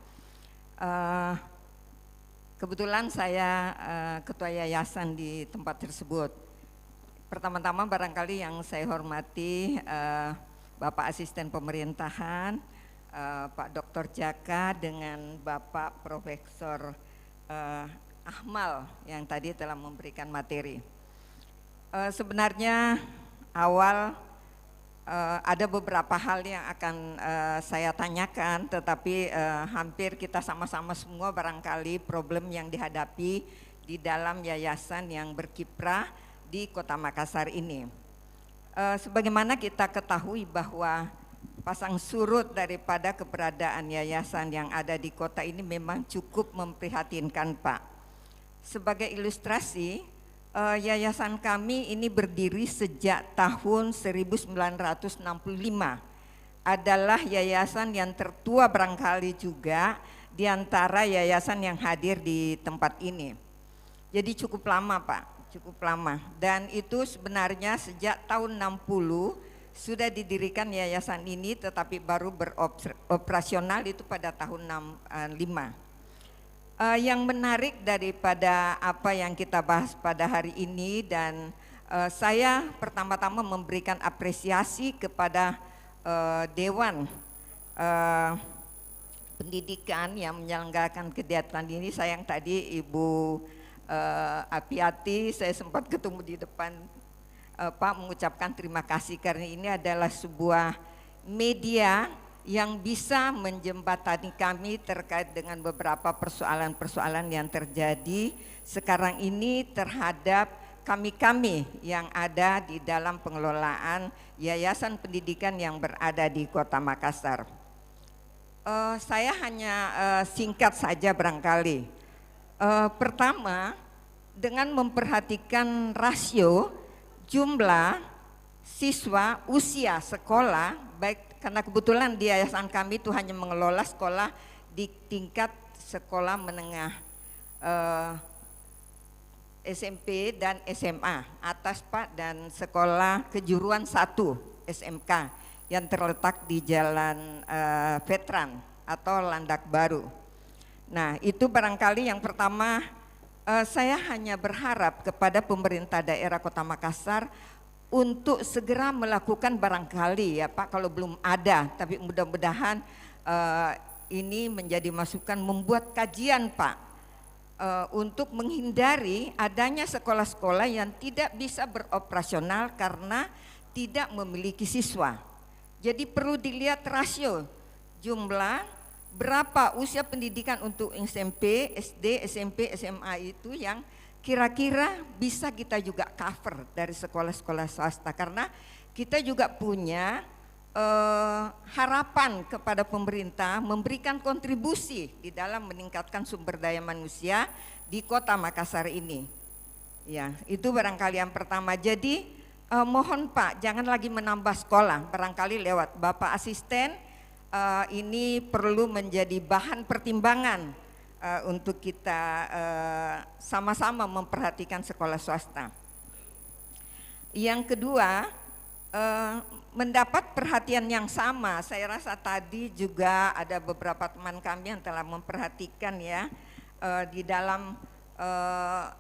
Kebetulan saya ketua yayasan di tempat tersebut. Pertama-tama barangkali yang saya hormati Bapak Asisten Pemerintahan, Pak Dr. Jaka dengan Bapak Profesor Ahmal yang tadi telah memberikan materi. Sebenarnya awal ada beberapa hal yang akan saya tanyakan, tetapi hampir kita sama-sama semua barangkali problem yang dihadapi di dalam yayasan yang berkiprah di Kota Makassar ini. Sebagaimana kita ketahui bahwa pasang surut daripada keberadaan yayasan yang ada di kota ini memang cukup memprihatinkan, Pak. Sebagai ilustrasi, yayasan kami ini berdiri sejak tahun 1965. Adalah yayasan yang tertua barangkali juga di antara yayasan yang hadir di tempat ini. Jadi cukup lama, Pak, cukup lama. Dan itu sebenarnya sejak tahun 60 sudah didirikan yayasan ini, tetapi baru beroperasional itu pada tahun 65. Yang menarik daripada apa yang kita bahas pada hari ini, dan saya pertama-tama memberikan apresiasi kepada Dewan Pendidikan yang menyelenggarakan kegiatan ini. Sayang tadi Ibu Apiati saya sempat ketemu di depan, Pak, mengucapkan terima kasih karena ini adalah sebuah media yang bisa menjembatani kami terkait dengan beberapa persoalan-persoalan yang terjadi sekarang ini terhadap kami-kami yang ada di dalam pengelolaan yayasan pendidikan yang berada di Kota Makassar. Saya hanya singkat saja barangkali. Pertama, dengan memperhatikan rasio jumlah siswa usia sekolah, baik karena kebetulan di yayasan kami itu hanya mengelola sekolah di tingkat sekolah menengah SMP dan SMA atas, Pak, dan sekolah kejuruan 1 SMK yang terletak di Jalan Veteran atau Landak Baru. Nah, itu barangkali yang pertama. Saya hanya berharap kepada pemerintah daerah Kota Makassar untuk segera melakukan barangkali ya, Pak, kalau belum ada, tapi mudah-mudahan ini menjadi masukan, membuat kajian, Pak, untuk menghindari adanya sekolah-sekolah yang tidak bisa beroperasional karena tidak memiliki siswa. Jadi perlu dilihat rasio jumlah berapa usia pendidikan untuk SMP, SD, SMP, SMA itu yang kira-kira bisa kita juga cover dari sekolah-sekolah swasta, karena kita juga punya harapan kepada pemerintah memberikan kontribusi di dalam meningkatkan sumber daya manusia di Kota Makassar ini. Ya, itu barangkali yang pertama. Jadi mohon, Pak, jangan lagi menambah sekolah, barangkali lewat Bapak Asisten. Ini perlu menjadi bahan pertimbangan untuk kita sama-sama memperhatikan sekolah swasta. Yang kedua, mendapat perhatian yang sama. Saya rasa tadi juga ada beberapa teman kami yang telah memperhatikan ya, di dalam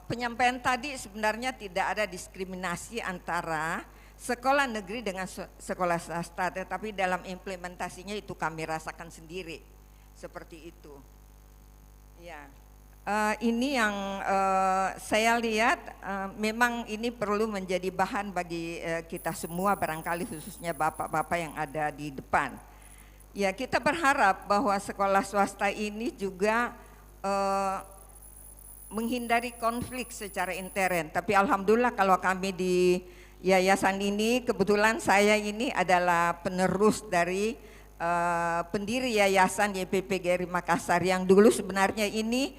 penyampaian tadi sebenarnya tidak ada diskriminasi antara sekolah negeri dengan sekolah swasta, tetapi dalam implementasinya itu kami rasakan sendiri seperti itu. Ya, ini yang saya lihat memang ini perlu menjadi bahan bagi kita semua, barangkali khususnya bapak-bapak yang ada di depan. Ya, kita berharap bahwa sekolah swasta ini juga menghindari konflik secara intern. Tapi alhamdulillah kalau kami di yayasan ini, kebetulan saya ini adalah penerus dari pendiri yayasan YPPGRI Makassar yang dulu sebenarnya ini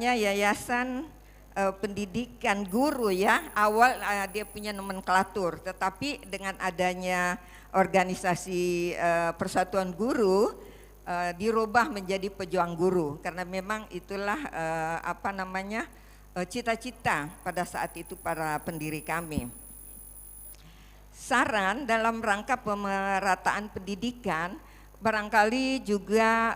yayasan pendidikan guru ya, awal dia punya nomenklatur, tetapi dengan adanya organisasi Persatuan Guru dirubah menjadi Pejuang Guru, karena memang itulah cita-cita pada saat itu para pendiri kami. Saran dalam rangka pemerataan pendidikan, barangkali juga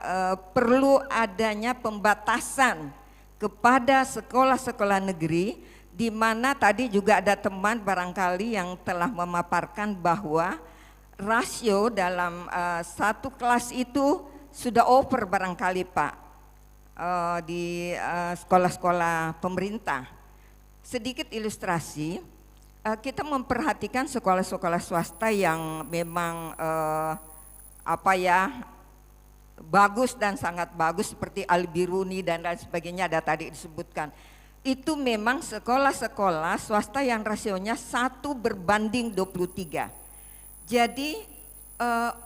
perlu adanya pembatasan kepada sekolah-sekolah negeri, di mana tadi juga ada teman barangkali yang telah memaparkan bahwa rasio dalam satu kelas itu sudah over barangkali, Pak, di sekolah-sekolah pemerintah. Sedikit ilustrasi, kita memperhatikan sekolah-sekolah swasta yang memang bagus dan sangat bagus seperti Al-Biruni dan lain sebagainya ada tadi disebutkan. Itu memang sekolah-sekolah swasta yang rasionya 1:23. Jadi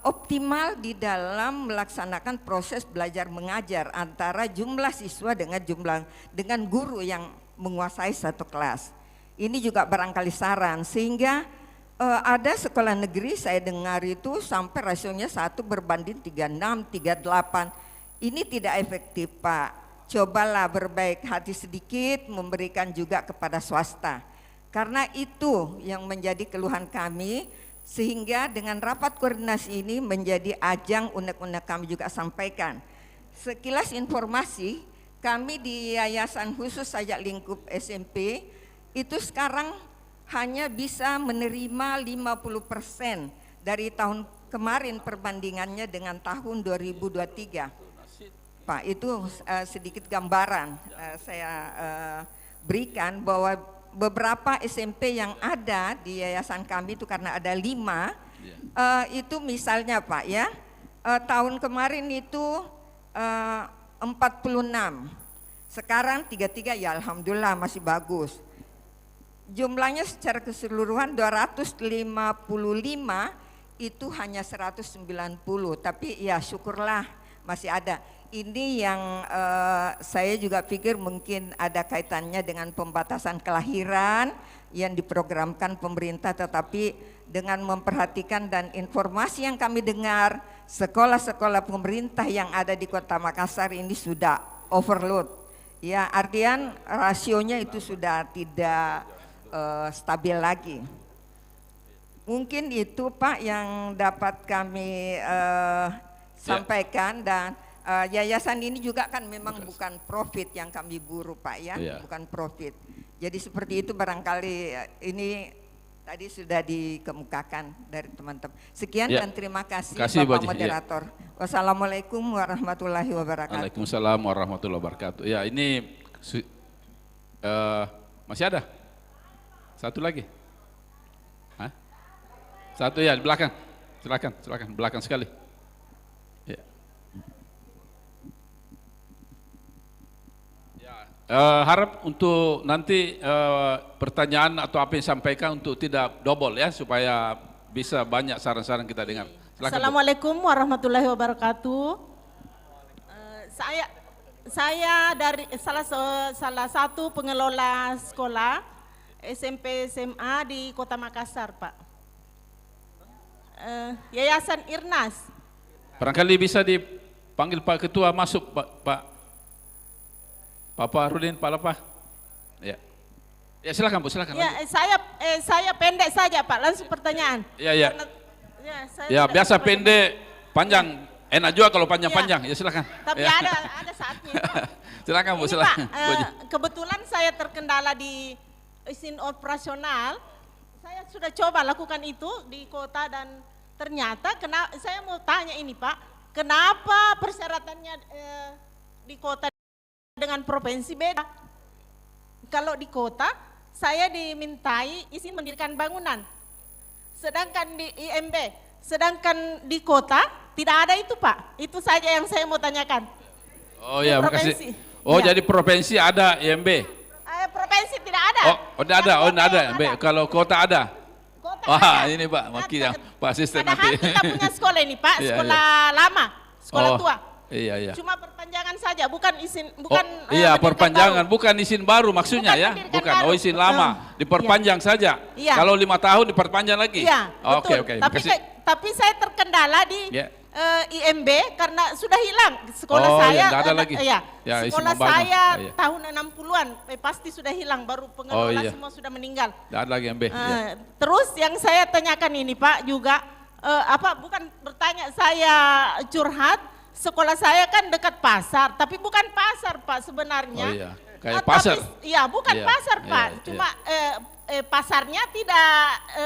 optimal di dalam melaksanakan proses belajar mengajar antara jumlah siswa dengan guru yang menguasai satu kelas. Ini juga barangkali saran, sehingga ada sekolah negeri saya dengar itu sampai rasionya 1:36, 38. Ini tidak efektif, Pak. Cobalah berbaik hati sedikit memberikan juga kepada swasta. Karena itu yang menjadi keluhan kami, sehingga dengan rapat koordinasi ini menjadi ajang unek-unek kami juga sampaikan. Sekilas informasi, kami di Yayasan Khusus Sajak Lingkup SMP itu sekarang hanya bisa menerima 50% dari tahun kemarin perbandingannya dengan tahun 2023. Pak, itu sedikit gambaran saya berikan bahwa beberapa SMP yang ada di yayasan kami itu karena ada 5, itu misalnya Pak ya, tahun kemarin itu 46, sekarang 33 ya alhamdulillah masih bagus. Jumlahnya secara keseluruhan 255 itu hanya 190, tapi ya syukurlah masih ada. Ini yang saya juga pikir mungkin ada kaitannya dengan pembatasan kelahiran yang diprogramkan pemerintah, tetapi dengan memperhatikan dan informasi yang kami dengar, sekolah-sekolah pemerintah yang ada di Kota Makassar ini sudah overload. Ya, artian rasionya itu sudah tidak stabil lagi. Mungkin itu Pak yang dapat kami sampaikan, dan yayasan ini juga kan memang bukan profit yang kami buru Pak ya, bukan profit. Jadi seperti itu barangkali ini tadi sudah dikemukakan dari teman-teman. Sekian dan terima kasih Bapak Moderator. Wassalamualaikum warahmatullahi wabarakatuh. Waalaikumsalam warahmatullahi wabarakatuh. Ya, ini masih ada? Satu lagi? Hah? Satu ya di belakang. Silakan belakang sekali. Ya. Harap untuk nanti pertanyaan atau apa yang disampaikan untuk tidak double ya, supaya bisa banyak saran-saran kita dengar. Silakan, Assalamualaikum warahmatullahi wabarakatuh. Saya dari salah satu pengelola sekolah SMP SMA di Kota Makassar, Pak. Yayasan Irnas. Barangkali bisa dipanggil Pak Ketua masuk, Pak Rudin, Pak Lepah. Ya. Ya silakan Bu, silakan. Ya, saya pendek saja Pak, langsung pertanyaan. Ya. Ya biasa pendek, panjang. Enak juga kalau panjang-panjang. Ya silakan. Tapi ya. ada saatnya. Silakan Bu, Ini, silakan. Pak, kebetulan saya terkendala di izin operasional. Saya sudah coba lakukan itu di kota dan ternyata saya mau tanya ini Pak, kenapa persyaratannya di kota dengan provinsi beda? Kalau di kota saya dimintai izin mendirikan bangunan, sedangkan di IMB, sedangkan di kota tidak ada itu Pak. Itu saja yang saya mau tanyakan. Oh ya, makasih. Oh ya. Jadi provinsi ada IMB? Provinsi tidak ada. Oh tidak ada, ada. Kalau kota ada? Wah ini Pak, Pak asisten nanti. Padahal kita punya sekolah ini Pak, sekolah lama, sekolah tua. Iya. Cuma perpanjangan saja, bukan izin, iya perpanjangan, baru. Bukan izin baru maksudnya ya, bukan. Baru. Oh izin lama, diperpanjang saja. Iya. Kalau 5 tahun diperpanjang lagi. Iya. Oke. Tapi saya terkendala di IMB karena sudah hilang sekolah saya. Tidak ada lagi. Ya, sekolah saya tahun 60-an pasti sudah hilang, baru pengelola semua sudah meninggal. Tidak ada lagi IMB. Terus yang saya tanyakan ini Pak juga bukan bertanya, saya curhat. Sekolah saya kan dekat pasar, tapi bukan pasar Pak sebenarnya. Oh iya, kayak pasar. Iya, bukan pasar Pak. Cuma pasarnya tidak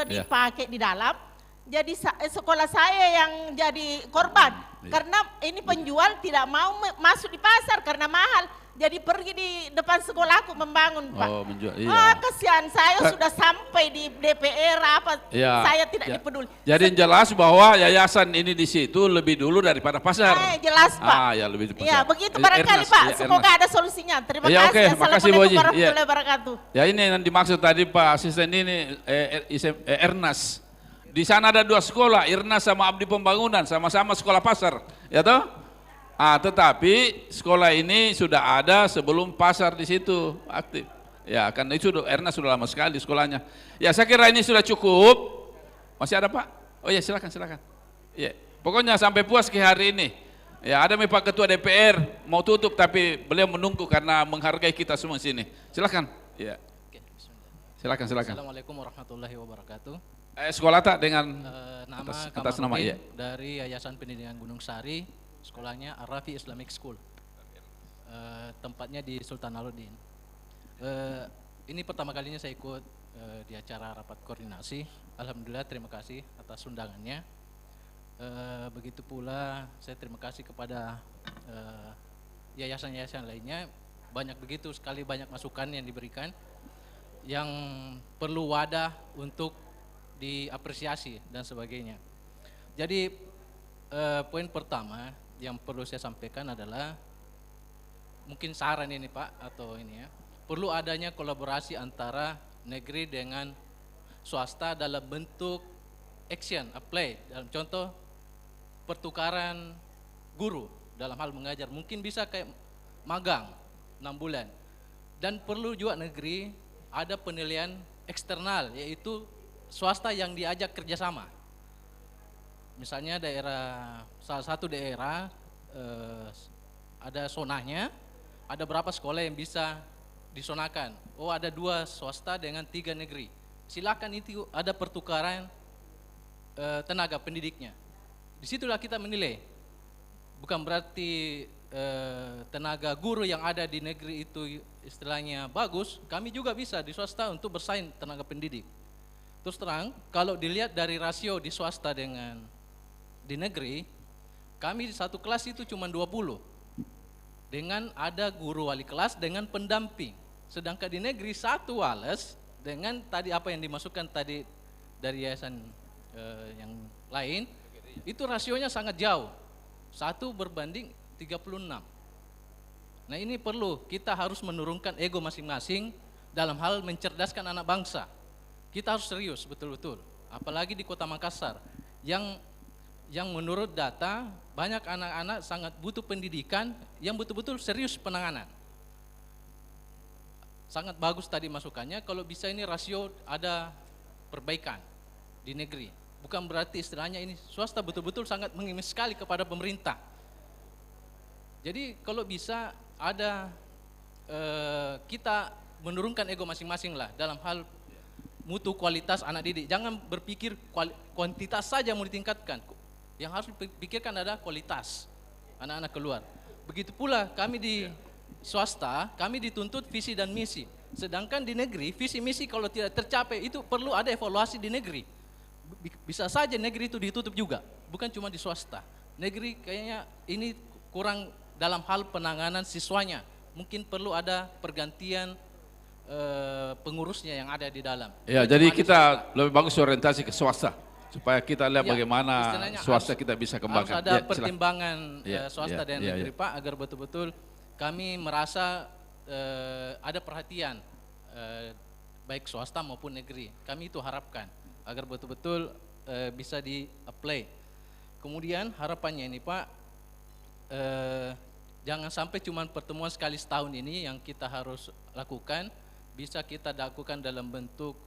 dipakai di dalam. Jadi sekolah saya yang jadi korban. Karena ini penjual tidak mau masuk di pasar karena mahal. jadi pergi di depan sekolah aku membangun, Pak. Oh, menjual. Iya. Kasihan saya sudah sampai di DPR apa, Ya, saya tidak dipeduli. Jadi jelas bahwa yayasan ini di situ lebih dulu daripada pasar. Jelas, Pak. Ya lebih di pasar. Ya, begitu barangkali, Pak. Semoga ada solusinya. Terima kasih. Oke, makasih Bu Haji. Warahmatullahi wabarakatuh. Ya, ini yang dimaksud tadi Pak Asisten ini Ernas. Di sana ada 2 sekolah, Irnas sama Abdi Pembangunan, sama-sama sekolah pasar, ya toh? Tetapi sekolah ini sudah ada sebelum pasar di situ aktif. Ya, karena itu Ernas sudah lama sekali sekolahnya. Ya, saya kira ini sudah cukup. Masih ada Pak? Oh ya, silakan. Ya, pokoknya sampai puas ke hari ini. Ya, ada Pak Ketua DPR mau tutup tapi beliau menunggu karena menghargai kita semua sini. Silakan. Ya. Silakan. Assalamualaikum warahmatullahi wabarakatuh. Sekolah tak dengan atas nama iya. Dari Yayasan Pendidikan Gunung Sari, sekolahnya Ar-Rafi Islamic School. Tempatnya di Sultan Alauddin. Ini pertama kalinya saya ikut di acara rapat koordinasi. Alhamdulillah, terima kasih atas undangannya. Begitu pula saya terima kasih kepada yayasan-yayasan lainnya. Banyak masukan yang diberikan yang perlu wadah untuk diapresiasi dan sebagainya. Jadi poin pertama yang perlu saya sampaikan adalah mungkin saran ini Pak atau ini ya, perlu adanya kolaborasi antara negeri dengan swasta dalam bentuk action, apply, dalam contoh pertukaran guru dalam hal mengajar, mungkin bisa kayak magang 6 bulan. Dan perlu juga negeri ada penilaian eksternal, yaitu swasta yang diajak kerjasama. Misalnya salah satu daerah ada sonahnya, ada berapa sekolah yang bisa disonakan. Oh, ada 2 swasta dengan 3 negeri. Silakan itu ada pertukaran tenaga pendidiknya. Disitulah kita menilai. Bukan berarti tenaga guru yang ada di negeri itu istilahnya bagus, kami juga bisa di swasta untuk bersaing tenaga pendidik. Terus terang, kalau dilihat dari rasio di swasta dengan di negeri, kami di satu kelas itu cuma 20. Dengan ada guru wali kelas dengan pendamping. Sedangkan di negeri 1 wales dengan tadi apa yang dimasukkan tadi dari yayasan yang lain, itu rasionya sangat jauh. 1 berbanding 36. Nah, ini perlu, kita harus menurunkan ego masing-masing dalam hal mencerdaskan anak bangsa. Kita harus serius betul-betul, apalagi di Kota Makassar yang menurut data banyak anak-anak sangat butuh pendidikan yang betul-betul serius penanganan. Sangat bagus tadi masukannya, kalau bisa ini rasio ada perbaikan di negeri. Bukan berarti istilahnya ini swasta betul-betul sangat mengemis sekali kepada pemerintah. Jadi kalau bisa ada kita menurunkan ego masing-masing lah dalam hal mutu kualitas anak didik. Jangan berpikir kuantitas saja mau ditingkatkan. Yang harus dipikirkan adalah kualitas anak-anak keluar. Begitu pula kami di swasta, kami dituntut visi dan misi. Sedangkan di negeri, visi misi kalau tidak tercapai itu perlu ada evaluasi di negeri. Bisa saja negeri itu ditutup juga, bukan cuma di swasta. Negeri kayaknya ini kurang dalam hal penanganan siswanya. Mungkin perlu ada pergantian pengurusnya yang ada di dalam. Ya, jadi kita lebih bagus orientasi ke swasta supaya kita lihat bagaimana swasta kita bisa kembangkan. Harus ada pertimbangan swasta dan negeri Pak, agar betul-betul kami merasa ada perhatian baik swasta maupun negeri. Kami itu harapkan agar betul-betul bisa di-apply. Kemudian harapannya ini Pak, jangan sampai cuma pertemuan sekali setahun ini yang kita harus lakukan, bisa kita lakukan dalam bentuk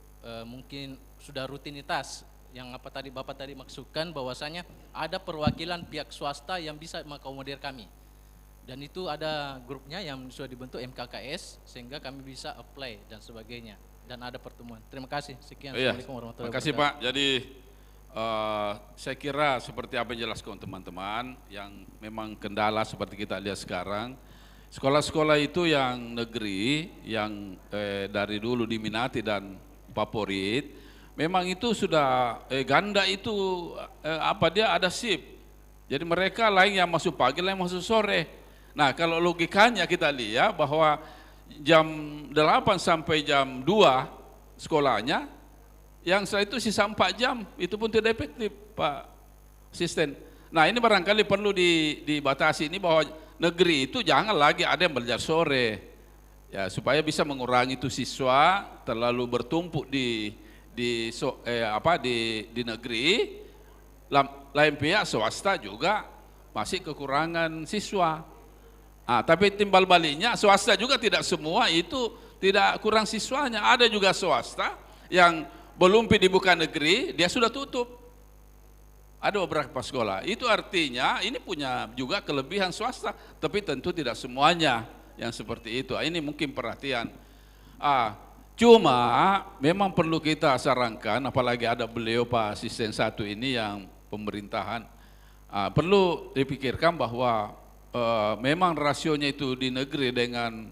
mungkin sudah rutinitas yang Bapak tadi maksudkan, bahwasanya ada perwakilan pihak swasta yang bisa mengakomodir kami. Dan itu ada grupnya yang sudah dibentuk MKKS sehingga kami bisa apply dan sebagainya, dan ada pertemuan. Terima kasih. Sekian. Assalamualaikum warahmatullahi wabarakatuh. Terima kasih Pak. Jadi saya kira seperti apa yang jelaskan teman-teman, yang memang kendala seperti kita lihat sekarang, sekolah-sekolah itu yang negeri, yang dari dulu diminati dan favorit, memang itu sudah ganda itu dia ada shift. Jadi mereka lain yang masuk pagi, lain yang masuk sore. Nah, kalau logikanya kita lihat bahwa jam 8 sampai jam 2 sekolahnya, yang setelah itu sisa 4 jam, itu pun tidak efektif, Pak Asisten. Nah, ini barangkali perlu dibatasi ini bahwa negeri itu jangan lagi ada yang belajar sore, ya, supaya bisa mengurangi itu siswa terlalu bertumpuk di negeri. Lain pihak swasta juga masih kekurangan siswa. Tapi timbal baliknya swasta juga tidak semua itu tidak kurang siswanya. Ada juga swasta yang belum dibuka negeri, dia sudah tutup. Ada beberapa sekolah. Itu artinya ini punya juga kelebihan swasta, tapi tentu tidak semuanya yang seperti itu. Ini mungkin perhatian. Cuma memang perlu kita sarankan, apalagi ada beliau Pak Asisten 1 ini yang pemerintahan, perlu dipikirkan bahwa memang rasionya itu di negeri dengan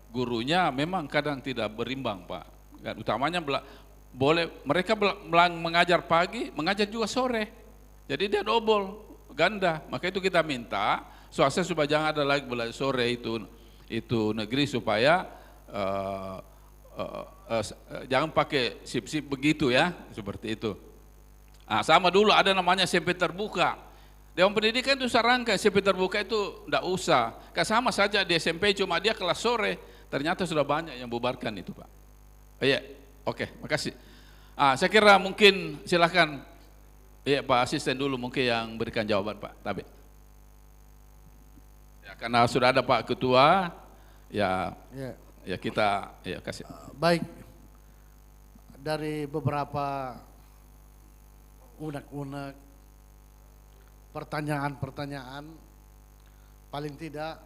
gurunya memang kadang tidak berimbang, Pak. Dan utamanya mereka mengajar pagi, mengajar juga sore. Jadi dia double, ganda. Maka itu kita minta swasta supaya jangan ada lagi belajar sore itu negeri, supaya jangan pakai sip-sip begitu ya, seperti itu. Sama dulu ada namanya SMP terbuka. Dewan Pendidikan itu sarankan SMP terbuka itu tidak usah. Sama saja di SMP cuma dia kelas sore, ternyata sudah banyak yang bubarkan itu, Pak. Iya, oke, makasih. Saya kira mungkin silakan Pak Asisten dulu mungkin yang berikan jawaban, Pak Tabe. Ya, karena sudah ada Pak Ketua, ya kita kasih. Baik, dari beberapa unek-unek pertanyaan-pertanyaan, paling tidak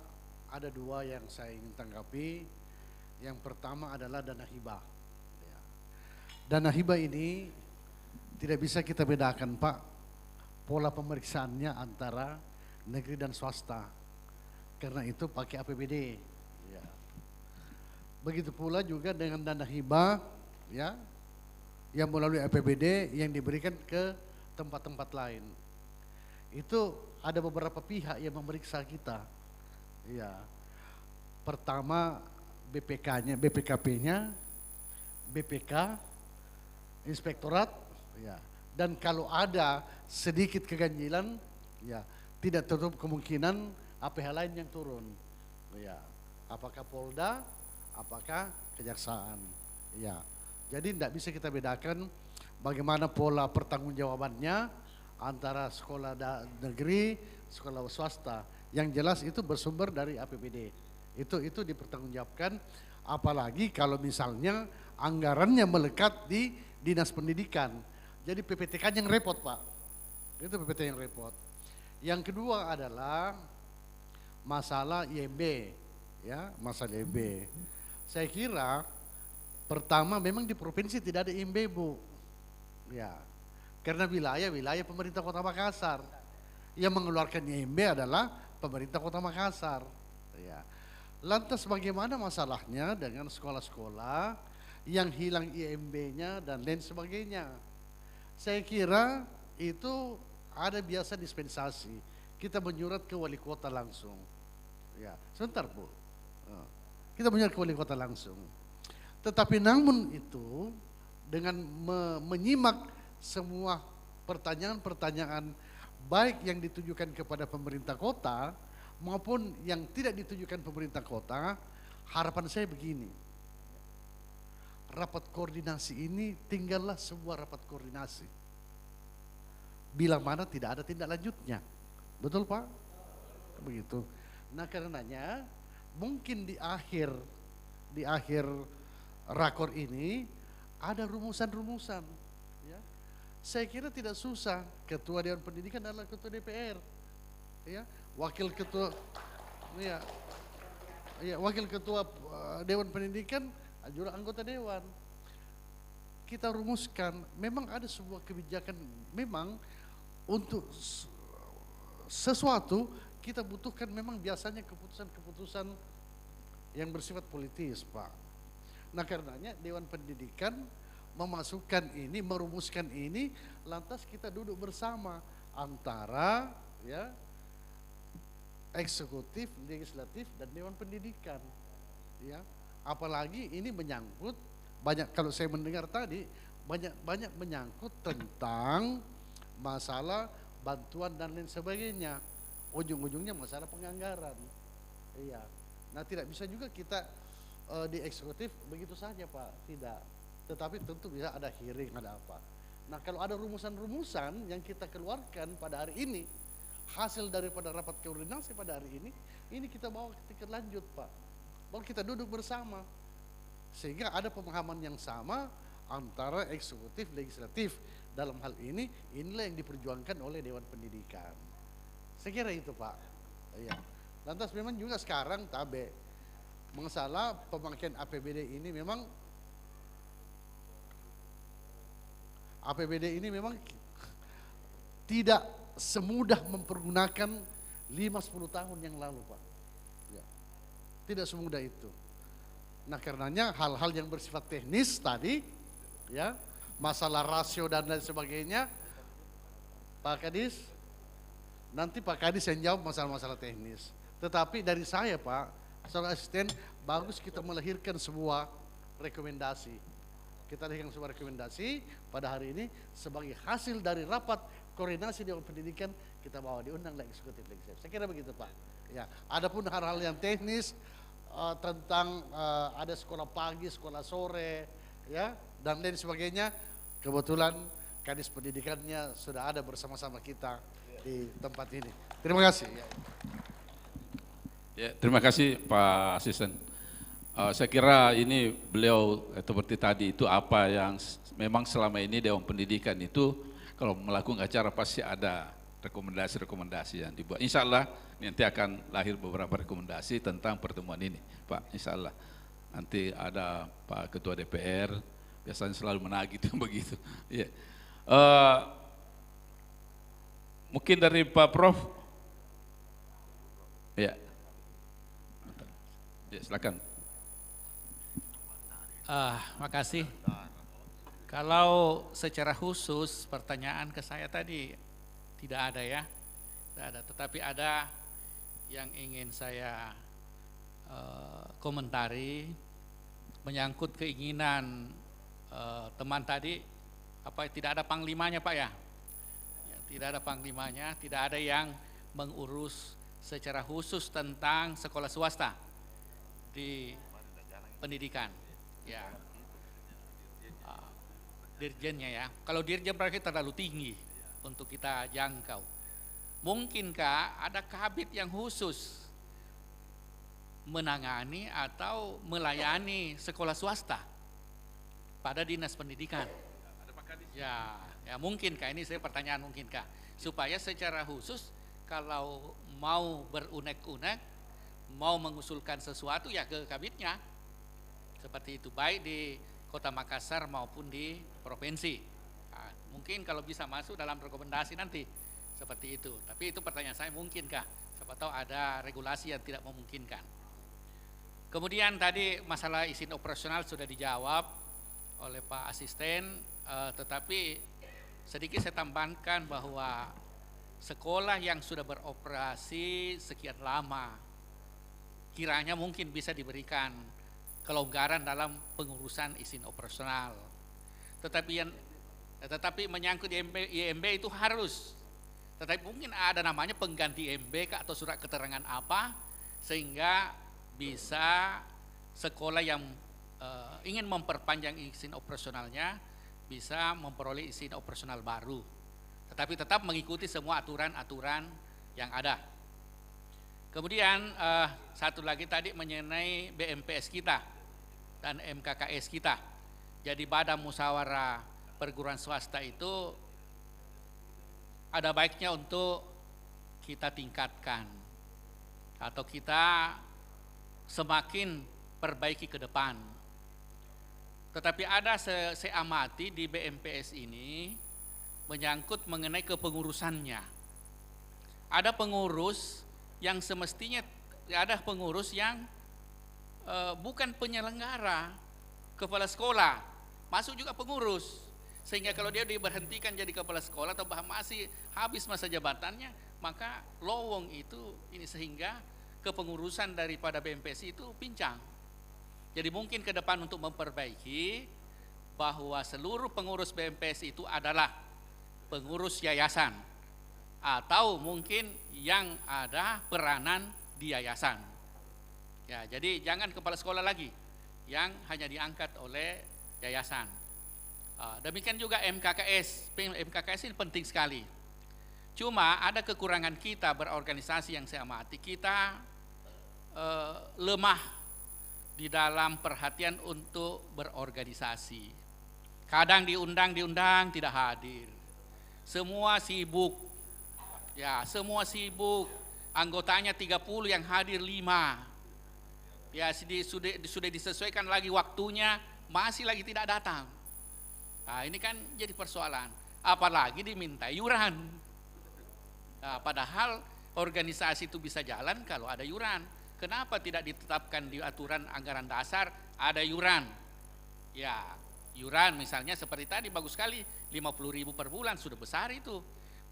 ada 2 yang saya ingin tanggapi. Yang pertama adalah dana hibah. Dana hibah ini tidak bisa kita bedakan, Pak, pola pemeriksaannya antara negeri dan swasta, karena itu pakai APBD. Begitu pula juga dengan dana hibah, ya, yang melalui APBD yang diberikan ke tempat-tempat lain. Itu ada beberapa pihak yang memeriksa kita. Ya. Pertama BPK-nya, BPKP-nya, BPK, Inspektorat, ya. Dan kalau ada sedikit keganjilan, ya, tidak tertutup kemungkinan APH lain yang turun. Ya. Apakah Polda, apakah Kejaksaan. Ya. Jadi tidak bisa kita bedakan bagaimana pola pertanggungjawabannya antara sekolah negeri, sekolah swasta. Yang jelas itu bersumber dari APBD. Itu dipertanggungjawabkan, apalagi kalau misalnya anggarannya melekat di Dinas Pendidikan. Jadi PPTK yang repot, Pak. Itu PPT yang repot. Yang kedua adalah masalah IMB, ya, masalah IMB. Saya kira pertama memang di provinsi tidak ada IMB, Bu. Ya. Karena wilayah pemerintah Kota Makassar. Yang mengeluarkan IMB adalah pemerintah Kota Makassar. Ya. Lantas bagaimana masalahnya dengan sekolah-sekolah yang hilang IMB-nya dan lain sebagainya? Saya kira itu ada biasa dispensasi. Kita menyurat ke wali kota langsung. Ya, sebentar, Bu. Kita menyurat ke wali kota langsung. Tetapi namun itu dengan menyimak semua pertanyaan-pertanyaan baik yang ditujukan kepada pemerintah kota maupun yang tidak ditujukan pemerintah kota, harapan saya begini. Rapat koordinasi ini tinggallah sebuah rapat koordinasi. Bila mana tidak ada tindak lanjutnya. Betul, Pak? Begitu. Nah, karenanya mungkin di akhir rakor ini ada rumusan-rumusan. Saya kira tidak susah. Ketua Dewan Pendidikan adalah Ketua DPR, ya, Wakil Ketua, ya, Wakil Ketua Dewan Pendidikan juga anggota Dewan. Kita rumuskan. Memang ada sebuah kebijakan. Memang untuk sesuatu kita butuhkan memang biasanya keputusan-keputusan yang bersifat politis, Pak. Nah, karenanya Dewan Pendidikan memasukkan ini, merumuskan ini, lantas kita duduk bersama antara, ya, eksekutif, legislatif, dan Dewan Pendidikan. Ya, apalagi ini menyangkut banyak, kalau saya mendengar tadi banyak menyangkut tentang masalah bantuan dan lain sebagainya. Ujung-ujungnya masalah penganggaran. Iya. Nah, tidak bisa juga kita di eksekutif begitu saja, Pak. Tidak. Tetapi tentu bisa ada hearing, ada apa. Nah, kalau ada rumusan-rumusan yang kita keluarkan pada hari ini, hasil daripada rapat koordinasi pada hari ini kita bawa ke lanjut, Pak. Baru kita duduk bersama. Sehingga ada pemahaman yang sama antara eksekutif, legislatif. Dalam hal ini, inilah yang diperjuangkan oleh Dewan Pendidikan. Saya kira itu, Pak. Ya. Lantas memang juga sekarang tabe masalah pemakaian APBD ini memang tidak semudah mempergunakan 5-10 tahun yang lalu, Pak. Ya. Tidak semudah itu. Nah, karenanya hal-hal yang bersifat teknis tadi, ya, masalah rasio dan lain sebagainya, Pak Kadis, nanti Pak Kadis yang jawab masalah-masalah teknis. Tetapi dari saya, Pak, seorang asisten, bagus kita melahirkan sebuah rekomendasi. Kita lahirkan sebuah rekomendasi pada hari ini sebagai hasil dari rapat koordinasi Dewan Pendidikan, kita bawa diundang eksekutif legislatif. Saya kira begitu, Pak. Ya, adapun hal-hal yang teknis tentang ada sekolah pagi, sekolah sore, ya, dan lain sebagainya, kebetulan Kadis Pendidikannya sudah ada bersama-sama kita di tempat ini. Terima kasih. Ya, terima kasih Pak Asisten. Saya kira ini beliau seperti tadi itu apa yang memang selama ini Dewan Pendidikan itu kalau melakukan acara pasti ada rekomendasi-rekomendasi yang dibuat. Insya Allah nanti akan lahir beberapa rekomendasi tentang pertemuan ini, Pak. Insya Allah nanti ada Pak Ketua DPR, biasanya selalu menagih itu begitu. Ya. Mungkin dari Pak Prof. Ya. Ya, silakan. Makasih. Kalau secara khusus pertanyaan ke saya tadi tidak ada ya, tidak ada. Tetapi ada yang ingin saya komentari menyangkut keinginan teman tadi, apa tidak ada panglimanya, Pak ya? Ya, tidak ada panglimanya, tidak ada yang mengurus secara khusus tentang sekolah swasta di pendidikan. Ya, dirjennya ya. Kalau dirjen berarti terlalu tinggi untuk kita jangkau. Mungkinkah ada kabit yang khusus menangani atau melayani sekolah swasta pada dinas pendidikan? Ya, ya mungkinkah, ini saya pertanyaan mungkinkah, supaya secara khusus kalau mau berunek-unek, mau mengusulkan sesuatu ya ke kabitnya, seperti itu, baik di Kota Makassar maupun di provinsi. Nah, mungkin kalau bisa masuk dalam rekomendasi nanti seperti itu. Tapi itu pertanyaan saya, mungkinkah? Siapa tahu ada regulasi yang tidak memungkinkan. Kemudian tadi masalah izin operasional sudah dijawab oleh Pak Asisten, tetapi sedikit saya tambahkan bahwa sekolah yang sudah beroperasi sekian lama kiranya mungkin bisa diberikan kelonggaran dalam pengurusan izin operasional. Tetapi menyangkut IMB itu harus. Tetapi mungkin ada namanya pengganti IMB atau surat keterangan apa, sehingga bisa sekolah yang ingin memperpanjang izin operasionalnya bisa memperoleh izin operasional baru. Tetapi tetap mengikuti semua aturan-aturan yang ada. Kemudian satu lagi tadi mengenai BMPS kita dan MKKS kita. Jadi Badan Musyawarah Perguruan Swasta itu ada baiknya untuk kita tingkatkan atau kita semakin perbaiki ke depan. Tetapi ada saya amati di BMPS ini menyangkut mengenai kepengurusannya. Ada pengurus yang semestinya, ada pengurus yang bukan penyelenggara, kepala sekolah, masuk juga pengurus. Sehingga kalau dia diberhentikan jadi kepala sekolah atau masih habis masa jabatannya, maka lowong itu ini sehingga kepengurusan daripada BMPS itu pincang. Jadi mungkin ke depan untuk memperbaiki bahwa seluruh pengurus BMPS itu adalah pengurus yayasan atau mungkin yang ada peranan di yayasan. Ya, jadi jangan kepala sekolah lagi yang hanya diangkat oleh yayasan. Demikian juga MKKS. MKKS ini penting sekali. Cuma ada kekurangan kita berorganisasi yang saya amati. Kita lemah di dalam perhatian untuk berorganisasi. Kadang diundang tidak hadir. Semua sibuk. Ya, semua sibuk. Anggotanya 30 yang hadir 5. Ya, sudah disesuaikan lagi waktunya, masih lagi tidak datang. Nah, ini kan jadi persoalan. Apalagi diminta iuran. Nah, padahal organisasi itu bisa jalan kalau ada iuran. Kenapa tidak ditetapkan di aturan anggaran dasar ada iuran? Ya, iuran misalnya seperti tadi bagus sekali, 50.000 per bulan sudah besar itu.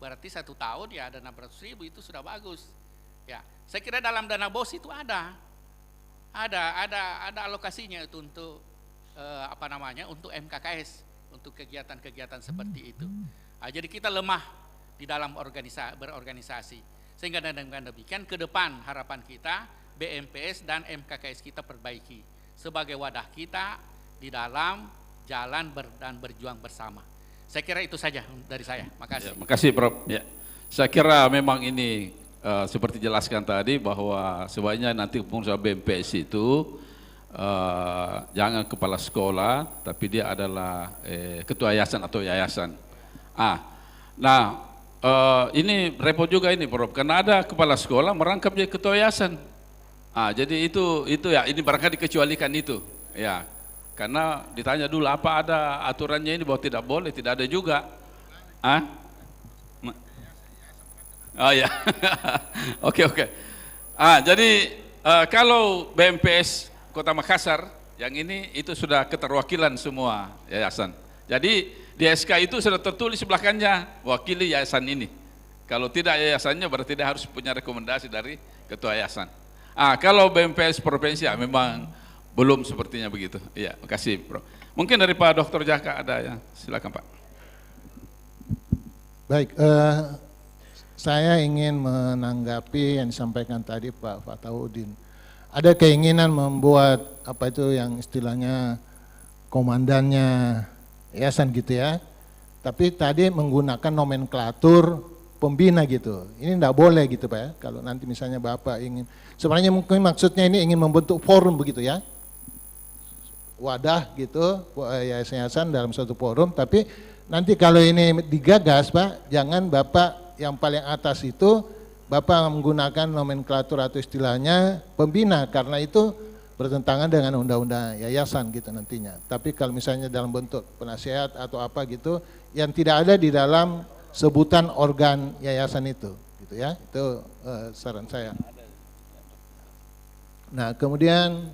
Berarti 1 tahun ya ada 600.000 itu sudah bagus. Ya, saya kira dalam dana BOS itu ada alokasinya itu untuk untuk MKKS, untuk kegiatan-kegiatan seperti itu. Nah, jadi kita lemah di dalam berorganisasi. Sehingga dengan demikian ke depan harapan kita BMPS dan MKKS kita perbaiki sebagai wadah kita di dalam jalan dan berjuang bersama. Saya kira itu saja dari saya. Makasih. Ya, makasih Prof. Ya. Saya kira memang ini seperti jelaskan tadi bahwa sebaiknya nanti pengusaha BMPS itu jangan kepala sekolah, tapi dia adalah ketua yayasan atau yayasan. Ini repot juga ini Prof, karena ada kepala sekolah merangkap jadi ketua yayasan. Jadi itu ya, ini barangkali dikecualikan itu, ya. Karena ditanya dulu apa ada aturannya ini bahwa tidak boleh, tidak ada juga. Oh ya, oke. Jadi kalau BMPS Kota Makassar yang ini itu sudah keterwakilan semua yayasan. Jadi di SK itu sudah tertulis belakangnya wakili yayasan ini. Kalau tidak yayasannya berarti dia harus punya rekomendasi dari ketua yayasan. Kalau BMPS provinsi ya memang belum sepertinya begitu. Iya, makasih Prof. Mungkin dari Pak Dr. Jaka ada ya, silakan Pak. Baik, saya ingin menanggapi yang disampaikan tadi Pak Fatahudin. Ada keinginan membuat apa itu yang istilahnya komandannya yayasan gitu ya. Tapi tadi menggunakan nomenklatur pembina gitu. Ini enggak boleh gitu Pak ya. Kalau nanti misalnya Bapak ingin, sebenarnya mungkin maksudnya ini ingin membentuk forum begitu ya. Wadah gitu, yayasan dalam suatu forum, tapi nanti kalau ini digagas Pak, jangan Bapak yang paling atas itu Bapak menggunakan nomenklatur atau istilahnya pembina, karena itu bertentangan dengan undang-undang yayasan gitu nantinya. Tapi kalau misalnya dalam bentuk penasehat atau apa gitu, yang tidak ada di dalam sebutan organ yayasan itu, gitu ya, itu saran saya. Nah kemudian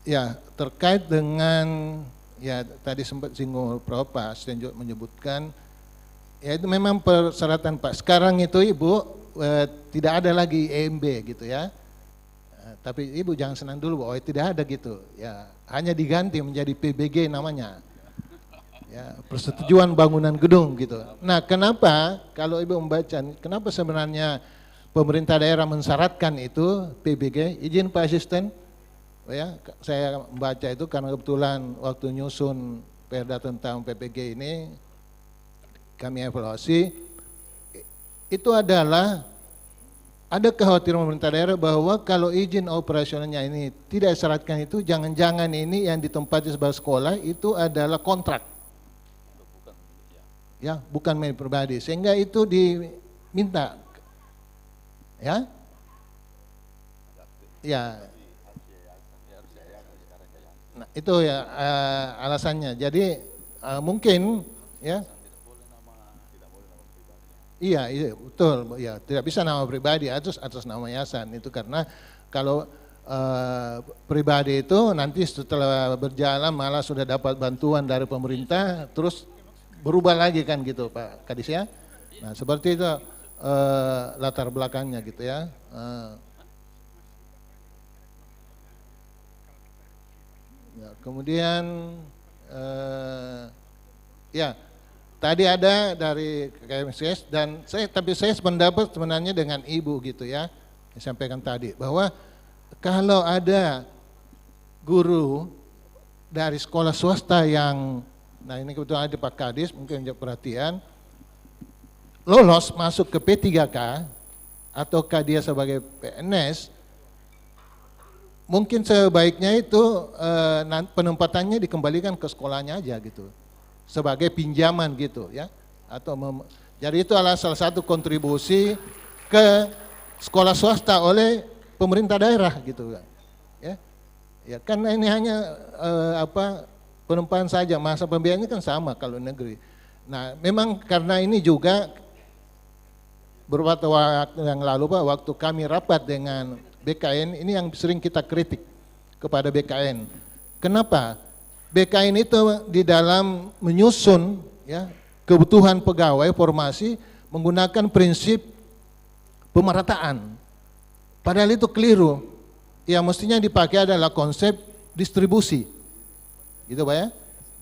ya terkait dengan ya tadi sempat singgung Prof. Pak Stenjo menyebutkan ya itu memang persyaratan Pak. Sekarang itu Ibu tidak ada lagi EMB gitu ya. Tapi Ibu jangan senang dulu bahwa tidak ada gitu. Ya hanya diganti menjadi PBG namanya. Ya, persetujuan bangunan gedung gitu. Nah, kenapa kalau Ibu membaca, kenapa sebenarnya pemerintah daerah mensyaratkan itu PBG? Izin Pak Asisten. Ya, saya membaca itu karena kebetulan waktu nyusun perda tentang PPG ini kami evaluasi, itu adalah ada kekhawatiran pemerintah daerah bahwa kalau izin operasionalnya ini tidak disyaratkan itu, jangan-jangan ini yang ditempati sebagai sekolah itu adalah kontrak. Ya, bukan milik pribadi, sehingga itu diminta. Ya. Ya. Nah, itu ya alasannya. Jadi mungkin ya. Iya, betul. Ya, tidak bisa nama pribadi atas nama yayasan itu, karena kalau pribadi itu nanti setelah berjalan malah sudah dapat bantuan dari pemerintah, terus berubah lagi kan gitu Pak Kadis ya. Nah seperti itu latar belakangnya gitu ya. Ya, kemudian ya tadi ada dari KMSS dan tapi saya sependapat sebenarnya dengan Ibu gitu ya, disampaikan tadi bahwa kalau ada guru dari sekolah swasta yang, nah ini kebetulan ada Pak Kadis mungkin menjadi perhatian, lolos masuk ke P3K ataukah dia sebagai PNS, mungkin sebaiknya itu penempatannya dikembalikan ke sekolahnya aja gitu, sebagai pinjaman gitu ya, atau jadi itu adalah salah satu kontribusi ke sekolah swasta oleh pemerintah daerah gitu kan, ya, ya kan ini hanya penempaan saja, masa pembiayaannya kan sama kalau negeri. Nah memang karena ini juga beberapa waktu yang lalu Pak, waktu kami rapat dengan BKN, ini yang sering kita kritik kepada BKN. Kenapa? BKN itu di dalam menyusun ya kebutuhan pegawai formasi menggunakan prinsip pemerataan. Padahal itu keliru. Yang mestinya dipakai adalah konsep distribusi. Gitu Pak ya.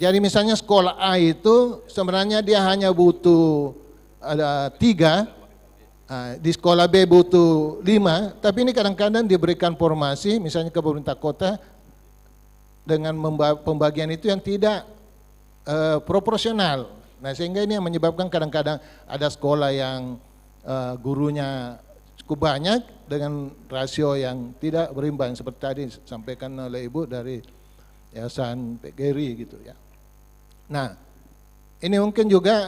Jadi misalnya sekolah A itu sebenarnya dia hanya butuh ada 3, di sekolah B butuh 5, tapi ini kadang-kadang diberikan formasi misalnya ke pemerintah kota dengan pembagian itu yang tidak proporsional. Nah sehingga ini yang menyebabkan kadang-kadang ada sekolah yang gurunya cukup banyak dengan rasio yang tidak berimbang seperti tadi disampaikan oleh Ibu dari Yayasan PGRI gitu ya. Nah ini mungkin juga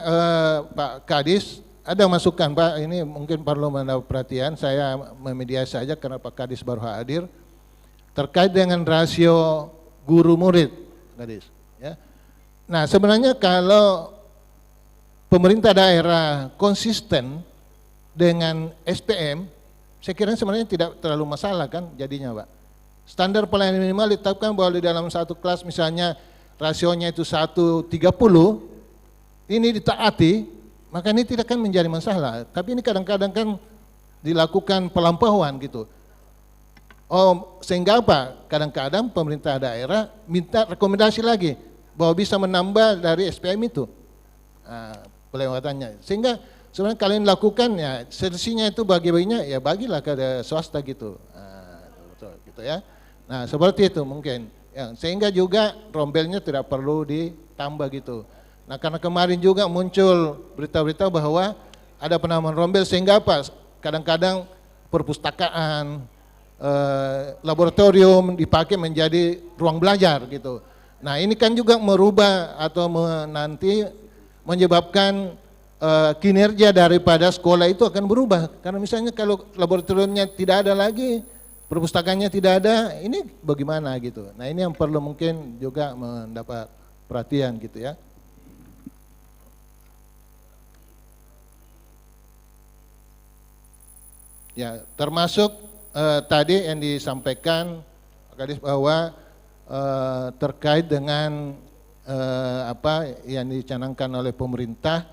Pak Kadis ada masukan Pak, ini mungkin perlu mendapat perhatian, saya memediasi saja karena Pak Kadis baru hadir, terkait dengan rasio guru murid Kadis ya. Nah sebenarnya kalau pemerintah daerah konsisten dengan SPM, saya kira sebenarnya tidak terlalu masalah kan jadinya Pak. Standar pelayanan minimal ditetapkan bahwa di dalam satu kelas misalnya rasionya itu 1:30, ini ditaati, maka ini tidak akan menjadi masalah. Tapi ini kadang-kadang kan dilakukan pelampauan gitu. Oh, sehingga apa? Kadang-kadang pemerintah daerah minta rekomendasi lagi bahwa bisa menambah dari SPM itu pelewatannya. Sehingga sebenarnya kalian lakukan ya, selisihnya itu bagi-baginya ya bagilah ke swasta gitu. Gitu ya. Nah seperti itu mungkin. Ya, sehingga juga rombelnya tidak perlu ditambah gitu. Nah karena kemarin juga muncul berita-berita bahwa ada penambahan rombel sehingga apa? Kadang-kadang perpustakaan, laboratorium dipakai menjadi ruang belajar gitu. Nah ini kan juga merubah atau nanti menyebabkan kinerja daripada sekolah itu akan berubah. Karena misalnya kalau laboratoriumnya tidak ada lagi, perpustakaannya tidak ada, ini bagaimana gitu. Nah ini yang perlu mungkin juga mendapat perhatian gitu ya. Ya termasuk tadi yang disampaikan Pak Kadis bahwa terkait dengan apa yang dicanangkan oleh pemerintah,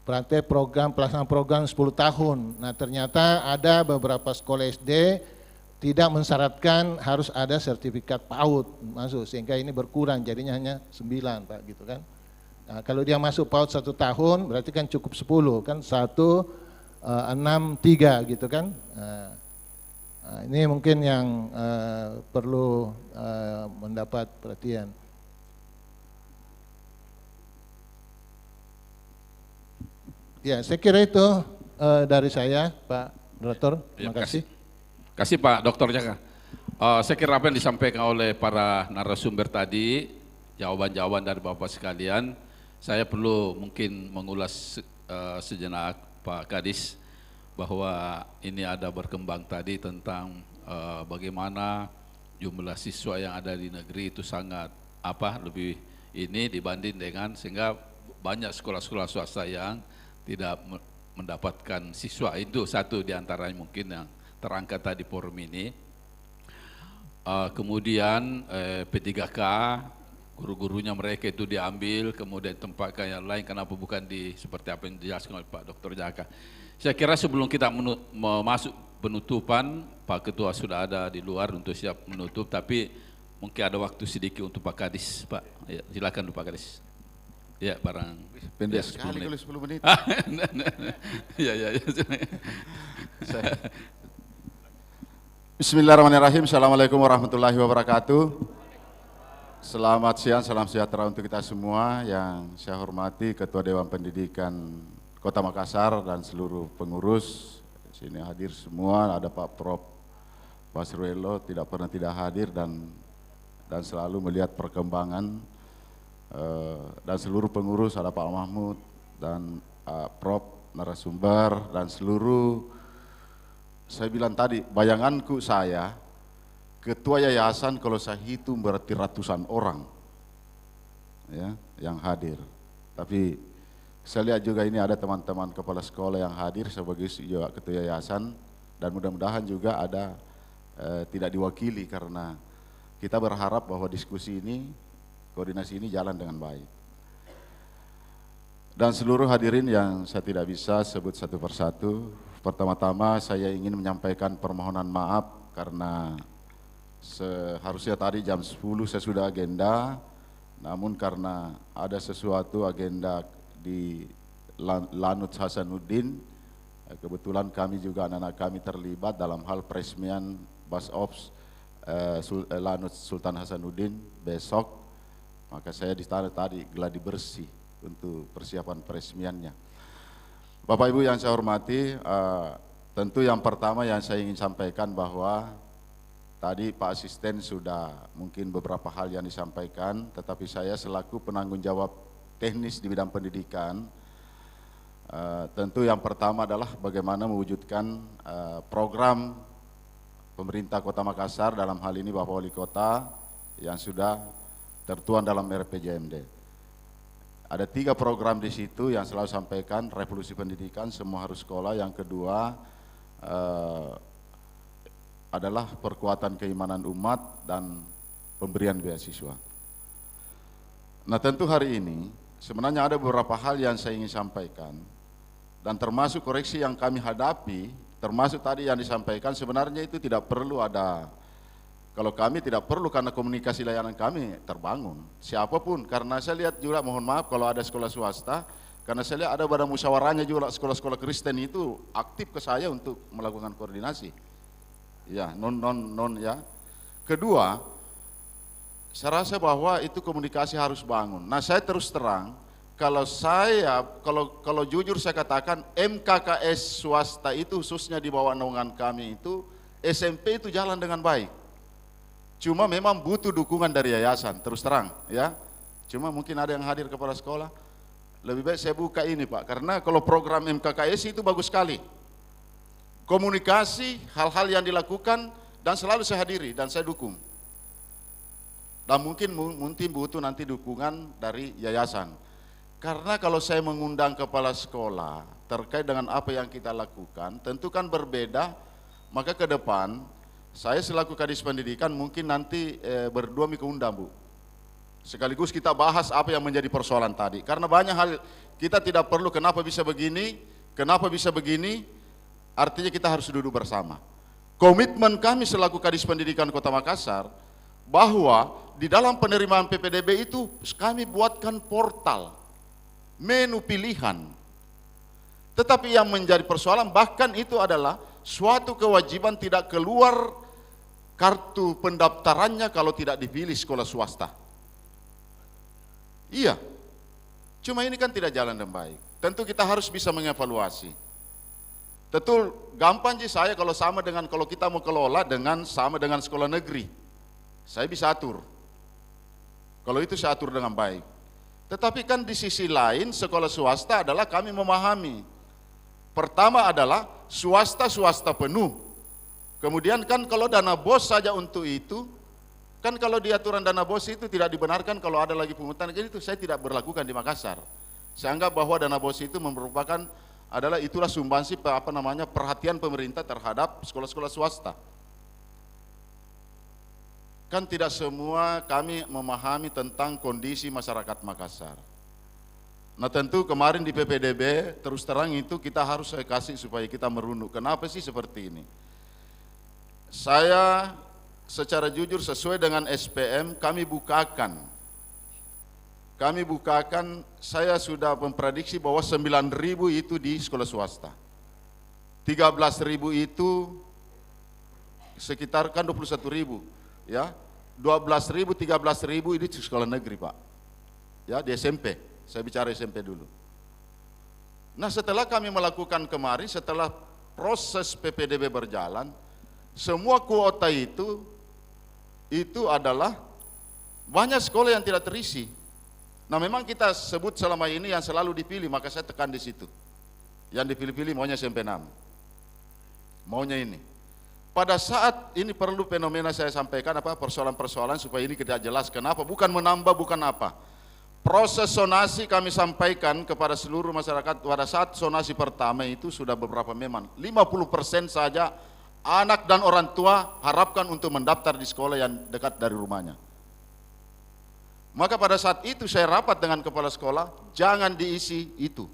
praktek program pelaksanaan program 10 tahun. Nah ternyata ada beberapa sekolah SD tidak mensyaratkan harus ada sertifikat PAUD masuk, sehingga ini berkurang jadinya hanya 9 Pak gitu kan. Nah, kalau dia masuk PAUD 1 tahun berarti kan cukup 10 kan, 1, 6, 3 gitu kan. Nah, ini mungkin yang perlu mendapat perhatian. Ya, saya kira itu dari saya, Pak Direktur. Terima kasih. Kasih Pak Dokter Jaka. Saya kira apa yang disampaikan oleh para narasumber tadi, jawaban-jawaban dari Bapak sekalian, saya perlu mungkin mengulas sejenak Pak Kadis, bahwa ini ada berkembang tadi tentang bagaimana jumlah siswa yang ada di negeri itu sangat lebih ini dibanding dengan, sehingga banyak sekolah-sekolah swasta yang tidak mendapatkan siswa. Itu satu diantaranya mungkin yang terangkat tadi forum ini. Kemudian P3K guru-gurunya mereka itu diambil, kemudian tempatkan yang lain, kenapa bukan seperti apa yang dijelaskan oleh Pak Dr. Jaka. Saya kira sebelum kita masuk penutupan, Pak Ketua sudah ada di luar untuk siap menutup, tapi mungkin ada waktu sedikit untuk Pak Kadis, Pak. Ya, silakan Pak Kadis. Ya, barang pendek sekali kalau 10 menit. Ya. Bismillahirrahmanirrahim. Assalamualaikum warahmatullahi wabarakatuh. Selamat siang, salam sejahtera untuk kita semua. Yang saya hormati Ketua Dewan Pendidikan Kota Makassar dan seluruh pengurus. Di sini hadir semua, ada Pak Prof. Basirwelo tidak pernah tidak hadir dan selalu melihat perkembangan, dan seluruh pengurus, ada Pak Mahmud dan Prof. narasumber dan seluruh, saya bilang tadi, bayanganku saya, ketua yayasan kalau saya hitung berarti ratusan orang ya, yang hadir. Tapi saya lihat juga ini ada teman-teman kepala sekolah yang hadir sebagai juga ketua yayasan, dan mudah-mudahan juga ada tidak diwakili, karena kita berharap bahwa diskusi ini, koordinasi ini jalan dengan baik. Dan seluruh hadirin yang saya tidak bisa sebut satu persatu, pertama-tama saya ingin menyampaikan permohonan maaf karena seharusnya tadi jam 10 saya sudah agenda, namun karena ada sesuatu agenda di Lanut Hasanuddin, kebetulan kami juga anak-anak kami terlibat dalam hal peresmian Bas Ops Lanut Sultan Hasanuddin besok, maka saya di sana tadi gladi bersih untuk persiapan peresmiannya. Bapak Ibu yang saya hormati, tentu yang pertama yang saya ingin sampaikan bahwa tadi Pak Asisten sudah mungkin beberapa hal yang disampaikan, tetapi saya selaku penanggung jawab teknis di bidang pendidikan, tentu yang pertama adalah bagaimana mewujudkan program pemerintah Kota Makassar, dalam hal ini Bapak Wali Kota, yang sudah tertuang dalam RPJMD. Ada 3 program di situ yang selalu sampaikan, revolusi pendidikan, semua harus sekolah. Yang kedua adalah perkuatan keimanan umat dan pemberian beasiswa. Nah, tentu hari ini sebenarnya ada beberapa hal yang saya ingin sampaikan, dan termasuk koreksi yang kami hadapi, termasuk tadi yang disampaikan, sebenarnya itu tidak perlu ada. Kalau kami tidak perlu, karena komunikasi layanan kami terbangun, siapapun, karena saya lihat juga, mohon maaf kalau ada sekolah swasta, karena saya lihat ada badan musyawarahnya juga sekolah-sekolah Kristen itu aktif ke saya untuk melakukan koordinasi. Ya, non ya. Kedua, saya rasa bahwa itu komunikasi harus bangun. Nah, saya terus terang, kalau jujur saya katakan, MKKS swasta itu khususnya di bawah naungan kami itu, SMP itu jalan dengan baik. Cuma memang butuh dukungan dari yayasan, terus terang ya. Cuma mungkin ada yang hadir kepala sekolah, lebih baik saya buka ini Pak, karena kalau program MKKS itu bagus sekali. Komunikasi, hal-hal yang dilakukan, dan selalu saya hadiri dan saya dukung. Dan mungkin butuh nanti dukungan dari yayasan. Karena kalau saya mengundang kepala sekolah terkait dengan apa yang kita lakukan, tentu kan berbeda, maka ke depan saya selaku Kadis Pendidikan mungkin nanti berdua undang Bu. Sekaligus kita bahas apa yang menjadi persoalan tadi. Karena banyak hal kita tidak perlu kenapa bisa begini, artinya kita harus duduk bersama. Komitmen kami selaku Kadis Pendidikan Kota Makassar, bahwa di dalam penerimaan PPDB itu kami buatkan portal, menu pilihan. Tetapi yang menjadi persoalan bahkan itu adalah suatu kewajiban tidak keluar kartu pendaftarannya kalau tidak dipilih sekolah swasta. Iya, cuma ini kan tidak jalan dengan baik. Tentu kita harus bisa mengevaluasi. Tentu gampang sih saya kalau sama dengan, kalau kita mau kelola dengan sama dengan sekolah negeri, saya bisa atur. Kalau itu saya atur dengan baik. Tetapi kan di sisi lain sekolah swasta adalah kami memahami. Pertama adalah swasta penuh. Kemudian kan kalau dana BOS saja untuk itu, kan kalau di aturan dana BOS itu tidak dibenarkan kalau ada lagi pungutan, jadi itu saya tidak berlakukan di Makassar. Saya anggap bahwa dana BOS itu merupakan adalah itulah sumbangsi perhatian pemerintah terhadap sekolah-sekolah swasta. kan tidak semua kami memahami tentang kondisi masyarakat Makassar. Nah tentu kemarin di PPDB terus terang itu kita harus saya kasih supaya kita merunduk. Kenapa sih seperti ini? Saya secara jujur sesuai dengan SPM kami bukakan, saya sudah memprediksi bahwa 9.000 itu di sekolah swasta. 13.000 itu sekitar kan 21.000 ya. 12.000, 13.000 ini di sekolah negeri Pak. Ya di SMP, saya bicara SMP dulu. Nah setelah kami melakukan kemarin, setelah proses PPDB berjalan, semua kuota itu adalah banyak sekolah yang tidak terisi. Nah memang kita sebut selama ini yang selalu dipilih, maka saya tekan di situ. Yang dipilih-pilih maunya SMP 6. Maunya ini. Pada saat ini perlu fenomena saya sampaikan persoalan-persoalan supaya ini tidak jelas kenapa, bukan menambah, bukan apa. Proses sonasi kami sampaikan kepada seluruh masyarakat pada saat sonasi pertama itu sudah beberapa memang 50% saja anak dan orang tua harapkan untuk mendaftar di sekolah yang dekat dari rumahnya. Maka pada saat itu saya rapat dengan kepala sekolah, jangan diisi itu.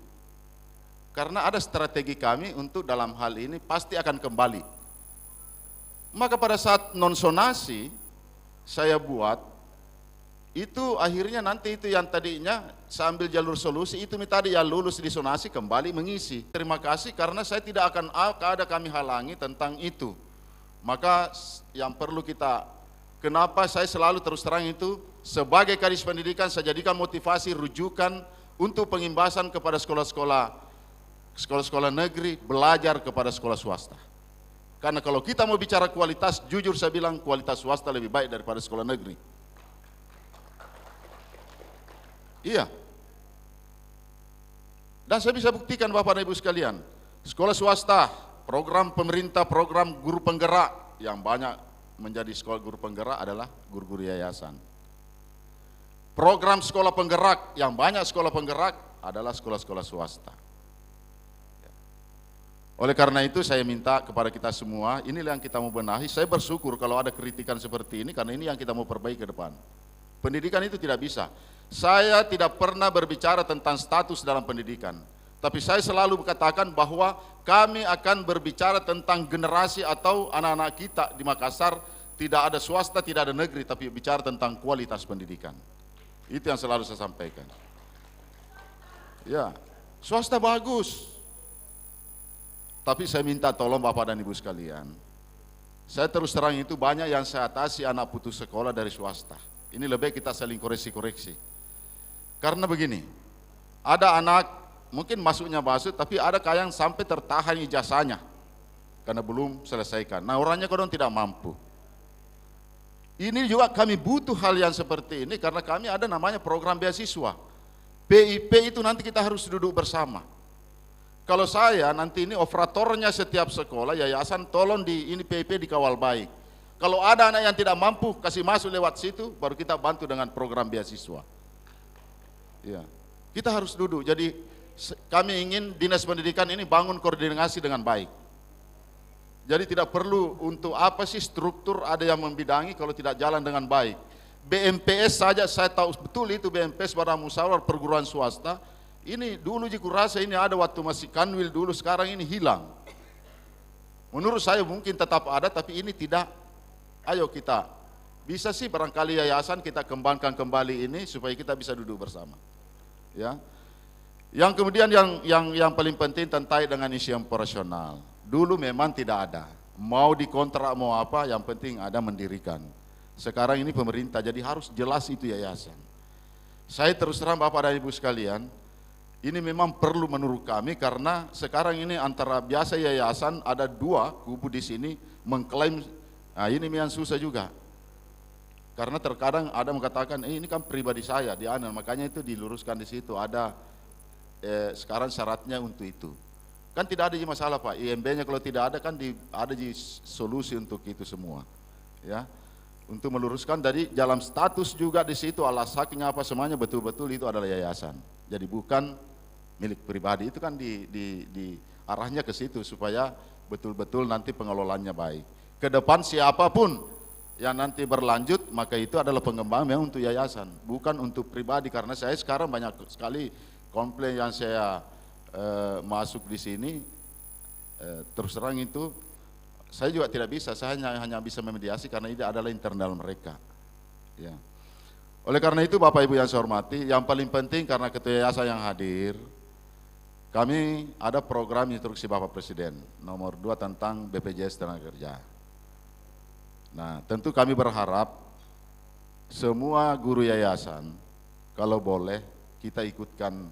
Karena ada strategi kami untuk dalam hal ini pasti akan kembali. Maka pada saat non-sonasi saya buat, itu akhirnya nanti itu yang tadinya saya ambil jalur solusi, itu tadi yang lulus di sonasi kembali mengisi. Terima kasih karena saya tidak akan ada kami halangi tentang itu. Maka yang perlu kita, kenapa saya selalu terus terang itu, sebagai kadis pendidikan saya jadikan motivasi rujukan untuk pengimbasan kepada sekolah-sekolah negeri belajar kepada sekolah swasta. Karena kalau kita mau bicara kualitas, jujur saya bilang kualitas swasta lebih baik daripada sekolah negeri. Iya. Dan saya bisa buktikan Bapak dan Ibu sekalian, sekolah swasta, program pemerintah, program guru penggerak, yang banyak menjadi sekolah guru penggerak adalah guru-guru yayasan. Program sekolah penggerak, yang banyak sekolah penggerak adalah sekolah-sekolah swasta. Oleh karena itu saya minta kepada kita semua, inilah yang kita mau benahi. Saya bersyukur kalau ada kritikan seperti ini, karena ini yang kita mau perbaiki ke depan. Pendidikan itu tidak bisa. Saya tidak pernah berbicara tentang status dalam pendidikan, tapi saya selalu katakan bahwa kami akan berbicara tentang generasi atau anak-anak kita di Makassar, tidak ada swasta, tidak ada negeri, tapi bicara tentang kualitas pendidikan. Itu yang selalu saya sampaikan. Ya, swasta bagus. Tapi saya minta tolong Bapak dan Ibu sekalian, saya terus terang itu banyak yang saya atasi anak putus sekolah dari swasta. Ini lebih kita saling koreksi-koreksi. Karena begini, ada anak mungkin masuknya masuk, tapi ada yang sampai tertahan ijazahnya karena belum selesaikan. Nah orangnya kadang tidak mampu. Ini juga kami butuh hal yang seperti ini karena kami ada namanya program beasiswa. PIP itu nanti kita harus duduk bersama. Kalau saya nanti ini operatornya setiap sekolah, yayasan tolong ini PIP dikawal baik. Kalau ada anak yang tidak mampu, kasih masuk lewat situ, baru kita bantu dengan program beasiswa. Ya, kita harus duduk. Jadi kami ingin dinas pendidikan ini bangun koordinasi dengan baik. Jadi tidak perlu untuk apa sih struktur ada yang membidangi kalau tidak jalan dengan baik. BMPS saja saya tahu betul itu BMPS Badan Musyawarah Perguruan Swasta. Ini dulu jiku rasa ini ada waktu masih Kanwil dulu, sekarang ini hilang. Menurut saya mungkin tetap ada, tapi ini tidak. Ayo kita, bisa sih barangkali yayasan kita kembangkan kembali ini supaya kita bisa duduk bersama. Ya. Yang kemudian yang paling penting terkait dengan isi operasional. Dulu memang tidak ada. Mau dikontrak mau apa, yang penting ada mendirikan. Sekarang ini pemerintah, jadi harus jelas itu yayasan. Saya terus terang Bapak dan Ibu sekalian, ini memang perlu menurut kami karena sekarang ini antara biasa yayasan ada dua kubu di sini mengklaim, nah ini yang susah juga. Karena terkadang ada mengatakan ini kan pribadi saya di Anan, makanya itu diluruskan di situ ada sekarang syaratnya untuk itu. Kan tidak ada masalah Pak, IMB-nya kalau tidak ada kan ada solusi untuk itu semua. Ya. Untuk meluruskan dari dalam status juga di situ alasannya apa semuanya betul-betul itu adalah yayasan. Jadi bukan milik pribadi, itu kan di arahnya ke situ supaya betul-betul nanti pengelolaannya baik. Ke depan siapapun yang nanti berlanjut, maka itu adalah pengembangan memang untuk yayasan, bukan untuk pribadi. Karena saya sekarang banyak sekali komplain yang saya masuk di sini, terus terang itu saya juga tidak bisa, saya hanya bisa memediasi karena ini adalah internal mereka. Ya. Oleh karena itu Bapak Ibu yang saya hormati, yang paling penting karena ketua yayasan yang hadir, kami ada program instruksi Bapak Presiden nomor 2 tentang BPJS Tenaga Kerja. Nah, tentu kami berharap semua guru yayasan kalau boleh kita ikutkan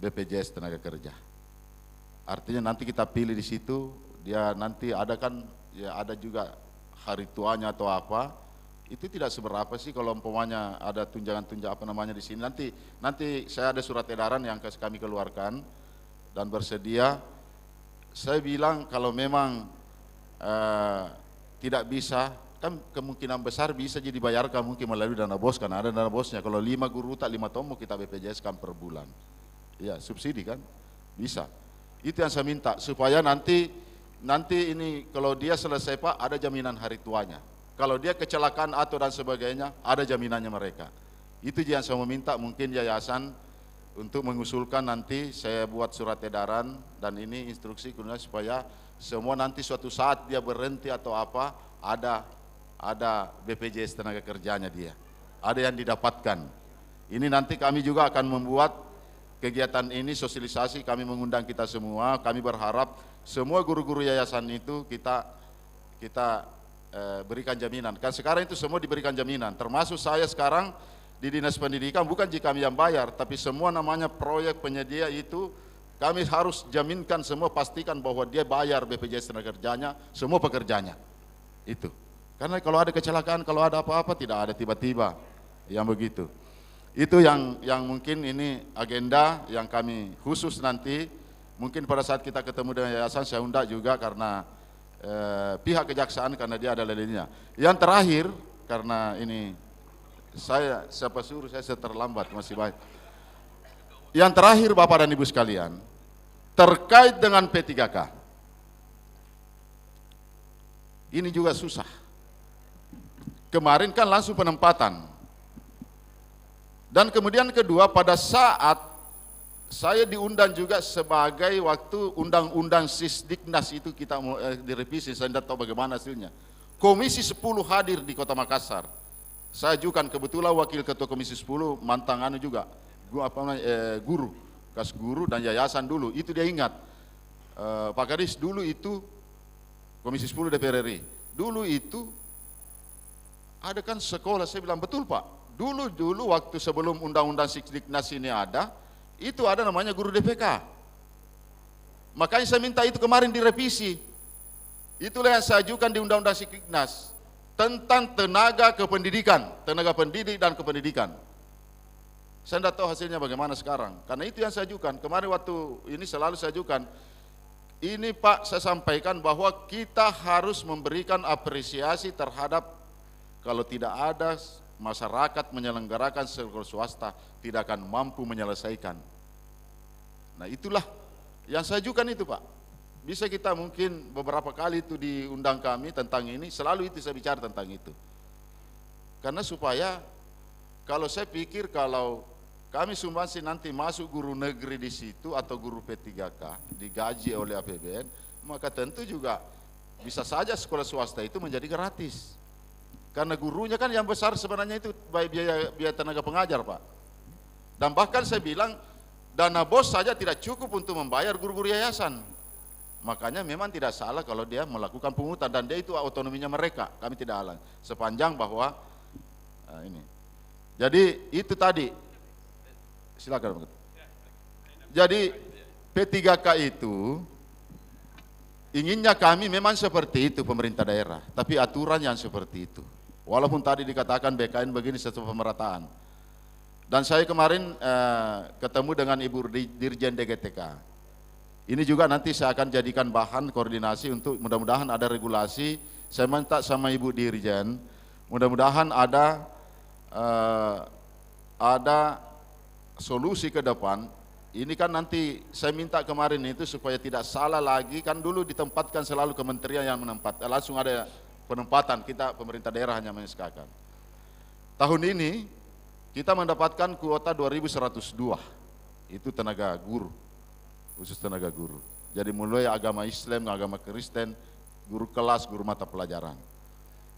BPJS Tenaga Kerja. Artinya nanti kita pilih di situ, dia nanti ada kan ya ada juga hari tuanya atau apa, itu tidak seberapa sih kalau umpamanya ada tunjangan-tunjangan apa namanya di sini. Nanti saya ada surat edaran yang kami keluarkan dan bersedia. Saya bilang kalau memang tidak bisa, kan kemungkinan besar bisa jadi dibayarkan mungkin melalui dana bos, karena ada dana bosnya. Kalau 5 guru tak 5 tomo kita BPJS kan per bulan. Ya subsidi kan, bisa. Itu yang saya minta supaya nanti ini kalau dia selesai Pak ada jaminan hari tuanya. Kalau dia kecelakaan atau dan sebagainya ada jaminannya mereka. Itu yang saya meminta, mungkin yayasan untuk mengusulkan nanti saya buat surat edaran dan ini instruksi supaya semua nanti suatu saat dia berhenti atau apa ada BPJS Tenaga Kerjanya dia. Ada yang didapatkan. Ini nanti kami juga akan membuat kegiatan ini sosialisasi, kami mengundang kita semua, kami berharap semua guru-guru yayasan itu kita berikan jaminan. Kan sekarang itu semua diberikan jaminan, termasuk saya sekarang di Dinas Pendidikan, bukan jika kami yang bayar, tapi semua namanya proyek penyedia itu kami harus jaminkan semua, pastikan bahwa dia bayar BPJS Tenaga Kerjanya, semua pekerjanya. Itu. Karena kalau ada kecelakaan, kalau ada apa-apa tidak ada tiba-tiba yang begitu. Itu yang mungkin ini agenda yang kami khusus nanti, mungkin pada saat kita ketemu dengan yayasan saya undang juga karena pihak kejaksaan karena dia adalah lainnya. Yang terakhir karena ini siapa suruh saya terlambat masih baik. Yang terakhir Bapak dan Ibu sekalian, terkait dengan P3K. Ini juga susah. Kemarin kan langsung penempatan. Dan kemudian kedua, pada saat saya diundang juga sebagai waktu undang-undang Sisdiknas itu kita direvisi, saya tidak tahu bagaimana hasilnya. Komisi 10 hadir di Kota Makassar. Saya ajukan, kebetulan wakil ketua Komisi 10 mantan juga, guru, kas guru dan yayasan dulu, itu dia ingat. Pak Kadis dulu itu Komisi 10 DPR RI. Dulu itu ada kan sekolah, saya bilang betul Pak. Dulu waktu sebelum undang-undang Sisdiknas ini ada, itu ada namanya guru DPK. Makanya saya minta itu kemarin direvisi. Itulah yang saya ajukan di undang-undang Sisdiknas tentang tenaga kependidikan, tenaga pendidik dan kependidikan. Saya tidak tahu hasilnya bagaimana sekarang. Karena itu yang saya ajukan. Kemarin waktu ini selalu saya ajukan. Ini Pak, saya sampaikan bahwa kita harus memberikan apresiasi terhadap kalau tidak ada masyarakat menyelenggarakan sekolah swasta tidak akan mampu menyelesaikan. Nah itulah yang saya ajukan itu Pak. Bisa kita mungkin beberapa kali itu diundang kami tentang ini, selalu itu saya bicara tentang itu. Karena supaya kalau saya pikir kalau kami sumbangsi nanti masuk guru negeri di situ atau guru P3K digaji oleh APBN, maka tentu juga bisa saja sekolah swasta itu menjadi gratis. Karena gurunya kan yang besar sebenarnya itu biaya tenaga pengajar Pak. Dan bahkan saya bilang dana bos saja tidak cukup untuk membayar guru-guru yayasan. Makanya memang tidak salah kalau dia melakukan pungutan dan dia itu otonominya mereka. Kami tidak halang. Sepanjang bahwa ini. Jadi itu tadi. Silakan. Jadi P3K itu inginnya kami memang seperti itu pemerintah daerah, tapi aturan yang seperti itu. Walaupun tadi dikatakan BKN begini sesuatu pemerataan. Dan saya kemarin ketemu dengan Ibu Dirjen DGTK. Ini juga nanti saya akan jadikan bahan koordinasi untuk mudah-mudahan ada regulasi. Saya minta sama Ibu Dirjen, mudah-mudahan ada solusi ke depan. Ini kan nanti saya minta kemarin itu supaya tidak salah lagi, kan dulu ditempatkan selalu kementerian yang menempat, langsung ada penempatan kita, pemerintah daerah hanya menyeskakan. Tahun ini kita mendapatkan kuota 2.102, itu tenaga guru, khusus tenaga guru. Jadi mulai agama Islam, agama Kristen, guru kelas, guru mata pelajaran.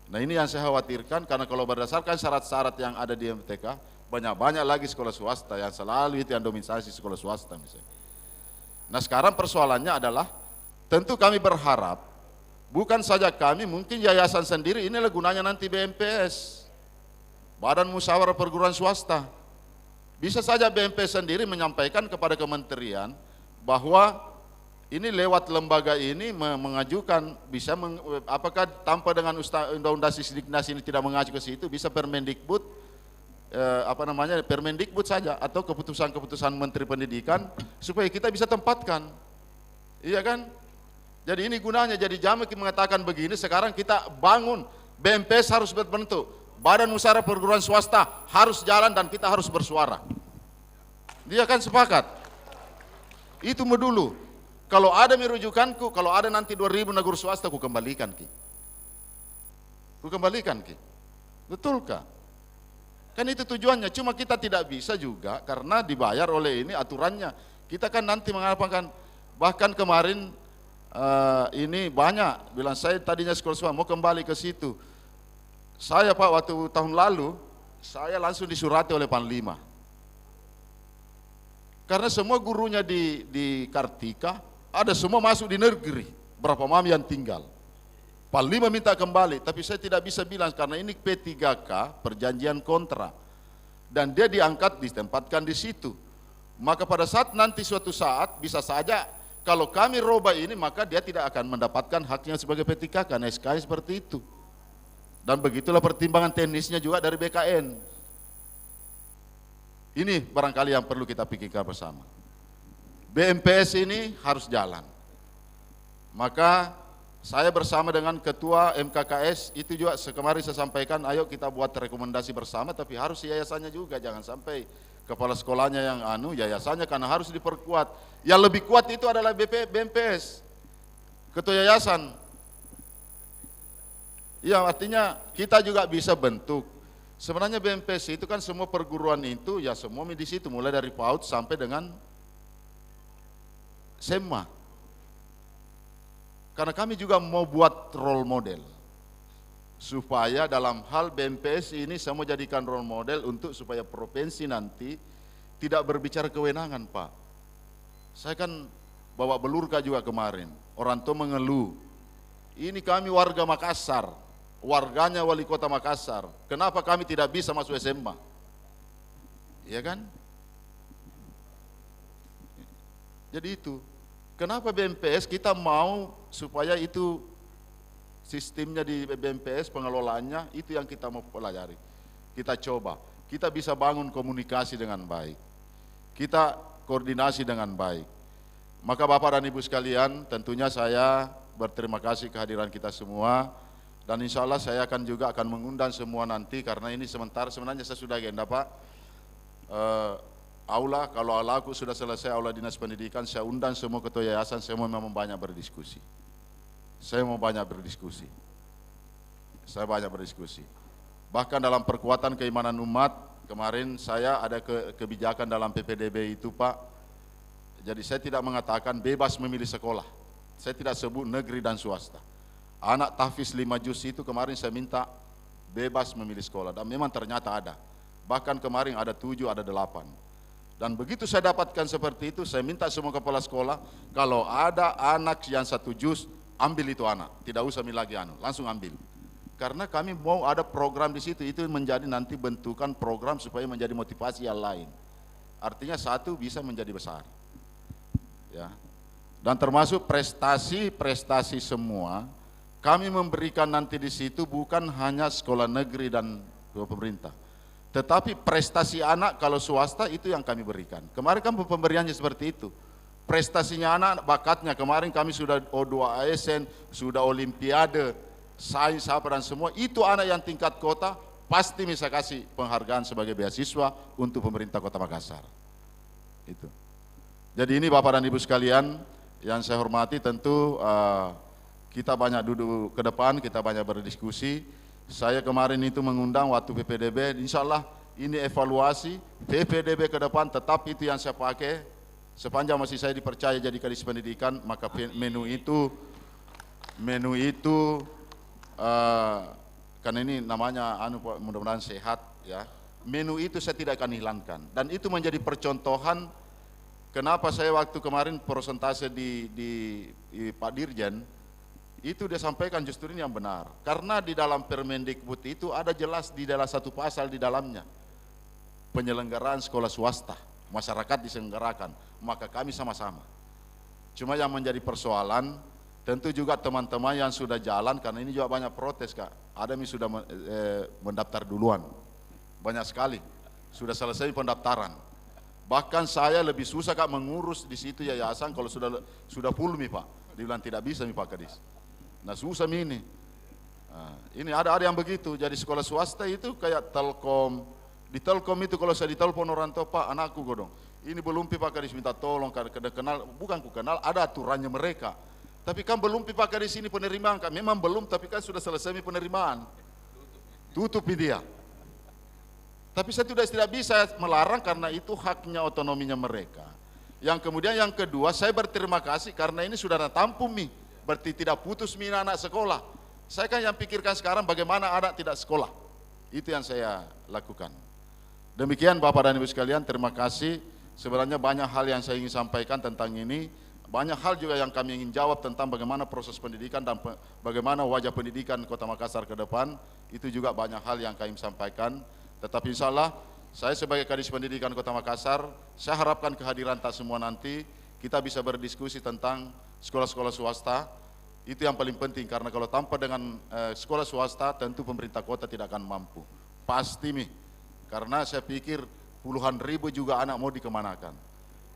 Nah ini yang saya khawatirkan, karena kalau berdasarkan syarat-syarat yang ada di MTK, banyak-banyak lagi sekolah swasta yang selalu itu yang dominasi sekolah swasta misalnya. Nah sekarang persoalannya adalah, tentu kami berharap, bukan saja kami, mungkin yayasan sendiri, inilah gunanya nanti BMPS, Badan Musyawarah Perguruan Swasta. Bisa saja BMPS sendiri menyampaikan kepada kementerian bahwa ini lewat lembaga ini mengajukan, bisa apakah tanpa dengan undang-undang Sisdiknas ini tidak mengacu ke situ, bisa Permendikbud, Permendikbud saja, atau keputusan-keputusan Menteri Pendidikan, supaya kita bisa tempatkan, iya kan? Jadi ini gunanya, jadi Jamik mengatakan begini, sekarang kita bangun, BMPS harus berbentuk, Badan Musyawarah Perguruan Swasta harus jalan dan kita harus bersuara. Dia kan sepakat. Itu dulu. Kalau ada merujukanku, kalau ada nanti 2.000 guru swasta, ku kembalikan Ki. Ku kembalikan Ki. Betulkah? Kan itu tujuannya, cuma kita tidak bisa juga karena dibayar oleh ini aturannya. Kita kan nanti mengatakan, bahkan kemarin ini banyak bilang, saya tadinya sekolah swasta mau kembali ke situ. Saya Pak, waktu tahun lalu saya langsung disurati oleh Panglima, karena semua gurunya di Kartika ada semua masuk di negeri, berapa mami yang tinggal. Panglima minta kembali, tapi saya tidak bisa bilang karena ini P3K, perjanjian kontrak, dan dia diangkat ditempatkan di situ. Maka pada saat nanti suatu saat bisa saja kalau kami robah ini, maka dia tidak akan mendapatkan haknya sebagai P3K, karena SKI seperti itu. Dan begitulah pertimbangan teknisnya juga dari BKN. Ini barangkali yang perlu kita pikirkan bersama. BMPS ini harus jalan. Maka saya bersama dengan Ketua MKKS itu juga kemarin saya sampaikan, ayo kita buat rekomendasi bersama, tapi harus yayasannya juga, jangan sampai kepala sekolahnya yang yayasannya, karena harus diperkuat. Yang lebih kuat itu adalah BMPS, Ketua Yayasan. Ya artinya kita juga bisa bentuk. Sebenarnya BMPS itu kan semua perguruan itu ya semua di situ, mulai dari PAUD sampai dengan SMA. Karena kami juga mau buat role model supaya dalam hal BMPS ini semua jadikan role model untuk supaya provinsi nanti tidak berbicara kewenangan Pak. Saya kan bawa belurka juga kemarin, orang tua mengeluh, ini kami warga Makassar, warganya wali kota Makassar, kenapa kami tidak bisa masuk SMA? Iya kan? Jadi itu, kenapa BMPS kita mau supaya itu sistemnya di BMPS, pengelolaannya, itu yang kita mau pelajari. Kita coba, kita bisa bangun komunikasi dengan baik, kita koordinasi dengan baik. Maka Bapak dan Ibu sekalian, tentunya saya berterima kasih kehadiran kita semua. Dan insya Allah saya juga akan mengundang semua nanti, karena ini sebenarnya saya sudah agenda Pak. Aula, kalau aku sudah selesai aula dinas pendidikan, saya undang semua ketua yayasan, saya mau memang banyak berdiskusi. Saya mau banyak berdiskusi. Saya banyak berdiskusi. Bahkan dalam perkuatan keimanan umat, kemarin saya ada kebijakan dalam PPDB itu Pak. Jadi saya tidak mengatakan bebas memilih sekolah. Saya tidak sebut negeri dan swasta. Anak tahfiz 5 juz itu kemarin saya minta bebas memilih sekolah, dan memang ternyata ada. Bahkan kemarin ada 7, ada 8. Dan begitu saya dapatkan seperti itu, saya minta semua kepala sekolah, kalau ada anak yang 1 juz, ambil itu anak, tidak usah milih lagi langsung ambil. Karena kami mau ada program di situ, itu menjadi nanti bentukan program supaya menjadi motivasi yang lain. Artinya satu bisa menjadi besar. Ya. Dan termasuk prestasi-prestasi semua, kami memberikan nanti di situ bukan hanya sekolah negeri dan pemerintah, tetapi prestasi anak kalau swasta itu yang kami berikan. Kemarin kan pemberiannya seperti itu. Prestasinya anak, bakatnya, kemarin kami sudah O2 ASN, sudah Olimpiade, sains apa dan semua, itu anak yang tingkat kota, pasti bisa kasih penghargaan sebagai beasiswa untuk pemerintah Kota Makassar. Itu. Jadi ini Bapak dan Ibu sekalian, yang saya hormati tentu kita banyak duduk ke depan, kita banyak berdiskusi. Saya kemarin itu mengundang waktu PPDB, insya Allah ini evaluasi PPDB ke depan, tetap itu yang saya pakai. Sepanjang masih saya dipercaya jadi Kadis Pendidikan, maka menu itu karena ini namanya mudah-mudahan sehat ya. Menu itu saya tidak akan hilangkan, dan itu menjadi percontohan kenapa saya waktu kemarin persentase di Pak Dirjen itu dia sampaikan justru ini yang benar, karena di dalam Permendikbud itu ada jelas di dalam satu pasal di dalamnya penyelenggaraan sekolah swasta, masyarakat diselenggarakan, maka kami sama-sama. Cuma yang menjadi persoalan tentu juga teman-teman yang sudah jalan, karena ini juga banyak protes Kak, ada yang sudah mendaftar duluan, banyak sekali sudah selesai pendaftaran. Bahkan saya lebih susah Kak mengurus di situ yayasan kalau sudah full nih Pak, dibilang tidak bisa nih Pak Kadis. Nah susah ini. Nah, ini ada yang begitu. Jadi sekolah swasta itu kayak Telkom. Di Telkom itu kalau saya ditelepon orang tua, Pak anakku godong, ini belum Pak Kadis minta tolong karena kenal, bukan ku kenal, ada aturannya mereka. Tapi kan belum Pak Kadis ini penerimaan Kak. Memang belum, tapi kan sudah selesai penerimaan. Tutup dia. Tapi saya tidak bisa melarang karena itu haknya otonominya mereka. Yang kemudian yang kedua, saya berterima kasih karena ini sudah tampung nih. Berarti tidak putus mina anak sekolah. Saya kan yang pikirkan sekarang bagaimana anak tidak sekolah. Itu yang saya lakukan. Demikian Bapak dan Ibu sekalian, terima kasih. Sebenarnya banyak hal yang saya ingin sampaikan tentang ini. Banyak hal juga yang kami ingin jawab tentang bagaimana proses pendidikan dan bagaimana wajah pendidikan Kota Makassar ke depan. Itu juga banyak hal yang kami sampaikan. Tetapi insya Allah, saya sebagai Kadis Pendidikan Kota Makassar, saya harapkan kehadiran tak semua nanti, kita bisa berdiskusi tentang sekolah-sekolah swasta. Itu yang paling penting, karena kalau tanpa dengan sekolah swasta, tentu pemerintah kota tidak akan mampu. Pasti nih, karena saya pikir puluhan ribu juga anak mau dikemanakan.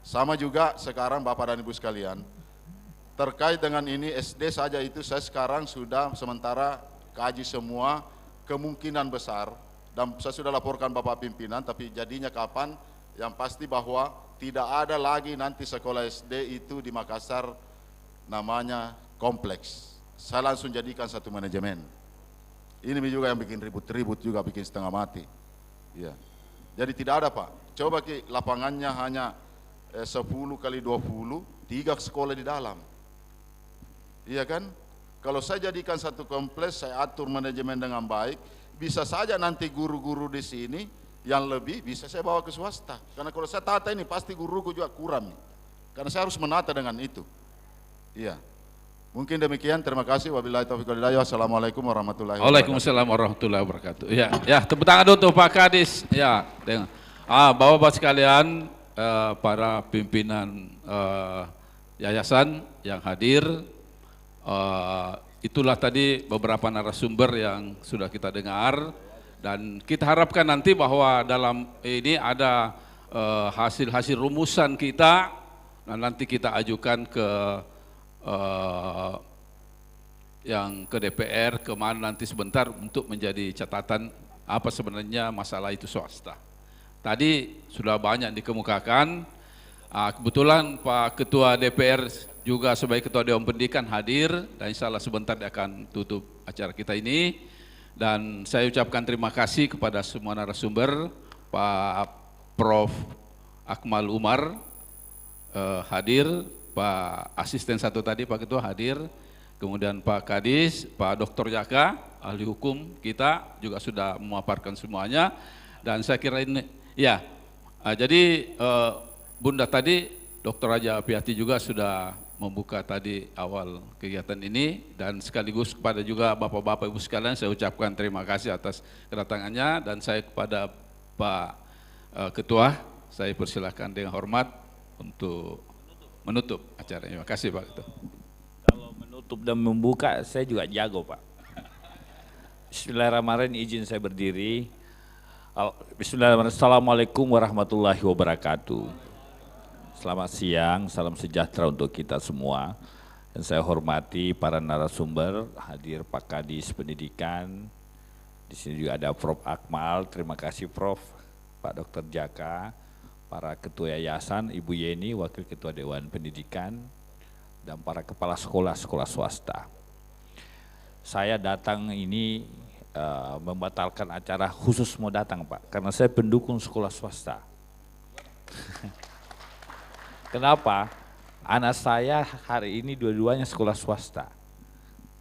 Sama juga sekarang Bapak dan Ibu sekalian, terkait dengan ini SD saja itu saya sekarang sudah sementara kaji semua kemungkinan besar, dan saya sudah laporkan Bapak pimpinan, tapi jadinya kapan, yang pasti bahwa tidak ada lagi nanti sekolah SD itu di Makassar namanya kompleks. Saya langsung jadikan satu manajemen. Ini juga yang bikin ribut-ribut juga, bikin setengah mati. Ya. Jadi tidak ada Pak. Coba lapangannya hanya 10 kali 20, 3 sekolah di dalam. Iya kan? Kalau saya jadikan satu kompleks, saya atur manajemen dengan baik, bisa saja nanti guru-guru di sini yang lebih bisa saya bawa ke swasta. Karena kalau saya tata ini pasti guruku juga kurang nih. Karena saya harus menata dengan itu. Iya. Mungkin demikian, terima kasih. Wabillahi taufiq wal hidayah. Wassalamualaikum warahmatullahi wabarakatuh. Waalaikumsalam warahmatullahi wabarakatuh. Ya, tepuk tangan dulu untuk Pak Kadis. Ya, Bapak-bapak sekalian, para pimpinan yayasan yang hadir, itulah tadi beberapa narasumber yang sudah kita dengar, dan kita harapkan nanti bahwa dalam ini ada hasil-hasil rumusan kita, dan nanti kita ajukan ke yang ke DPR kemana nanti sebentar untuk menjadi catatan apa sebenarnya masalah itu swasta. Tadi sudah banyak dikemukakan, kebetulan Pak Ketua DPR juga sebagai Ketua Dewan Pendidikan hadir, dan insya Allah sebentar dia akan tutup acara kita ini. Dan saya ucapkan terima kasih kepada semua narasumber, Pak Prof. Akmal Umar hadir, Pak Asisten 1 tadi Pak Ketua hadir, kemudian Pak Kadis, Pak Dr. Jaka, ahli hukum kita juga sudah memaparkan semuanya. Dan saya kira ini, ya, jadi Bunda tadi, Dr. Raja Apiati juga sudah membuka tadi awal kegiatan ini, dan sekaligus kepada juga Bapak-Bapak Ibu sekalian saya ucapkan terima kasih atas kedatangannya, dan saya kepada Pak Ketua, saya persilakan dengan hormat untuk menutup acaranya. Terima kasih Pak Ketua. Kalau menutup dan membuka saya juga jago Pak. Bismillahirrahmanirrahim, izin saya berdiri. Bismillahirrahmanirrahim. Assalamualaikum warahmatullahi wabarakatuh. Selamat siang, salam sejahtera untuk kita semua. Dan saya hormati para narasumber, hadir Pak Kadis Pendidikan. Di sini juga ada Prof. Akmal, terima kasih Prof. Pak Dr. Jaka, para ketua yayasan, Ibu Yeni, Wakil Ketua Dewan Pendidikan, dan para kepala sekolah swasta. saya datang ini membatalkan acara khusus mau datang Pak, karena saya pendukung sekolah swasta. Kenapa? Anak saya hari ini dua-duanya sekolah swasta.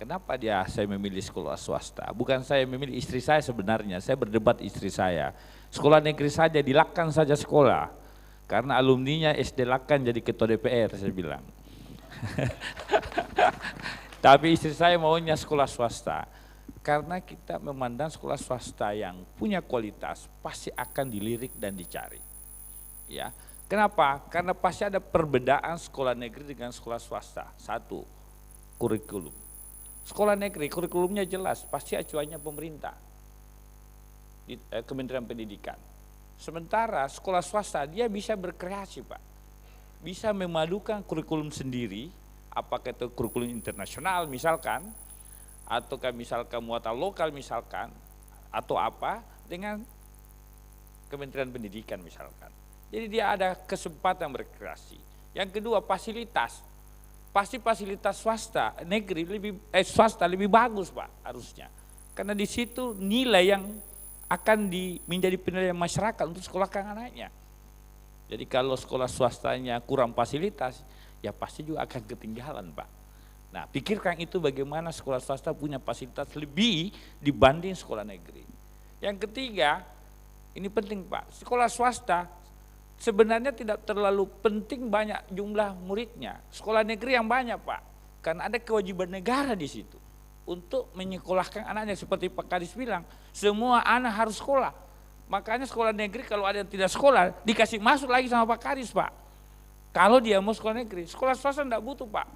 Kenapa saya memilih sekolah swasta? Bukan saya memilih, istri saya sebenarnya, saya berdebat istri saya. Sekolah negeri saja, di Lakan saja sekolah. Karena alumninya SD Lakan jadi ketua DPR, saya bilang. Tapi istri saya maunya sekolah swasta. Karena kita memandang sekolah swasta yang punya kualitas, pasti akan dilirik dan dicari. Ya, kenapa? Karena pasti ada perbedaan sekolah negeri dengan sekolah swasta. Satu, kurikulum. Sekolah negeri kurikulumnya jelas, pasti acuannya pemerintah, Kementerian Pendidikan. Sementara sekolah swasta dia bisa berkreasi Pak, bisa memadukan kurikulum sendiri, apakah itu kurikulum internasional misalkan, ataukah misalkan muatan lokal misalkan, atau apa dengan Kementerian Pendidikan misalkan. Jadi dia ada kesempatan berkreasi. Yang kedua, fasilitas. Pasti fasilitas swasta negeri swasta lebih bagus Pak harusnya, karena di situ nilai yang akan menjadi penilaian masyarakat untuk sekolahkan anaknya. Jadi kalau sekolah swastanya kurang fasilitas, ya pasti juga akan ketinggalan Pak. Nah, pikirkan itu bagaimana sekolah swasta punya fasilitas lebih dibanding sekolah negeri. Yang ketiga, ini penting Pak, sekolah swasta sebenarnya tidak terlalu penting banyak jumlah muridnya. Sekolah negeri yang banyak Pak, karena ada kewajiban negara di situ untuk menyekolahkan anaknya. Seperti Pak Kadis bilang, semua anak harus sekolah. Makanya sekolah negeri kalau ada yang tidak sekolah, dikasih masuk lagi sama Pak Kadis Pak. Kalau dia mau sekolah negeri, sekolah swasta tidak butuh Pak.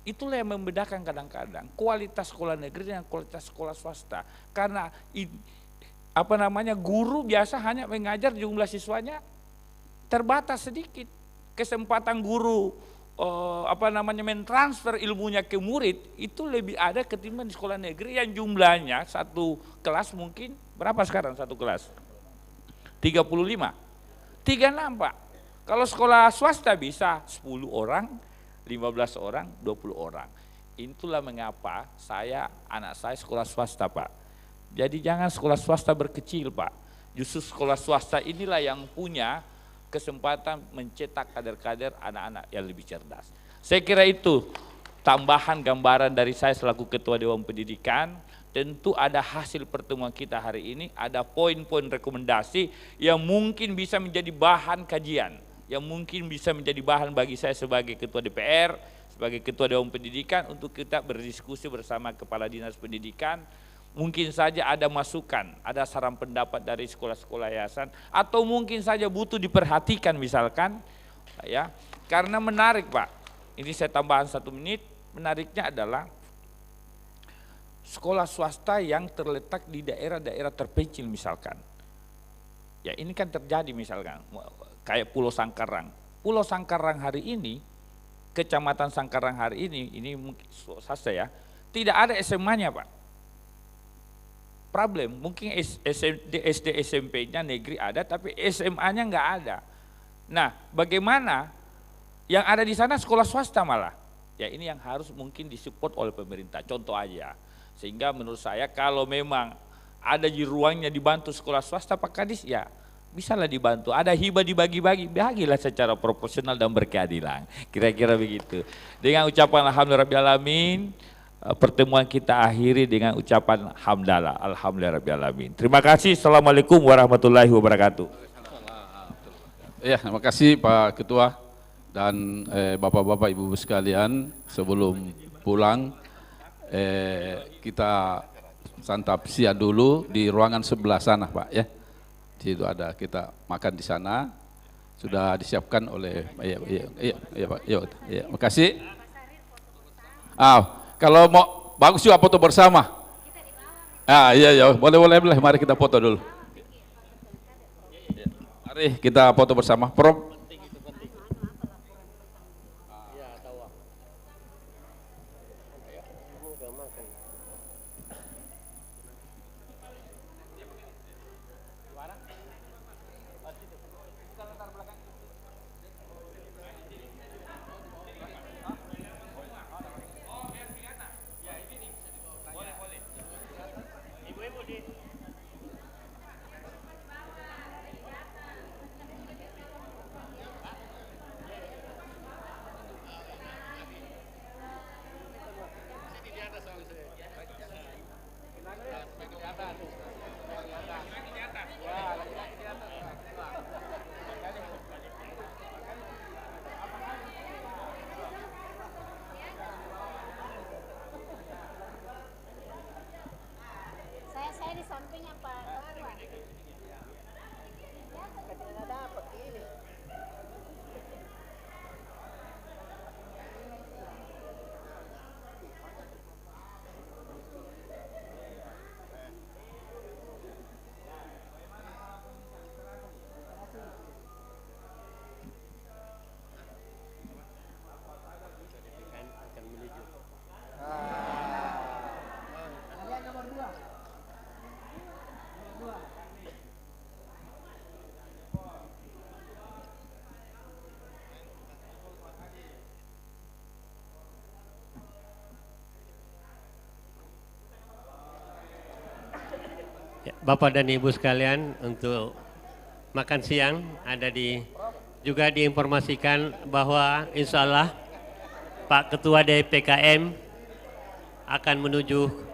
Itulah yang membedakan kadang-kadang kualitas sekolah negeri dengan kualitas sekolah swasta. Karena guru biasa hanya mengajar, jumlah siswanya terbatas sedikit. Kesempatan guru mentransfer ilmunya ke murid itu lebih ada ketimbang di sekolah negeri yang jumlahnya satu kelas mungkin berapa sekarang satu kelas? 35. 36 Pak. Kalau sekolah swasta bisa 10 orang, 15 orang, 20 orang. Itulah mengapa anak saya sekolah swasta Pak. Jadi jangan sekolah swasta berkecil Pak. Justru sekolah swasta inilah yang punya kesempatan mencetak kader-kader anak-anak yang lebih cerdas. Saya kira itu tambahan gambaran dari saya selaku Ketua Dewan Pendidikan. Tentu ada hasil pertemuan kita hari ini, ada poin-poin rekomendasi yang mungkin bisa menjadi bahan kajian, yang mungkin bisa menjadi bahan bagi saya sebagai Ketua DPR, sebagai Ketua Dewan Pendidikan untuk kita berdiskusi bersama Kepala Dinas Pendidikan. Mungkin saja ada masukan, ada saran pendapat dari sekolah-sekolah yayasan, atau mungkin saja butuh diperhatikan misalkan, ya. Karena menarik Pak, ini saya tambahan 1 menit, menariknya adalah sekolah swasta yang terletak di daerah-daerah terpencil misalkan. Ya ini kan terjadi misalkan, kayak Pulau Sangkarang. Pulau Sangkarang hari ini, Kecamatan Sangkarang hari ini mungkin swasta ya, tidak ada SMA-nya Pak. Problem, mungkin SD SMP-nya negeri ada, tapi SMA-nya nggak ada. Nah, bagaimana yang ada di sana sekolah swasta malah? Ya ini yang harus mungkin disupport oleh pemerintah, contoh aja. Sehingga menurut saya kalau memang ada di ruangnya dibantu sekolah swasta Pak Kadis, ya bisalah dibantu. Ada hibah dibagi-bagi, bagilah secara proporsional dan berkeadilan. Kira-kira begitu. Dengan ucapan alhamdulillahirabbil pertemuan kita akhiri dengan ucapan hamdalah, alhamdulillahirabbil. Terima kasih. Assalamualaikum warahmatullahi wabarakatuh. Ya, terima kasih Pak Ketua dan Bapak-bapak Ibu sekalian. Sebelum pulang kita santap siang dulu di ruangan sebelah sana Pak ya. Di situ ada kita makan di sana. Sudah disiapkan oleh iya Pak. Iya, makasih. Kalau mau bagus juga foto bersama. Iya, boleh, mari kita foto dulu. Mari kita foto bersama. Prof. Bapak dan Ibu sekalian, untuk makan siang juga diinformasikan bahwa insya Allah Pak Ketua DPKM akan menuju